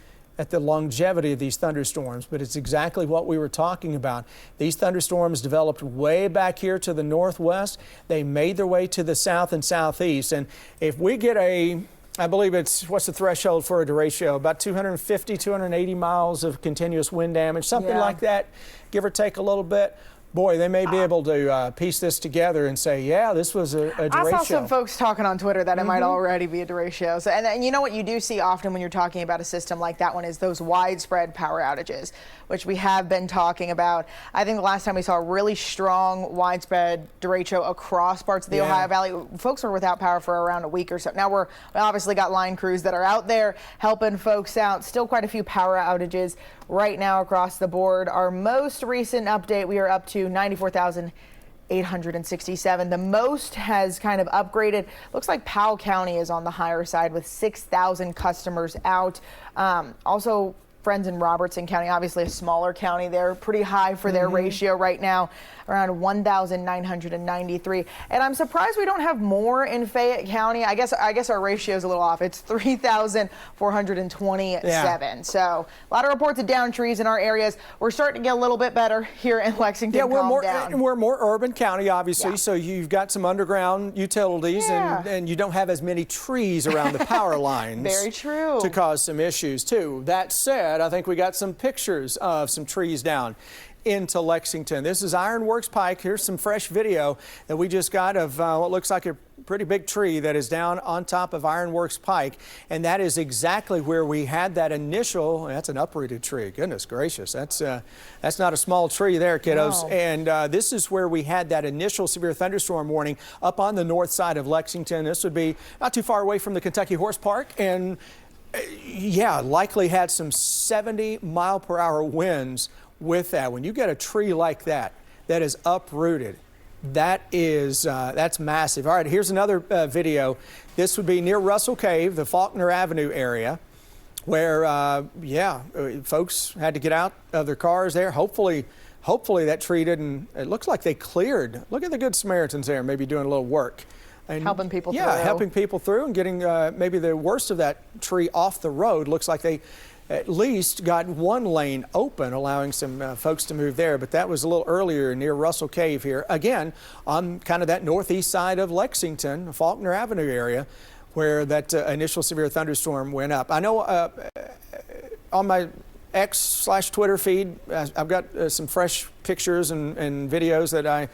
longevity of these thunderstorms, but it's exactly what we were talking about. These thunderstorms developed way back here to the northwest. They made their way to the south and southeast. And if we get I believe what's the threshold for a derecho? About 250, 280 miles of continuous wind damage, something like that, give or take a little bit. Boy, they may be able to piece this together and say, yeah, this was a derecho. I saw some folks talking on Twitter that it might already be a derecho. So, and you know what you do see often when you're talking about a system like that one is those widespread power outages, which we have been talking about. I think the last time we saw a really strong widespread derecho across parts of the Ohio Valley, folks were without power for around a week or so. Now we obviously got line crews that are out there helping folks out. Still quite a few power outages right now across the board. Our most recent update, we are up to 94,867. The most has kind of upgraded. Looks like Powell County is on the higher side with 6,000 customers out. Also, friends in Robertson County, obviously a smaller county, they're pretty high for their ratio right now, around 1,993. And I'm surprised we don't have more in Fayette County. I guess our ratio is a little off. It's 3,427. Yeah. So a lot of reports of downed trees in our areas. We're starting to get a little bit better here in Lexington. Yeah, we're more urban county, obviously. Yeah. So you've got some underground utilities, and you don't have as many trees around the power lines. Very true. To cause some issues too. That said, I think we got some pictures of some trees down into Lexington. This is Ironworks Pike. Here's some fresh video that we just got of what looks like a pretty big tree that is down on top of Ironworks Pike, and that is exactly where we had that initial. That's an uprooted tree. Goodness gracious, that's not a small tree there, kiddos. No. And this is where we had that initial severe thunderstorm warning up on the north side of Lexington. This would be not too far away from the Kentucky Horse Park, and yeah, likely had some 70-mile-per-hour winds with that. When you get a tree like that is uprooted, that's massive. All right, here's another video. This would be near Russell Cave, the Faulkner Avenue area, where folks had to get out of their cars there. Hopefully that tree didn't. It looks like they cleared. Look at the Good Samaritans there, maybe doing a little work. And helping people through. Yeah, helping people through and getting maybe the worst of that tree off the road. Looks like they at least got one lane open, allowing some folks to move there. But that was a little earlier near Russell Cave here. Again, on kind of that northeast side of Lexington, the Faulkner Avenue area, where that initial severe thunderstorm went up. I know on my X/Twitter feed, I've got some fresh pictures and videos that I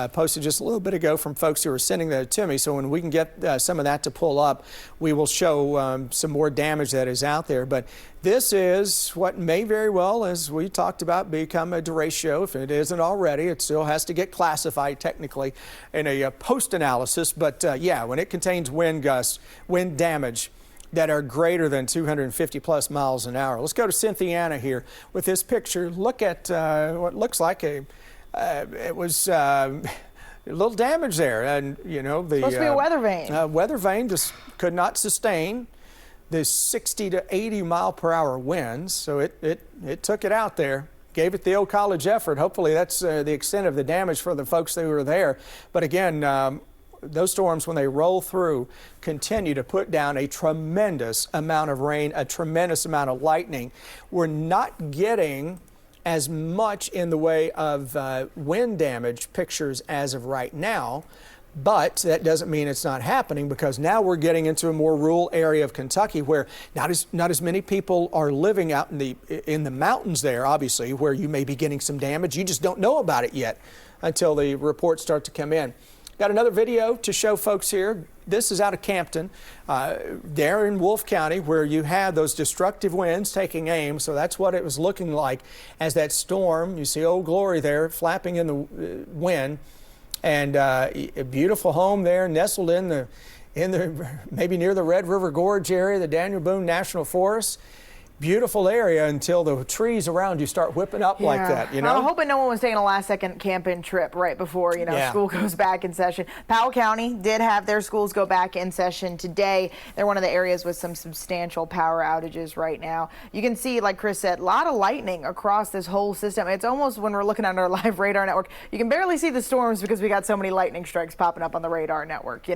posted just a little bit ago from folks who are sending that to me. So when we can get some of that to pull up, we will show some more damage that is out there. But this is what may very well, as we talked about, become a derecho. If it isn't already, it still has to get classified technically in a post-analysis. But yeah, when it contains wind gusts, wind damage that are greater than 250 plus miles an hour. Let's go to Cynthiana here with this picture. Look at what looks like it was a little damage there, and you know supposed to be a weather vane. Weather vane just could not sustain the 60 to 80 mile per hour winds, so it took it out there. Gave it the old college effort. Hopefully that's the extent of the damage for the folks that were there. But again, those storms, when they roll through, continue to put down a tremendous amount of rain, a tremendous amount of lightning. We're not getting as much in the way of wind damage pictures as of right now. But that doesn't mean it's not happening, because now we're getting into a more rural area of Kentucky where not as many people are living out in the mountains there, obviously, where you may be getting some damage. You just don't know about it yet until the reports start to come in. Got another video to show folks here. This is out of Campton, there in Wolfe County, where you had those destructive winds taking aim. So that's what it was looking like as that storm. You see Old Glory there flapping in the wind. And a beautiful home there, nestled in the maybe near the Red River Gorge area, the Daniel Boone National Forest. Beautiful area until the trees around you start whipping up like that, you know? I'm hoping no one was taking a last-second camping trip right before, school goes back in session. Powell County did have their schools go back in session today. They're one of the areas with some substantial power outages right now. You can see, like Chris said, a lot of lightning across this whole system. It's almost, when we're looking at our live radar network, you can barely see the storms because we got so many lightning strikes popping up on the radar network,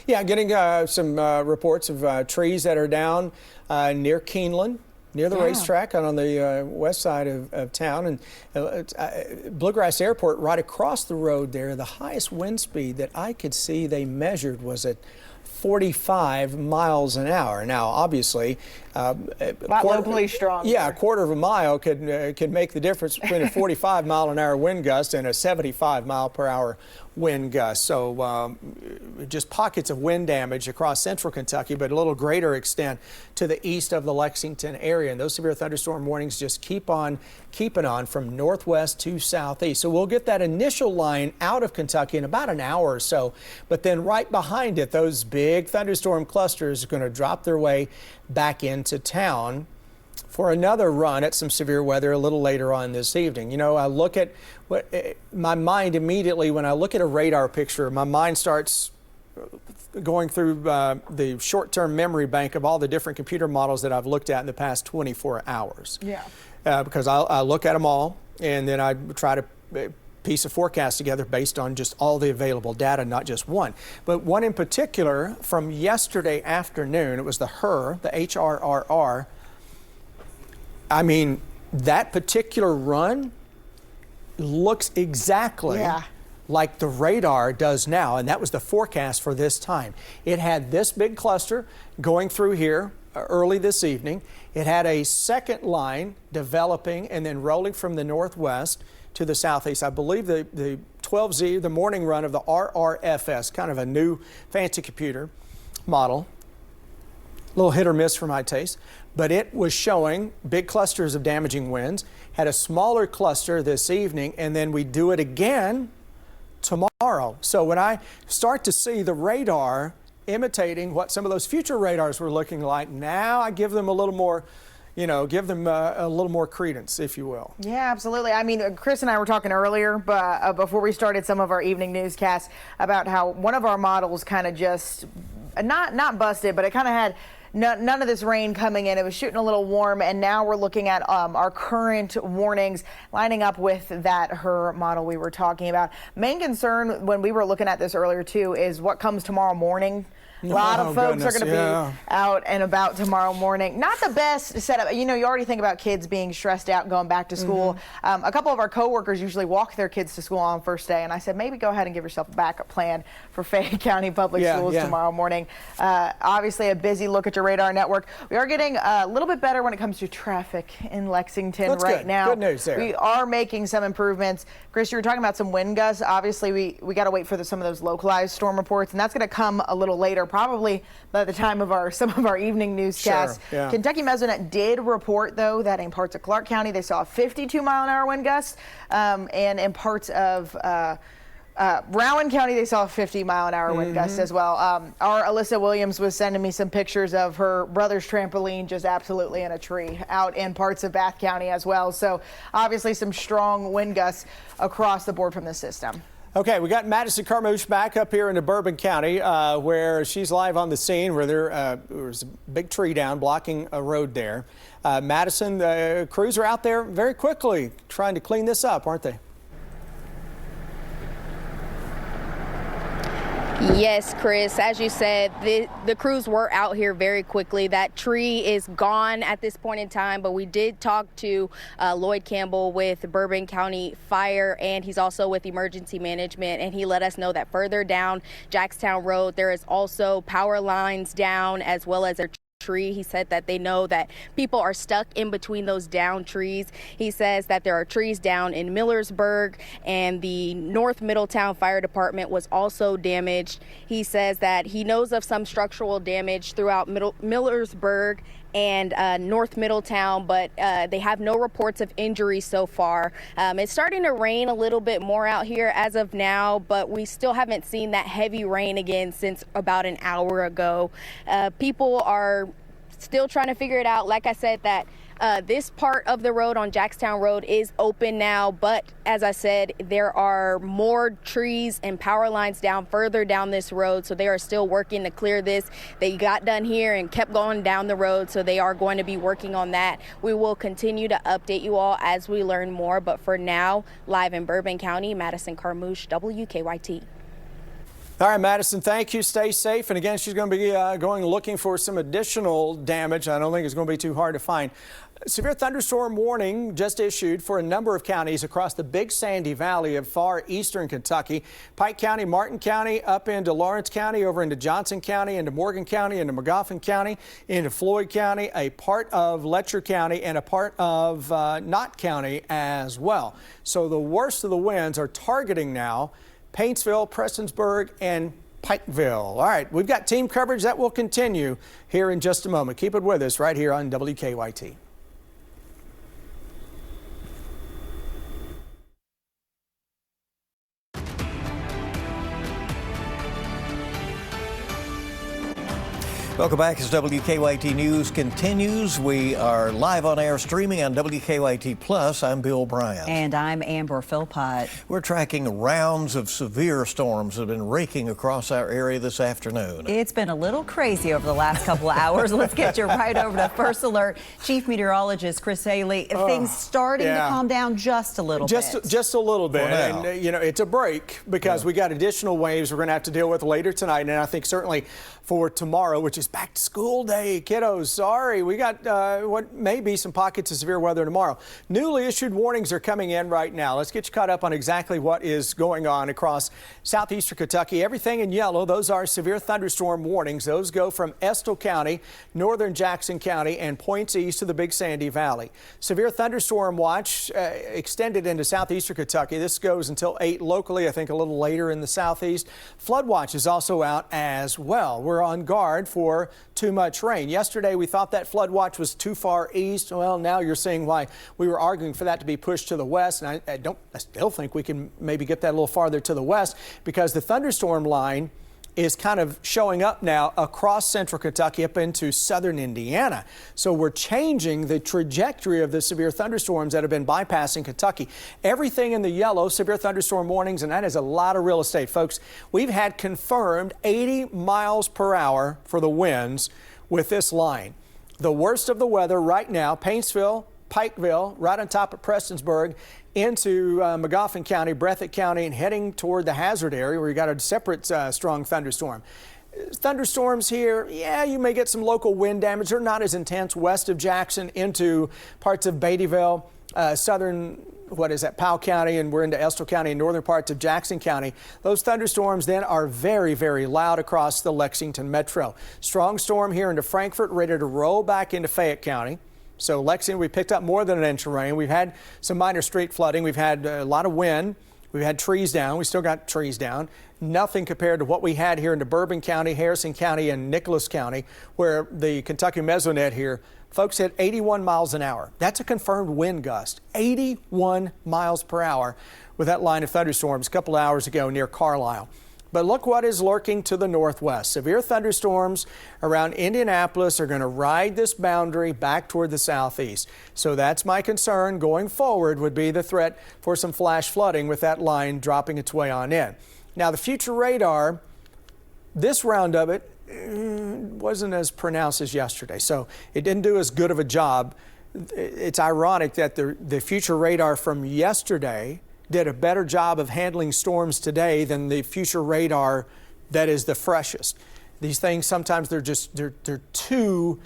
Yeah, getting some reports of trees that are down near Keeneland, near the racetrack on the west side of town. And Bluegrass Airport right across the road there, the highest wind speed that I could see they measured was at 45 miles an hour. Now, obviously, locally strong. Yeah, a quarter of a mile could make the difference between a 45 mile an hour wind gust and a 75 mile per hour wind gust. So just pockets of wind damage across central Kentucky, but a little greater extent to the east of the Lexington area. And those severe thunderstorm warnings just keep on keeping on from northwest to southeast. So we'll get that initial line out of Kentucky in about an hour or so, but then right behind it, those big thunderstorm clusters are going to drop their way back into town for another run at some severe weather a little later on this evening. I look at my mind immediately when I look at a radar picture, my mind starts going through the short-term memory bank of all the different computer models that I've looked at in the past 24 hours. Yeah. Because I look at them all, and then I try to piece a forecast together based on just all the available data, not just one. But one in particular from yesterday afternoon, it was the HRRR. I mean, that particular run looks exactly like the radar does now, and that was the forecast for this time. It had this big cluster going through here early this evening. It had a second line developing and then rolling from the northwest to the southeast. I believe the 12Z, the morning run of the RRFS, kind of a new fancy computer model, a little hit or miss for my taste, but it was showing big clusters of damaging winds, had a smaller cluster this evening, and then we do it again tomorrow. So when I start to see the radar imitating what some of those future radars were looking like, now I give them a little more, give them a little more credence, if you will. Yeah, absolutely. I mean, Chris and I were talking earlier, but before we started some of our evening newscasts, about how one of our models kind of just not busted, but it kind of had none of this rain coming in. It was shooting a little warm, and now we're looking at our current warnings lining up with that HRRR model we were talking about. Main concern when we were looking at this earlier too is what comes tomorrow morning. A lot of folks are going to be out and about tomorrow morning. Not the best setup. You already think about kids being stressed out going back to school. A couple of our coworkers usually walk their kids to school on first day, and I said, maybe go ahead and give yourself a backup plan for Fayette County Public Schools tomorrow morning. Obviously, a busy look at your radar network. We are getting a little bit better when it comes to traffic in Lexington now. Good news there. We are making some improvements. Chris, you were talking about some wind gusts. Obviously, we got to wait for some of those localized storm reports, and that's going to come a little later, probably by the time of some of our evening newscasts. Kentucky Mesonet did report, though, that in parts of Clark County they saw a 52-mile-an-hour wind gust, and in parts of Rowan County they saw a 50-mile-an-hour wind gust as well. Our Alyssa Williams was sending me some pictures of her brother's trampoline just absolutely in a tree out in parts of Bath County as well. So obviously some strong wind gusts across the board from the system. Okay, we got Madison Carmouche back up here in Bourbon County, where she's live on the scene where there was a big tree down blocking a road there. Madison, the crews are out there very quickly trying to clean this up, aren't they? Yes, Chris, as you said, the crews were out here very quickly. That tree is gone at this point in time, but we did talk to Lloyd Campbell with Bourbon County Fire, and he's also with Emergency Management, and he let us know that further down Jackstown Road, there is also power lines down as well as a tree. He said that they know that people are stuck in between those down trees. He says that there are trees down in Millersburg, and the North Middletown Fire Department was also damaged. He says that he knows of some structural damage throughout Millersburg and North Middletown, but they have no reports of injuries so far. It's starting to rain a little bit more out here as of now, but we still haven't seen that heavy rain again since about an hour ago. People are still trying to figure it out. Like I said, that this part of the road on Jackstown Road is open now, but as I said, there are more trees and power lines down further down this road, so they are still working to clear this. They got done here and kept going down the road, so they are going to be working on that. We will continue to update you all as we learn more, but for now, live in Bourbon County, Madison Carmouche, WKYT. All right, Madison, thank you. Stay safe. And again, she's going to be going looking for some additional damage. I don't think it's going to be too hard to find. Severe thunderstorm warning just issued for a number of counties across the Big Sandy Valley of far eastern Kentucky. Pike County, Martin County, up into Lawrence County, over into Johnson County, into Morgan County, into Magoffin County, into Floyd County, a part of Letcher County, and a part of Knott County as well. So the worst of the winds are targeting now Paintsville, Prestonsburg, and Pikeville. All right, we've got team coverage that will continue here in just a moment. Keep it with us right here on WKYT. Welcome back as WKYT News continues. We are live on air streaming on WKYT Plus. I'm Bill Bryant. And I'm Amber Philpott. We're tracking rounds of severe storms that have been raking across our area this afternoon. It's been a little crazy over the last couple of hours. Let's get you right over to First Alert. Chief Meteorologist Chris Haley. Things starting to calm down just a little bit. Just a little bit. And, you know, it's a break because we got additional waves we're going to have to deal with later tonight. And I think certainly for tomorrow, which is back to school day, kiddos. Sorry, we got what may be some pockets of severe weather tomorrow. Newly issued warnings are coming in right now. Let's get you caught up on exactly what is going on across southeastern Kentucky. Everything in yellow, those are severe thunderstorm warnings. Those go from Estill County, northern Jackson County, and points east to the Big Sandy Valley. Severe thunderstorm watch extended into southeastern Kentucky. This goes until 8 locally, I think a little later in the southeast. Flood watch is also out as well. We're on guard for too much rain. Yesterday, we thought that flood watch was too far east. Well, now you're seeing why we were arguing for that to be pushed to the west. And I still think we can maybe get that a little farther to the west because the thunderstorm line is kind of showing up now across central Kentucky up into southern Indiana. So we're changing the trajectory of the severe thunderstorms that have been bypassing Kentucky. Everything in the yellow, severe thunderstorm warnings, and that is a lot of real estate, folks. We've had confirmed 80 miles per hour for the winds with this line. The worst of the weather right now, Paintsville, Pikeville, right on top of Prestonsburg, into Magoffin County, Breathitt County, and heading toward the hazard area where you got a separate strong thunderstorm. Thunderstorms here, yeah, you may get some local wind damage. They're not as intense west of Jackson into parts of Beattyville, southern, Powell County, and we're into Estill County and northern parts of Jackson County. Those thunderstorms then are very, very loud across the Lexington metro. Strong storm here into Frankfort, ready to roll back into Fayette County. So Lexington, we picked up more than an inch of rain. We've had some minor street flooding. We've had a lot of wind. We've had trees down. We still got trees down. Nothing compared to what we had here in Bourbon County, Harrison County, and Nicholas County, where the Kentucky Mesonet here, folks, hit 81 miles an hour. That's a confirmed wind gust, 81 miles per hour with that line of thunderstorms a couple hours ago near Carlisle. But look what is lurking to the northwest. Severe thunderstorms around Indianapolis are going to ride this boundary back toward the southeast. So that's my concern going forward would be the threat for some flash flooding with that line dropping its way on in. Now the future radar, this round of it wasn't as pronounced as yesterday. So it didn't do as good of a job. It's ironic that the future radar from yesterday did a better job of handling storms today than the future radar that is the freshest. These things sometimes they're too,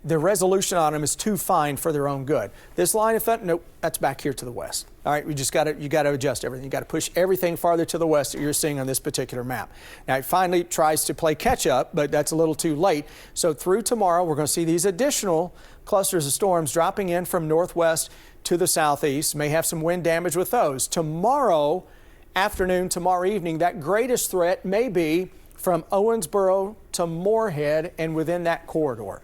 the resolution on them is too fine for their own good. This line of thunder, nope, that's back here to the west. All right, you got to adjust everything. You got to push everything farther to the west that you're seeing on this particular map. Now it finally tries to play catch up, but that's a little too late. So through tomorrow, we're going to see these additional clusters of storms dropping in from northwest to the southeast. May have some wind damage with those. Tomorrow afternoon, tomorrow evening, that greatest threat may be from Owensboro to Moorhead and within that corridor.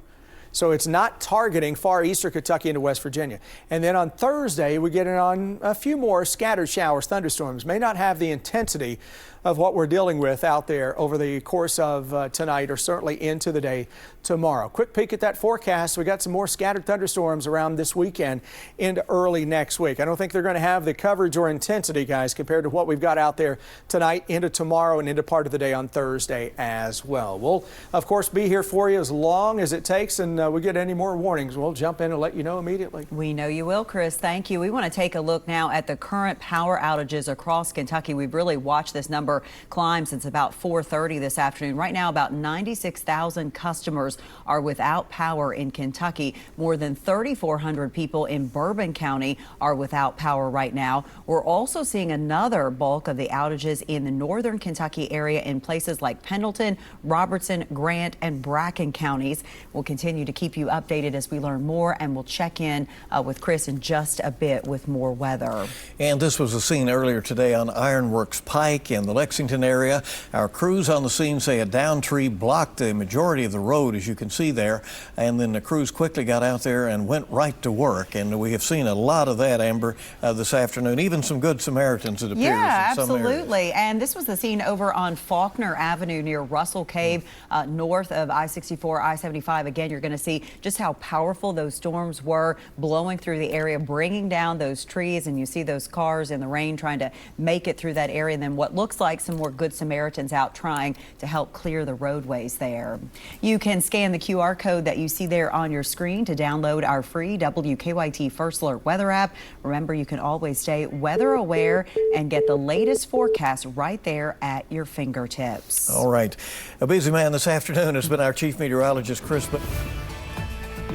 So it's not targeting far eastern Kentucky into West Virginia. And then on Thursday, we get in on a few more scattered showers, thunderstorms. May not have the intensity of what we're dealing with out there over the course of tonight or certainly into the day tomorrow. Quick peek at that forecast. We got some more scattered thunderstorms around this weekend into early next week. I don't think they're going to have the coverage or intensity, guys, compared to what we've got out there tonight into tomorrow and into part of the day on Thursday as well. We'll, of course, be here for you as long as it takes, and we get any more warnings, we'll jump in and let you know immediately. We know you will, Chris. Thank you. We want to take a look now at the current power outages across Kentucky. We've really watched this number climb since about 4:30 this afternoon. Right now, about 96,000 customers are without power in Kentucky. More than 3,400 people in Bourbon County are without power right now. We're also seeing another bulk of the outages in the northern Kentucky area in places like Pendleton, Robertson, Grant, and Bracken counties. We'll continue to keep you updated as we learn more, and we'll check in with Chris in just a bit with more weather. And this was a scene earlier today on Ironworks Pike in the Lexington area. Our crews on the scene say a downed tree blocked the majority of the road, as you can see there, and then the crews quickly got out there and went right to work. And we have seen a lot of that, Amber, this afternoon. Even some good Samaritans, it appears. Yeah, in some absolutely. areas. And this was the scene over on Faulkner Avenue near Russell Cave, north of I-64, I-75. Again, you're going to see just how powerful those storms were blowing through the area, bringing down those trees, and you see those cars in the rain trying to make it through that area, and then what looks like some more good Samaritans out trying to help clear the roadways there. You can scan the QR code that you see there on your screen to download our free WKYT First Alert weather app. Remember, you can always stay weather aware and get the latest forecast right there at your fingertips. All right. A busy man this afternoon has been our chief meteorologist, Chris, but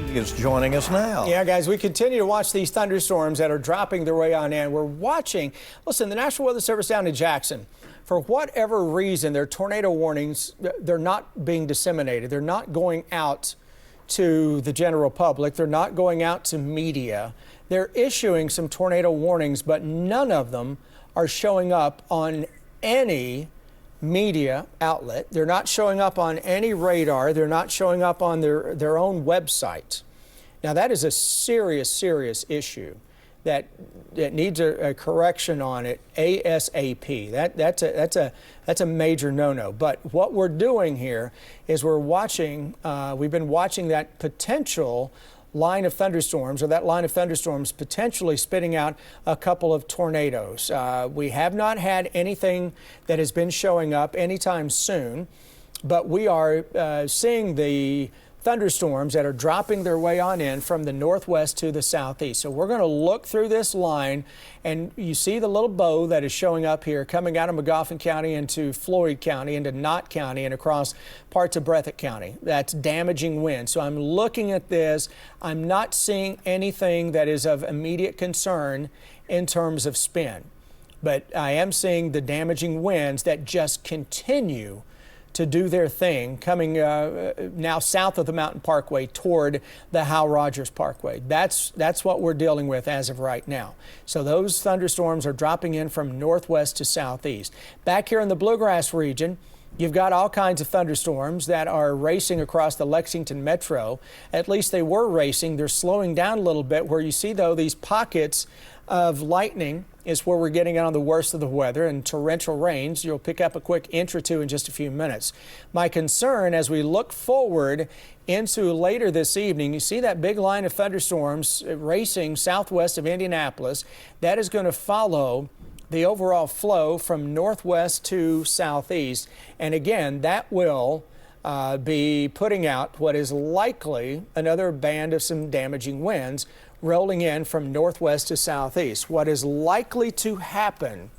he is joining us now. Yeah, guys, we continue to watch these thunderstorms that are dropping their way on in. We're watching, listen, the National Weather Service down in Jackson, for whatever reason, their tornado warnings, they're not being disseminated. They're not going out to the general public. They're not going out to media. They're issuing some tornado warnings, but none of them are showing up on any media outlet. They're not showing up on any radar. They're not showing up on their own website. Now, that is a serious, serious issue that needs a correction on it ASAP. That's a major no-no. But what we're doing here is we're watching, we've been watching that potential line of thunderstorms, or that line of thunderstorms potentially spitting out a couple of tornadoes. We have not had anything that has been showing up anytime soon, but we are seeing the thunderstorms that are dropping their way on in from the northwest to the southeast. So we're going to look through this line, and you see the little bow that is showing up here coming out of Magoffin County into Floyd County, into Knott County, and across parts of Breathitt County. That's damaging wind. So I'm looking at this. I'm not seeing anything that is of immediate concern in terms of spin, but I am seeing the damaging winds that just continue to do their thing, coming now south of the Mountain Parkway toward the Hal Rogers Parkway. That's what we're dealing with as of right now. So those thunderstorms are dropping in from northwest to southeast. Back here in the Bluegrass region, you've got all kinds of thunderstorms that are racing across the Lexington metro. At least they were racing. They're slowing down a little bit. Where you see, though, these pockets of lightning is where we're getting on the worst of the weather, and torrential rains. You'll pick up a quick inch or two in just a few minutes. My concern as we look forward into later this evening, you see that big line of thunderstorms racing southwest of Indianapolis. That is going to follow the overall flow from northwest to southeast. And again, that will be putting out what is likely another band of some damaging winds rolling in from northwest to southeast. What is likely to happen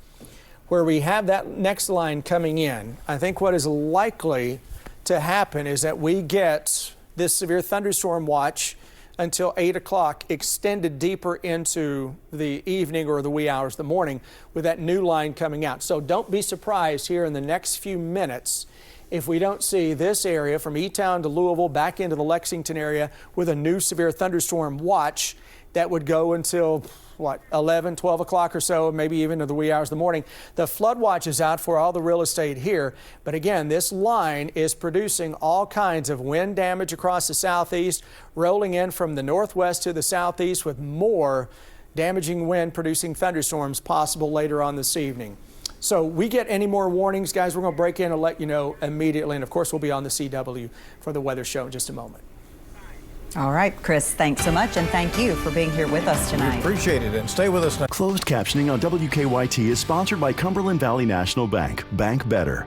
where we have that next line coming in, I think what is likely to happen is that we get this severe thunderstorm watch until 8 o'clock, extended deeper into the evening or the wee hours of the morning with that new line coming out. So don't be surprised here in the next few minutes if we don't see this area from E-Town to Louisville back into the Lexington area with a new severe thunderstorm watch that would go until, what, 11, 12 o'clock or so, maybe even to the wee hours of the morning. The flood watch is out for all the real estate here. But again, this line is producing all kinds of wind damage across the southeast, rolling in from the northwest to the southeast with more damaging wind producing thunderstorms possible later on this evening. So we get any more warnings, guys, we're going to break in and let you know immediately. And of course, we'll be on the CW for the weather show in just a moment. All right, Chris, thanks so much, and thank you for being here with us tonight. We appreciate it, and stay with us now. Closed captioning on WKYT is sponsored by Cumberland Valley National Bank. Bank better.